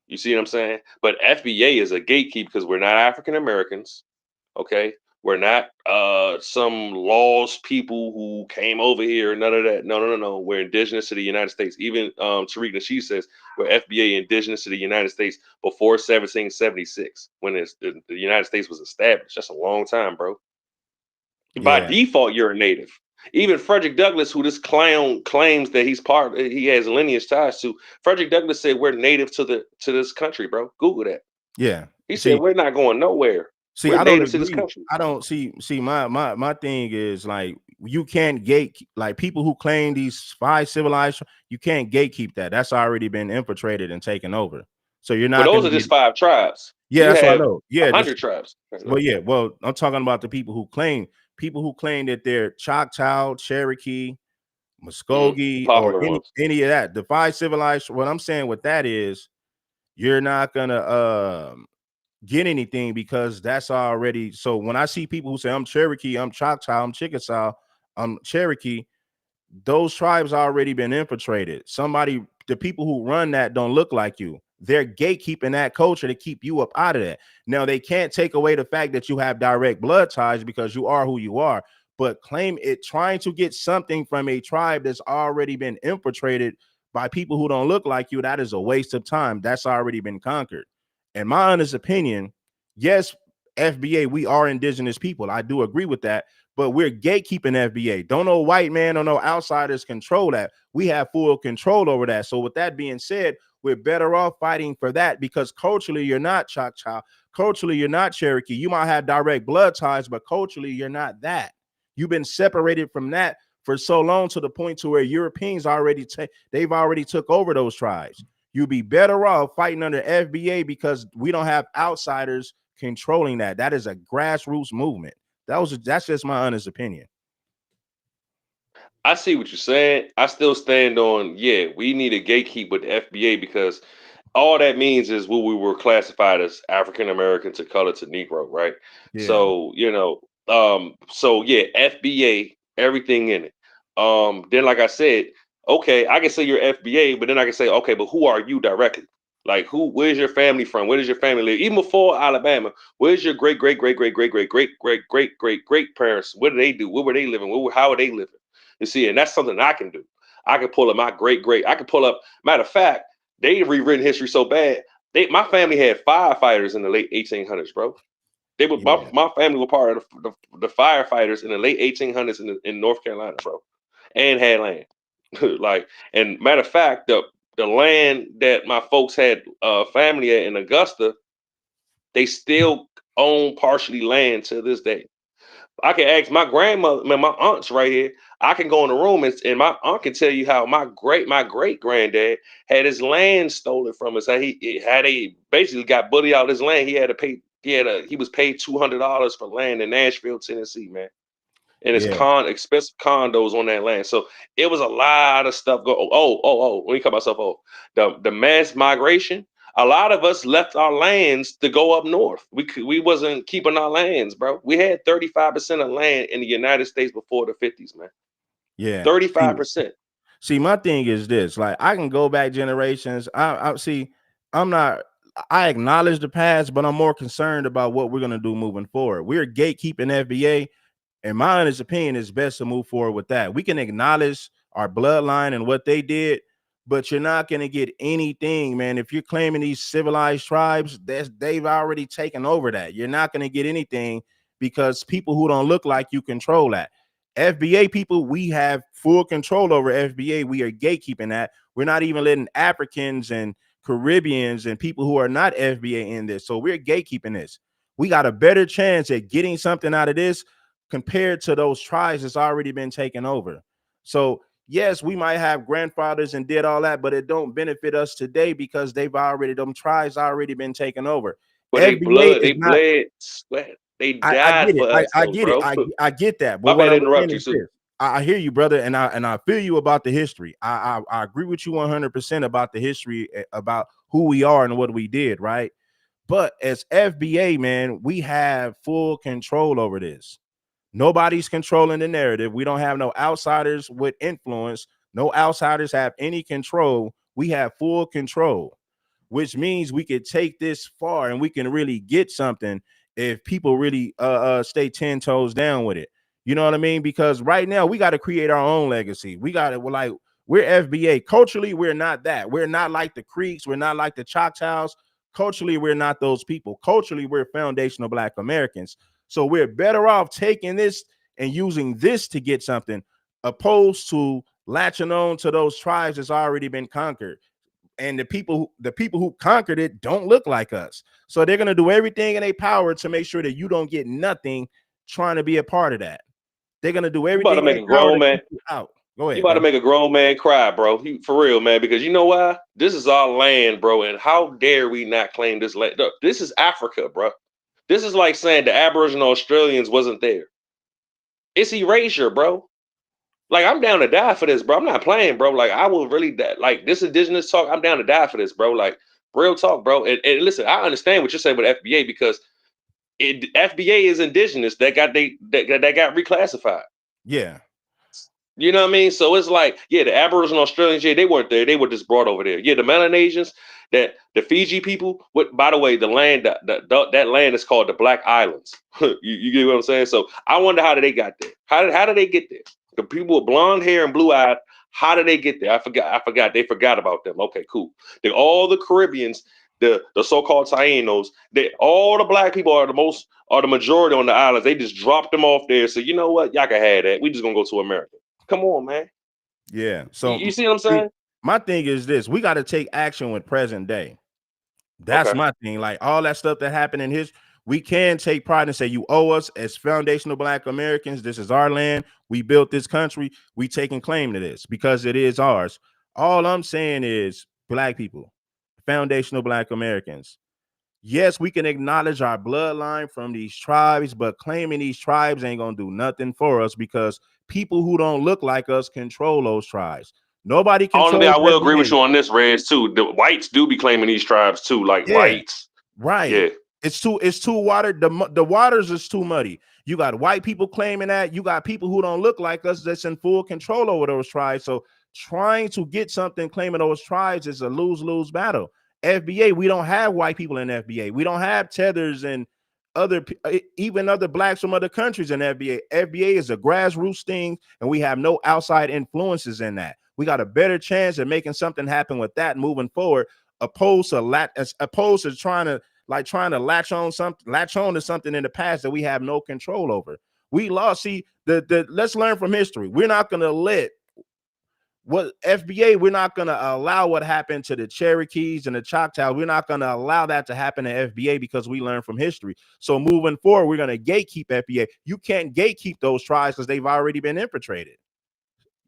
You see what I'm saying? But FBA is a gatekeeper because we're not African Americans. Okay. We're not some lost people who came over here. None of that. No. We're indigenous to the United States. Even Tariq Nasheed says we're FBA indigenous to the United States before 1776, when the United States was established. That's a long time, bro. By Yeah, default, you're a native. Even Frederick Douglass, who this clown claims that he has lineage ties to. Frederick Douglass said we're native to this country, bro. Google that. yeah. He said See, we're not going nowhere. see, We're I don't native to this agree. country. I don't see my thing is like you can't gate like people who claim these five civilized. You can't gatekeep that. That's already been infiltrated and taken over. So you're But not those gonna are get. just 5 tribes. Yeah, You that's what I have know. a Yeah, this. hundred tribes. Well, yeah. Well, I'm talking about the people who claim that they're Choctaw, Cherokee, Muskogee, or Popular any ones. any of that. The five civilized. What I'm saying with that is you're not gonna get anything because that's already. So when I see people who say I'm Cherokee, I'm Choctaw, I'm Chickasaw, I'm Cherokee, those tribes already been infiltrated. Somebody, the people who run that don't look like you. They're gatekeeping that culture to keep you up out of that. Now they can't take away the fact that you have direct blood ties because you are who you are, but claim it trying to get something from a tribe that's already been infiltrated by people who don't look like you, that is a waste of time. That's already been conquered. In my honest opinion, yes, FBA, we are indigenous people. I do agree with that, but we're gatekeeping FBA. Don't no white man or no outsiders control that. We have full control over that. So with that being said, we're better off fighting for that because culturally you're not Choctaw. Culturally you're not Cherokee. You might have direct blood ties, but culturally you're not that. You've been separated from that for so long to the point to where Europeans they've already took over those tribes. You'd be better off fighting under FBA because we don't have outsiders controlling that. That is a grassroots movement. That's just my honest opinion. I see what you're saying. I still stand on, yeah, we need a gatekeep with the FBA because all that means is what we were classified as African American to color to Negro, right? Yeah. So, so yeah, FBA, everything in it. Then like I said, okay, I can say you're FBA, but then I can say, okay, but who are you directly? Like where's your family from? Where does your family live? Even before Alabama, where's your great great great great great great great great great great great parents? What do they do? Where were they living? How are they living? You see, and that's something I can do. I can pull up my great great. I can pull up. Matter of fact, they rewritten history so bad. My family had firefighters in the late 1800s, bro. They were Yeah. my family were part of the firefighters in the late 1800s in North Carolina, bro, and had land. Like, and matter of fact, the land that my folks had family at in Augusta, they still own partially land to this day. I can ask my grandmother, man, my aunts right here. I can go in the room and my aunt can tell you how my great granddad had his land stolen from us. How he basically got bullied out of his land. He was paid $200 for land in Nashville, Tennessee, man. And it's Yeah. expensive condos on that land. So it was a lot of stuff go. Let me cut myself off. The mass migration. A lot of us left our lands to go up north. We wasn't keeping our lands, bro. We had 35% of land in the United States before the 50s, man. Yeah. 35%. See, my thing is this: like, I can go back generations. I see. I'm not. I acknowledge the past, but I'm more concerned about what we're gonna do moving forward. We're gatekeeping FBA. In my honest opinion, it's best to move forward with that. We can acknowledge our bloodline and what they did, but you're not going to get anything, man. If you're claiming these civilized tribes, they've already taken over that. You're not going to get anything because people who don't look like you control that. FBA people, we have full control over FBA. We are gatekeeping that. We're not even letting Africans and Caribbeans and people who are not FBA in this. So we're gatekeeping this. We got a better chance at getting something out of this compared to those tribes that's already been taken over. So yes, we might have grandfathers and did all that, but it don't benefit us today because them tribes already been taken over. But FBA is they not. bled, sweat. They I died get it. for us, I though, get it. bro. I get that. But My what bad to I'm interrupt saying you, is too. this. I hear you, brother, and I feel you about the history. I agree with you 100% about the history, about who we are and what we did, right? But as FBA, man, we have full control over this. Nobody's controlling the narrative. We don't have no outsiders with influence. No outsiders have any control. We have full control, which means we could take this far and we can really get something if people really stay 10 toes down with it. You know what I mean? Because right now we got to create our own legacy. We got to we're FBA. Culturally, we're not that. We're not like the Creeks. We're not like the Choctaws. Culturally, we're not those people. Culturally, we're foundational Black Americans. So we're better off taking this and using this to get something, opposed to latching on to those tribes that's already been conquered. And the people who conquered it don't look like us. So they're gonna do everything in their power to make sure that you don't get nothing trying to be a part of that. They're gonna do You about to everything in make their a power grown to man. keep you out. Go You ahead, about to bro. make a grown man cry, bro. For real, man. Because you know why? This is our land, bro. And how dare we not claim this land? Look, this is Africa, bro. This is like saying the Aboriginal Australians wasn't there. It's erasure, bro. Like, I'm down to die for this, bro. I'm not playing, bro. Like, I will really die. Like, this indigenous talk, I'm down to die for this, bro. Like, real talk, bro. And listen, I understand what you're saying with FBA, because FBA is indigenous that got that got reclassified. Yeah, You know what I mean? So it's like, yeah, the Aboriginal Australians, yeah, they weren't there. They were just brought over there. Yeah, the Melanesians, that the Fiji people. What, by the way, the land that land is called the Black Islands. You get what I'm saying? So I wonder how did they got there? How did they get there? The people with blonde hair and blue eyes. How did they get there? I forgot. They forgot about them. Okay, cool. All the Caribbeans, the so-called Tainos, all the black people are the majority on the islands. They just dropped them off there. So you know what? Y'all can have that. We just gonna go to America. Come on, man. yeah. You So see what I'm see, saying? my thing is this: we got to take action with present day. That's Okay. my thing. Like all that stuff that happened in his, we can take pride and say, you owe us as foundational Black Americans. This is our land. We built this country. We taking claim to this because it is ours. All I'm saying is, Black people, foundational Black Americans. Yes, we can acknowledge our bloodline from these tribes, but claiming these tribes ain't gonna do nothing for us because people who don't look like us control those tribes. Nobody Only controls I will agree with FBA. you on this, Reds, too. The whites do be claiming these tribes too, like Yeah. whites. Right. Yeah. It's too watered. The waters is too muddy. You got white people claiming that. You got people who don't look like us that's in full control over those tribes. So trying to get something claiming those tribes is a lose-lose battle. FBA, we don't have white people in FBA. We don't have tethers and even other blacks from other countries in FBA. FBA is a grassroots thing, and we have no outside influences in that. We got a better chance of making something happen with that moving forward, opposed to trying to latch on to something in the past that we have no control over. We lost. See, let's learn from history. We're not gonna let what FBA, we're not gonna allow what happened to the Cherokees and the Choctaw. We're not gonna allow that to happen to FBA because we learn from history. So moving forward, we're gonna gatekeep FBA. You can't gatekeep those tribes because they've already been infiltrated.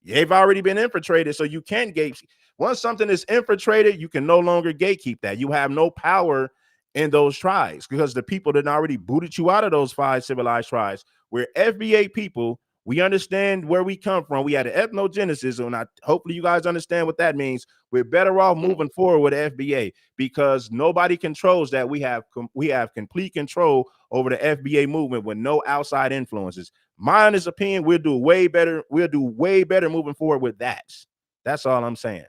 They've already been infiltrated, so you can't gate. Once something is infiltrated, you can no longer gatekeep that. You have no power in those tribes because the people that already booted you out of those 5 civilized tribes. We're FBA people. We understand where we come from. We had an ethnogenesis, and hopefully you guys understand what that means. We're better off moving forward with FBA because nobody controls that. We have complete control over the FBA movement with no outside influences. My honest opinion, we'll do way better. We'll do way better moving forward with that. That's all I'm saying.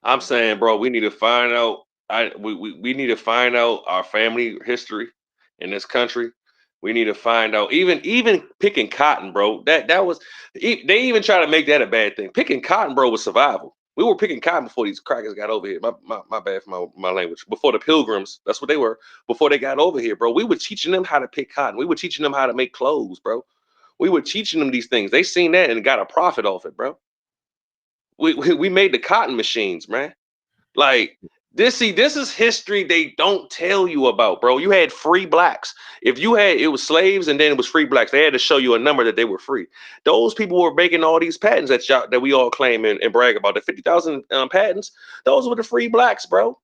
I'm saying, bro, we need to find out. We need to find out our family history in this country. We need to find out even picking cotton, bro. That was they even try to make that a bad thing. Picking cotton, bro, was survival. We were picking cotton before these crackers got over here. My bad for my language. Before the pilgrims, that's what they were. Before they got over here, bro, we were teaching them how to pick cotton. We were teaching them how to make clothes, bro. We were teaching them these things. They seen that and got a profit off it, bro. We made the cotton machines, man. Like this is history they don't tell you about, bro. You had free blacks. If you had it was slaves and then it was free blacks, they had to show you a number that they were free. Those people were making all these patents that we all claim and brag about. The 50,000 patents, those were the free blacks, bro.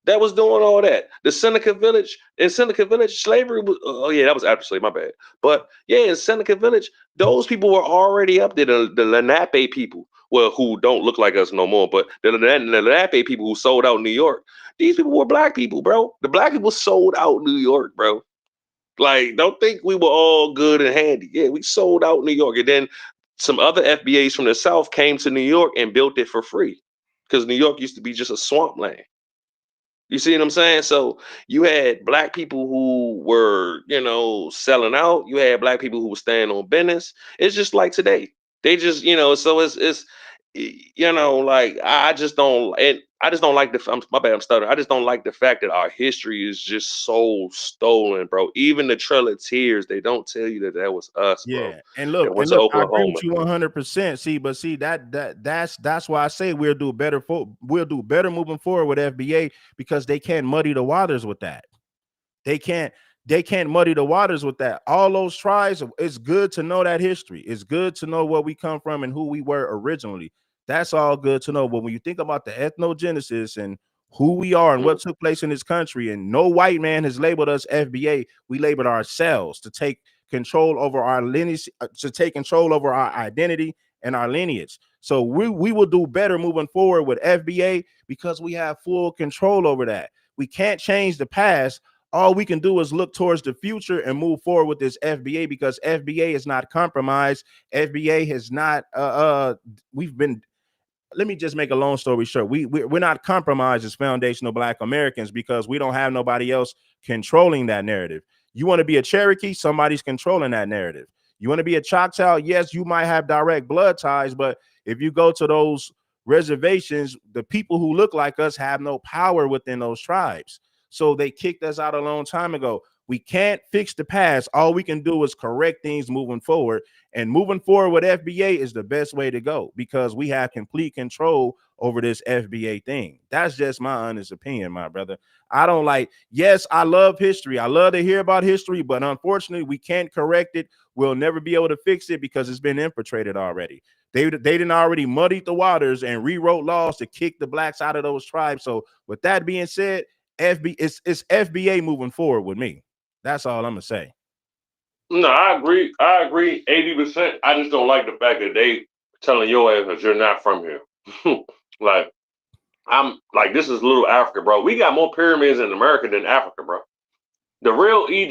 That was doing all that. The Seneca Village, slavery was, oh yeah, that was after slavery, my bad. But yeah, in Seneca Village, those people were already up there. The Lenape people, well, who don't look like us no more, but the Lenape people who sold out New York, these people were black people, bro. The black people sold out New York, bro. Like, don't think we were all good and handy. Yeah, we sold out New York. And then some other FBAs from the South came to New York and built it for free. Because New York used to be just a swamp land. You see what I'm saying? So you had black people who were, selling out. You had black people who were staying on business. It's just like today. They just, so like I just don't, and I just don't like my bad, I'm stuttering. I just don't like the fact that our history is just so stolen, bro. Even the Trail of Tears, they don't tell you that was us, bro. Yeah, and That look, went to I agree with Oklahoma. you 100%. See, but see that's why I say we'll do better moving forward with FBA because they can't muddy the waters with that. They can't muddy the waters with that. All those tribes, it's good to know that history. It's good to know where we come from and who we were originally. That's all good to know. But when you think about the ethnogenesis and who we are and what took place in this country, and no white man has labeled us FBA, we labeled ourselves to take control over our lineage, to take control over our identity and our lineage. So we will do better moving forward with FBA because we have full control over that. We can't change the past. All we can do is look towards the future and move forward with this FBA because FBA is not compromised. FBA has not we've been, let me just make a long story short. We're not compromised as foundational Black Americans because we don't have nobody else controlling that narrative. You want to be a Cherokee, somebody's controlling that narrative. You want to be a Choctaw, yes, you might have direct blood ties, but if you go to those reservations, the people who look like us have no power within those tribes. So they kicked us out a long time ago. We can't fix the past. All we can do is correct things moving forward. And moving forward with FBA is the best way to go because we have complete control over this FBA thing. That's just my honest opinion, my brother. I don't like, yes, I love history. I love to hear about history, but unfortunately, we can't correct it. We'll never be able to fix it because it's been infiltrated already. They didn't already muddy the waters and rewrote laws to kick the blacks out of those tribes. So with that being said, it's FBA moving forward with me. That's all I'm gonna say. No, I agree. I agree 80%. I just don't like the fact that they telling your ass that you're not from here. Like, I'm like, this is little Africa, bro. We got more pyramids in America than Africa, bro. The real the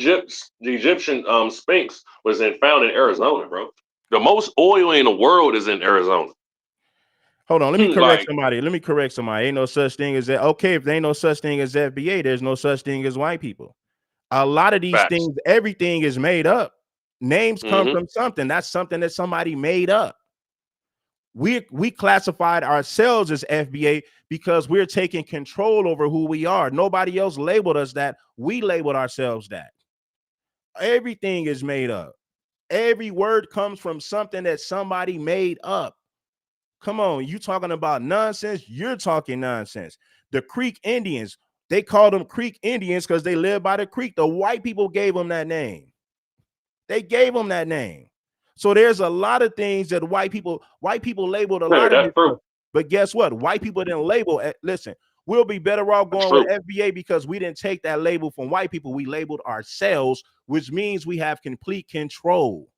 Egyptian Sphinx was found in Arizona, bro. The most oil in the world is in Arizona. Hold on, let me correct Like, somebody. Let me correct somebody. Ain't no such thing as that. Okay, if there ain't no such thing as FBA, there's no such thing as white people. A lot of these facts. things, everything is made up. Names come Mm-hmm. from something. That's something that somebody made up. We classified ourselves as FBA because we're taking control over who we are. Nobody else labeled us that. We labeled ourselves that. Everything is made up. Every word comes from something that somebody made up. Come on, you talking about nonsense? You're talking nonsense. The Creek Indians, they called them Creek Indians because they live by the creek. The white people gave them that name. They gave them that name. So there's a lot of things that white people labeled a Yeah, lot of that's this true. stuff. But guess what? White people didn't label it. Listen, we'll be better off That's going with true. FBA because we didn't take that label from white people. We labeled ourselves, which means we have complete control.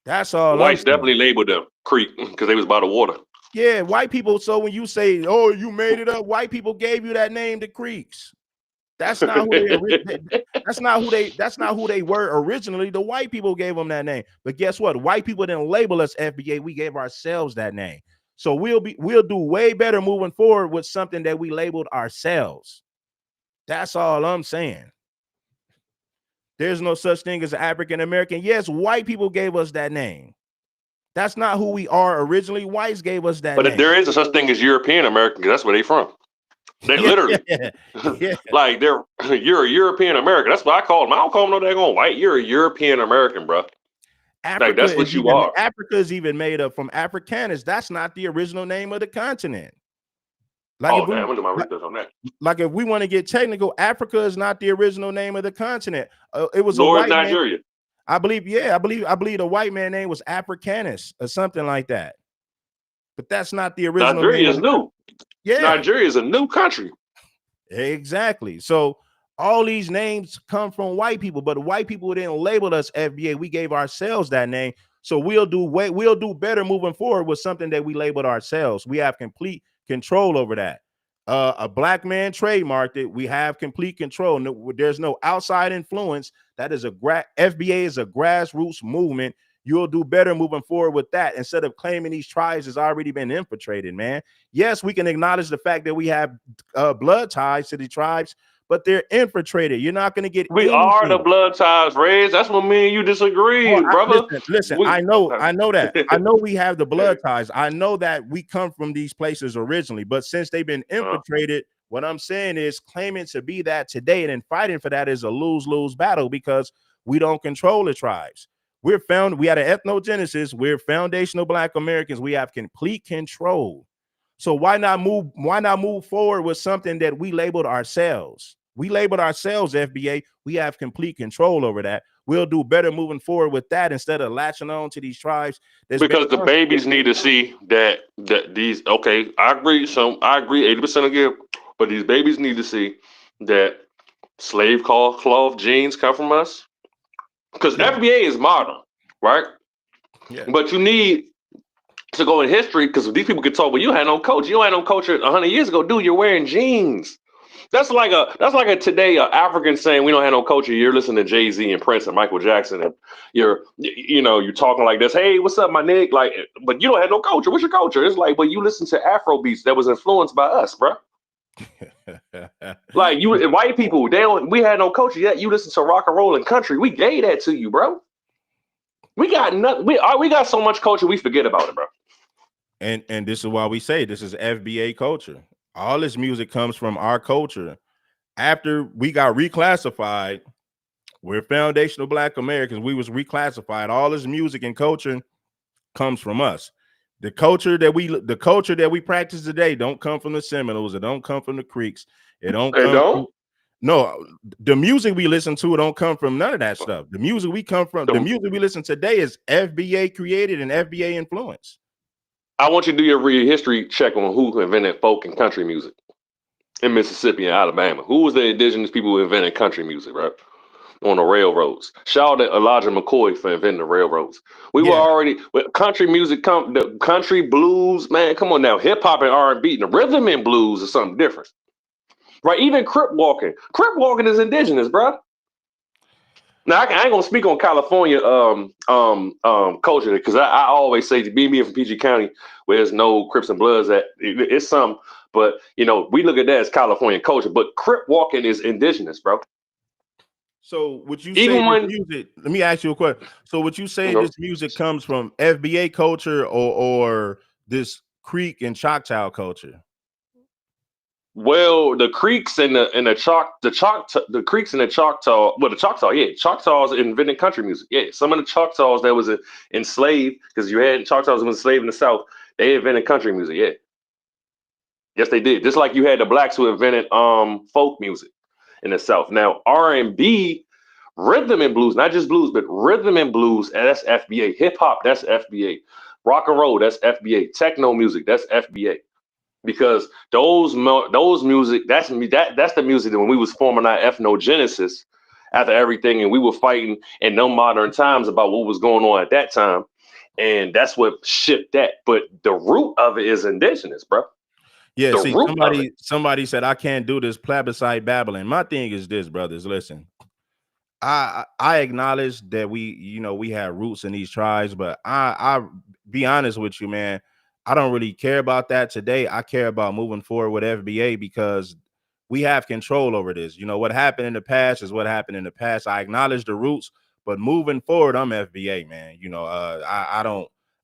That's The all I'm whites saying. definitely labeled them Creek because they was by the water. Yeah, white people. So when you say, "Oh, you made it up," white people gave you that name, the Creeks. That's not who they. That's not who they were originally. The white people gave them that name. But guess what? White people didn't label us FBA. We gave ourselves that name. So we'll do way better moving forward with something that we labeled ourselves. That's all I'm saying. There's no such thing as African American. Yes, white people gave us that name. That's not who we are originally. Whites gave us that But name. there is a such thing as European American because that's where they from. They Yeah, literally yeah. like you're a European American. That's what I call them. I don't call them no daggone white. You're a European American, bro. Like that's what you are. Africa is even made up from Africanus. That's not the original name of the continent. Like Oh if damn, I'm we gonna do my research on that. like if we want to get technical, Africa is not the original name of the continent. It was a Nor is white man. Nigeria. I believe. Yeah, I believe the white man name was Africanus or something like that. But that's not the original name Nigeria of is the. new. Yeah, Nigeria is a new country. exactly. So all these names come from white people, but white people didn't label us FBA. We gave ourselves that name. So we'll do better moving forward with something that we labeled ourselves. We have complete control over that. A black man trademarked it. We have complete control. No, there's no outside influence. That is FBA is a grassroots movement. you'll do better moving forward with that instead of claiming these tribes has already been infiltrated, man. Yes, we can acknowledge the fact that we have blood ties to the tribes, but they're infiltrated. You're not going to get We are the anything. blood ties, Rez. That's what me and you disagree, Oh, brother. listen. We I know that. I know we have the blood ties. I know that we come from these places originally, but since they've been infiltrated, what I'm saying is claiming to be that today and then fighting for that is a lose-lose battle because we don't control the tribes. We had an ethnogenesis. We're foundational Black Americans. We have complete control. So why not move forward with something that we labeled ourselves? We labeled ourselves FBA. We have complete control over that. We'll do better moving forward with that instead of latching on to these tribes. because the babies need to see that these I agree. So I agree 80% again, but these babies need to see that slave cloth jeans come from us. Because FBA is modern, right? Yeah. But you need to go in history because these people could talk, well, you had no culture. You had no culture 100 years ago, dude. You're wearing jeans. That's like a today African saying we don't have no culture. You're listening to Jay-Z and Prince and Michael Jackson, and you're talking like this. Hey, what's up, my nigga? Like, but you don't have no culture. What's your culture? It's like, well, you listen to Afro beats that was influenced by us, bro. Like you, white people, we had no culture yet. You listen to rock and roll and country. We gave that to you, bro. We got nothing. We got so much culture, we forget about it, bro. And this is why we say this is FBA culture. All this music comes from our culture. After we got reclassified, we're foundational Black Americans. We was reclassified. All this music and culture comes from us. The culture that we practice today don't come from the Seminoles. It don't come from the Creeks. It don't come from, no, the music we listen to don't come from none of that stuff. The music we listen today is FBA created and FBA influence. I want you to do your history check on who invented folk and country music in Mississippi and Alabama. Who was the indigenous people who invented country music, right? On the railroads. Shout out to Elijah McCoy for inventing the railroads. We were already with country music, the country blues, man. Come on now, hip hop and R&B, the rhythm and blues is something different, right? Even crip walking. Crip walking is indigenous, bro. Now I ain't gonna speak on California culture because I always say to being from PG County where there's no Crips and Bloods it's some, but we look at that as California culture. But crip walking is indigenous, bro. So would you say this music? Let me ask you a question. So would you say this music comes from FBA culture or this Creek and Choctaw culture? Well, the Creeks and the Creeks and the Choctaw. Well, the Choctaw, yeah, Choctaws invented country music. Yeah, some of the Choctaws that was enslaved because you had Choctaws who was enslaved in the South. They invented country music. Yeah, yes, they did. Just like you had the blacks who invented folk music in the South. Now R&B, rhythm and blues, not just blues, but rhythm and blues. And that's FBA. Hip hop, that's FBA. Rock and roll, that's FBA. Techno music, that's FBA. Because those music, that's the music that when we was forming our ethnogenesis after everything, and we were fighting in no modern times about what was going on at that time, and that's what shipped that. But the root of it is indigenous, bro. Yeah, see, somebody said I can't do this plebiscite babbling. My thing is this, brothers. Listen, I acknowledge that we have roots in these tribes, but I be honest with you, man. I don't really care about that today. I care about moving forward with FBA because we have control over this. What happened in the past is what happened in the past. I acknowledge the roots, but moving forward, I'm FBA, man.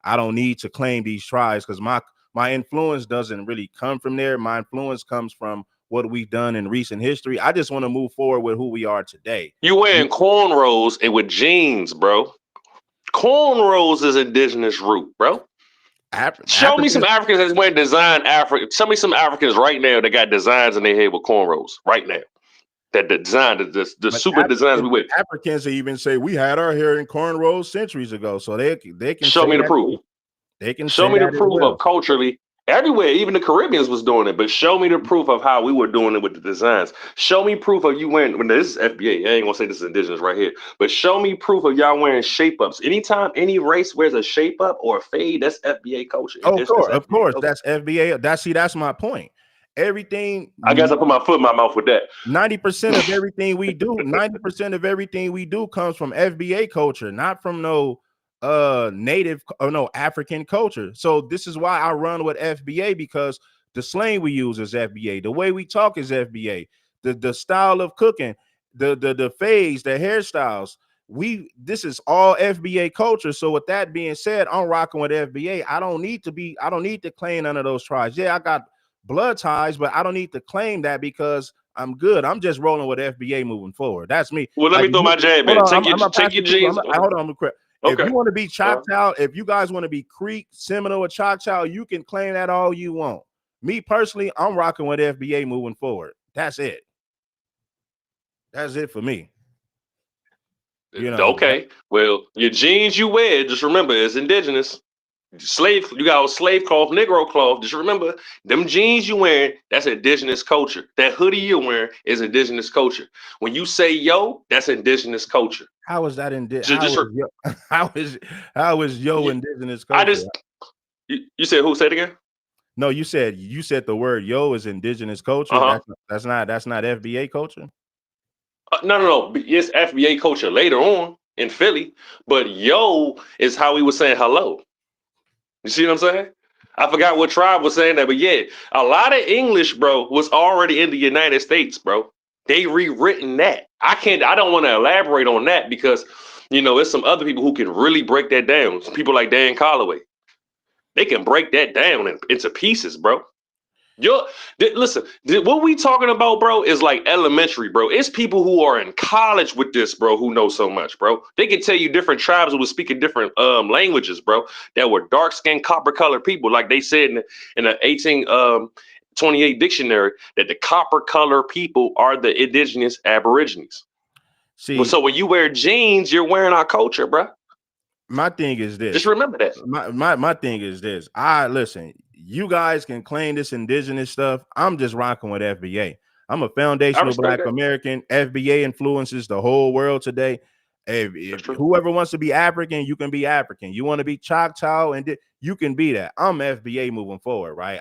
I don't need to claim these tribes because my influence doesn't really come from there. My influence comes from what we've done in recent history. I just want to move forward with who we are today. You wearing cornrows and with jeans, bro. Cornrows is indigenous root, bro. Show me some Africans that's wearing design Africa. Show me some Africans right now that got designs in their head with cornrows right now. That design, the super designs we wear. Africans even say we had our hair in cornrows centuries ago, so they can show me the proof. They can show me the proof of culturally everywhere. Even the Caribbeans was doing it, but show me the proof of how we were doing it with the designs. Show me proof of you wearing. When this is FBA, I ain't gonna say this is indigenous right here, but show me proof of y'all wearing shape ups. Anytime any race wears a shape up or a fade, that's FBA culture. Oh, of course, that's FBA. That's my point. Everything. I guess I put my foot in my mouth with that. 90% of everything we do, 90% of everything we do comes from FBA culture, not from no native or no African culture. So this is why I run with FBA, because the slang we use is FBA, the way we talk is FBA, the style of cooking, the phase, the hairstyles. This is all FBA culture. So with that being said, I'm rocking with FBA. I don't need to claim none of those tribes. Yeah, I got blood ties, but I don't need to claim that because I'm good. I'm just rolling with FBA moving forward. That's me. Well, let Like me throw my jab hold in. on, I'm gonna pass Take your it to you. jeans. Hold on, if Okay. you want to be Choctaw, if you guys want to be Creek, Seminole, or Choctaw, you can claim that all you want. Me personally, I'm rocking with FBA moving forward. That's it. That's it for me. You know. Okay. Well, your jeans you wear, just remember, it's indigenous. You got slave cloth, Negro cloth. Just remember, them jeans you wearing, that's indigenous culture. That hoodie you're wearing is indigenous culture. When you say yo, that's indigenous culture. How is that Just how is yo indigenous I culture? just you said who? Say it again. No, you said the word yo is indigenous culture. Uh-huh. That's not FBA culture. No. It's FBA culture later on in Philly, but yo is how we were saying hello. You see what I'm saying? I forgot what tribe was saying that, but yeah, a lot of English, bro, was already in the United States, bro. They rewritten that. I don't want to elaborate on that because, there's some other people who can really break that down. Some people like Dan Colloway. They can break that down into pieces, bro. Listen, what we talking about, bro, is like elementary, bro. It's people who are in college with this, bro, who know so much, bro. They can tell you different tribes who were speaking different languages, bro, that were dark-skinned, copper-colored people. Like they said in the 1828 dictionary, that the copper-colored people are the indigenous aborigines. See, so when you wear jeans, you're wearing our culture, bro. My thing is this. Just remember that. My thing is this. Listen, you guys can claim this indigenous stuff. I'm just rocking with FBA. I'm a foundational Black American. FBA influences the whole world today. If whoever wants to be African, you can be African. You want to be Choctaw, and you can be that. I'm FBA moving forward, right?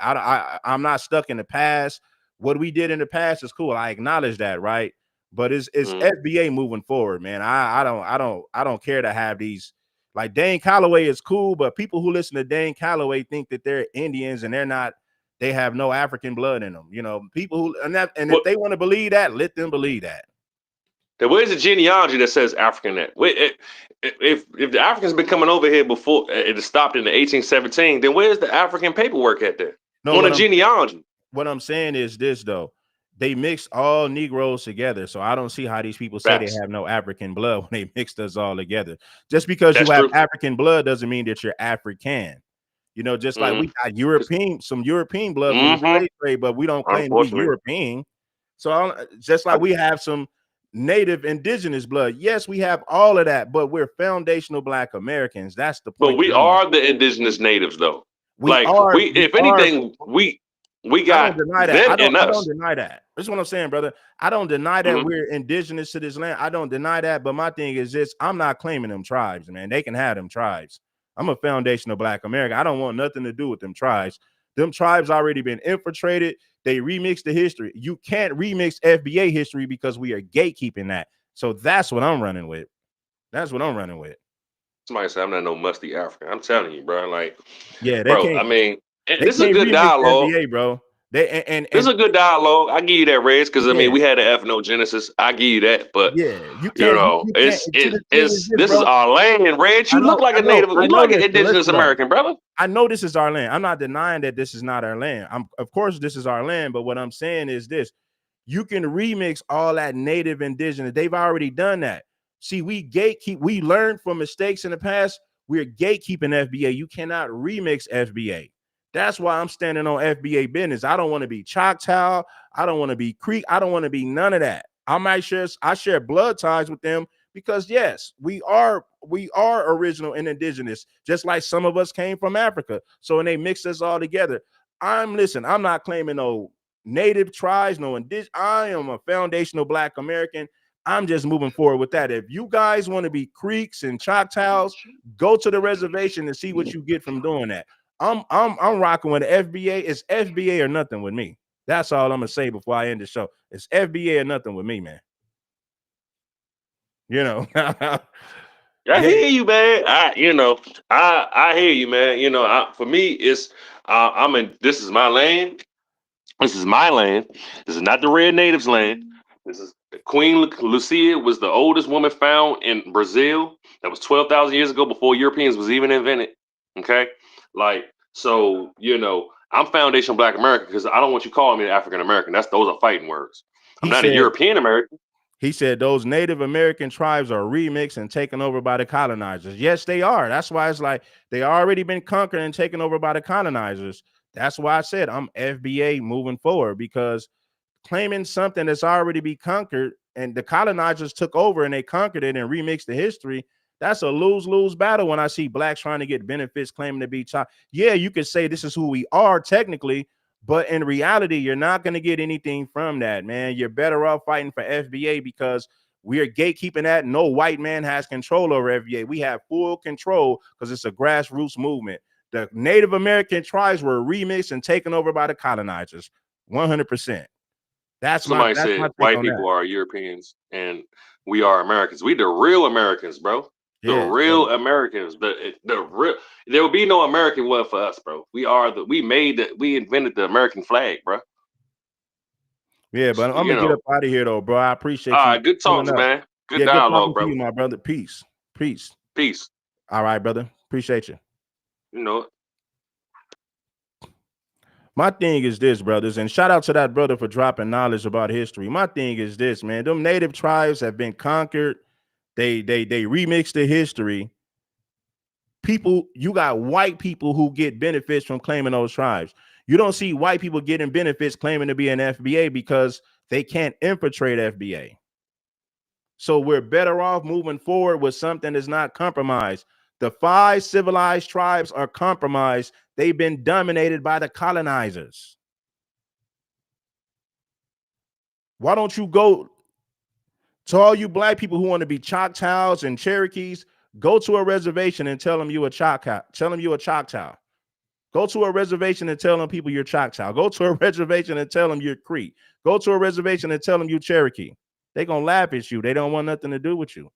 I'm not stuck in the past. What we did in the past is cool. I acknowledge that, right? But it's FBA moving forward, man. I don't care to have these. Like Dane Calloway is cool, but people who listen to Dane Calloway think that they're Indians and they're not. They have no African blood in them. People who if they want to believe that, let them believe that. Where's the genealogy that says African at? If the Africans been coming over here before it stopped in the 1817, then where's the African paperwork at there? No, on the genealogy. What I'm saying is this though. They mixed all Negroes together. So I don't see how these people say they have no African blood when they mixed us all together. Just because you have African blood doesn't mean that you're African. Just like we got some European blood from the slave trade, but we don't claim to be European. So just like we have some native indigenous blood. Yes, we have all of that, but we're foundational Black Americans. That's the point. But we are the indigenous natives though. We got I don't deny that. I don't deny that. That's what I'm saying, brother. I don't deny that we're indigenous to this land. I don't deny that. But my thing is this: I'm not claiming them tribes, man. They can have them tribes. I'm a foundational Black American. I don't want nothing to do with them tribes. Them tribes already been infiltrated. They remixed the history. You can't remix FBA history because we are gatekeeping that. So that's what I'm running with. Somebody said I'm not no musty African. I'm telling you, bro. Like, yeah, bro. I mean. This is a good dialogue, FBA, bro. This is a good dialogue. I give you that, Reds, because I mean we had an ethnogenesis. I give you that, but yeah, you can't. This is our land, Reds. You look like a native. You look like an indigenous American, brother. I know this is our land. I'm not denying that this is not our land. Of course, this is our land. But what I'm saying is this: you can remix all that native indigenous. They've already done that. See, we gatekeep. We learned from mistakes in the past. We're gatekeeping FBA. You cannot remix FBA. That's why I'm standing on FBA business. I don't want to be Choctaw. I don't want to be Creek. I don't want to be none of that. I share blood ties with them because yes, we are original and indigenous, just like some of us came from Africa. So when they mix us all together, I'm not claiming no native tribes, no indigenous. I am a foundational Black American. I'm just moving forward with that. If you guys want to be Creeks and Choctaws, go to the reservation and see what you get from doing that. I'm rocking with FBA. It's FBA or nothing with me. That's all I'm gonna say before I end the show. It's FBA or nothing with me, man. I Yeah, hear you, man. I hear you, man. For me, it's I'm in. This is my land. This is my land. This is not the red natives' land. This is Queen Lucia was the oldest woman found in Brazil. That was 12,000 years ago before Europeans was even invented. Okay, like so, I'm foundational Black American because I don't want you calling me African American. Those are fighting words. I'm he not a said European American. he said those Native American tribes are remixed and taken over by the colonizers. Yes, they are. That's why it's like they already been conquered and taken over by the colonizers. That's why I said I'm FBA moving forward, because claiming something that's already been conquered and the colonizers took over and they conquered it and remixed the history, that's a lose-lose battle. When I see blacks trying to get benefits claiming to be child, yeah, you could say this is who we are technically, but in reality you're not going to get anything from that, man. You're better off fighting for FBA because we are gatekeeping that. No white man has control over FBA. We have full control because it's a grassroots movement. The Native American tribes were remixed and taken over by the colonizers 100%. That's my Somebody said take white on that. people are Europeans and we are Americans. We the real Americans, bro. The Yeah, real Americans. The real. There will be no American one for us, bro. We invented the American flag, bro. yeah, but I'm You gonna get know. up out of here though, bro. I appreciate All you right, good pulling talks, up. man. Good Yeah, good talking dialogue, to you, brother. my brother. Peace. Peace. Peace. All right, brother. Appreciate you. You know. My thing is this, brothers, and shout out to that brother for dropping knowledge about history. My thing is this, man. Them native tribes have been conquered. They remixed the history. People, you got white people who get benefits from claiming those tribes. You don't see white people getting benefits claiming to be an FBA because they can't infiltrate FBA. So we're better off moving forward with something that's not compromised. The 5 civilized tribes are compromised. They've been dominated by the colonizers. Why don't you go to all you black people who want to be Choctaws and Cherokees? Go to a reservation and tell them you a Choctaw. Tell them you a Choctaw. Go to a reservation and tell them people you're Choctaw. Go to a reservation and tell them you're Cree. Go to a reservation and tell them you Cherokee. They're going to laugh at you. They don't want nothing to do with you.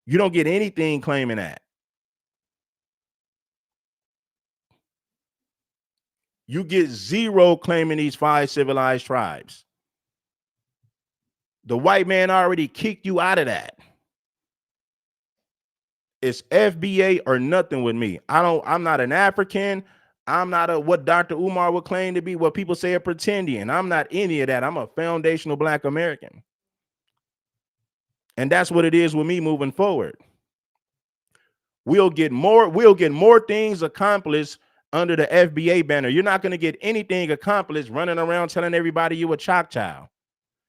You don't get anything claiming that. You get zero claiming these 5 civilized tribes. The white man already kicked you out of that. It's FBA or nothing with me. I'm not an African. I'm not what Dr. Umar would claim to be, what people say a pretendian. I'm not any of that. I'm a foundational Black American. And that's what it is with me moving forward. We'll get more things accomplished under the FBA banner. You're not going to get anything accomplished running around telling everybody you a Choctaw.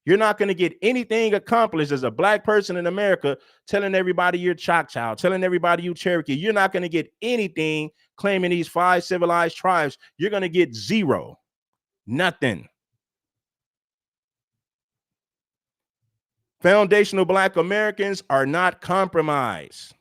You're not going to get anything accomplished as a black person in America telling everybody you're Choctaw, telling everybody you Cherokee. You're not going to get anything claiming these 5 civilized tribes. You're going to get zero. Nothing. Foundational Black Americans are not compromised.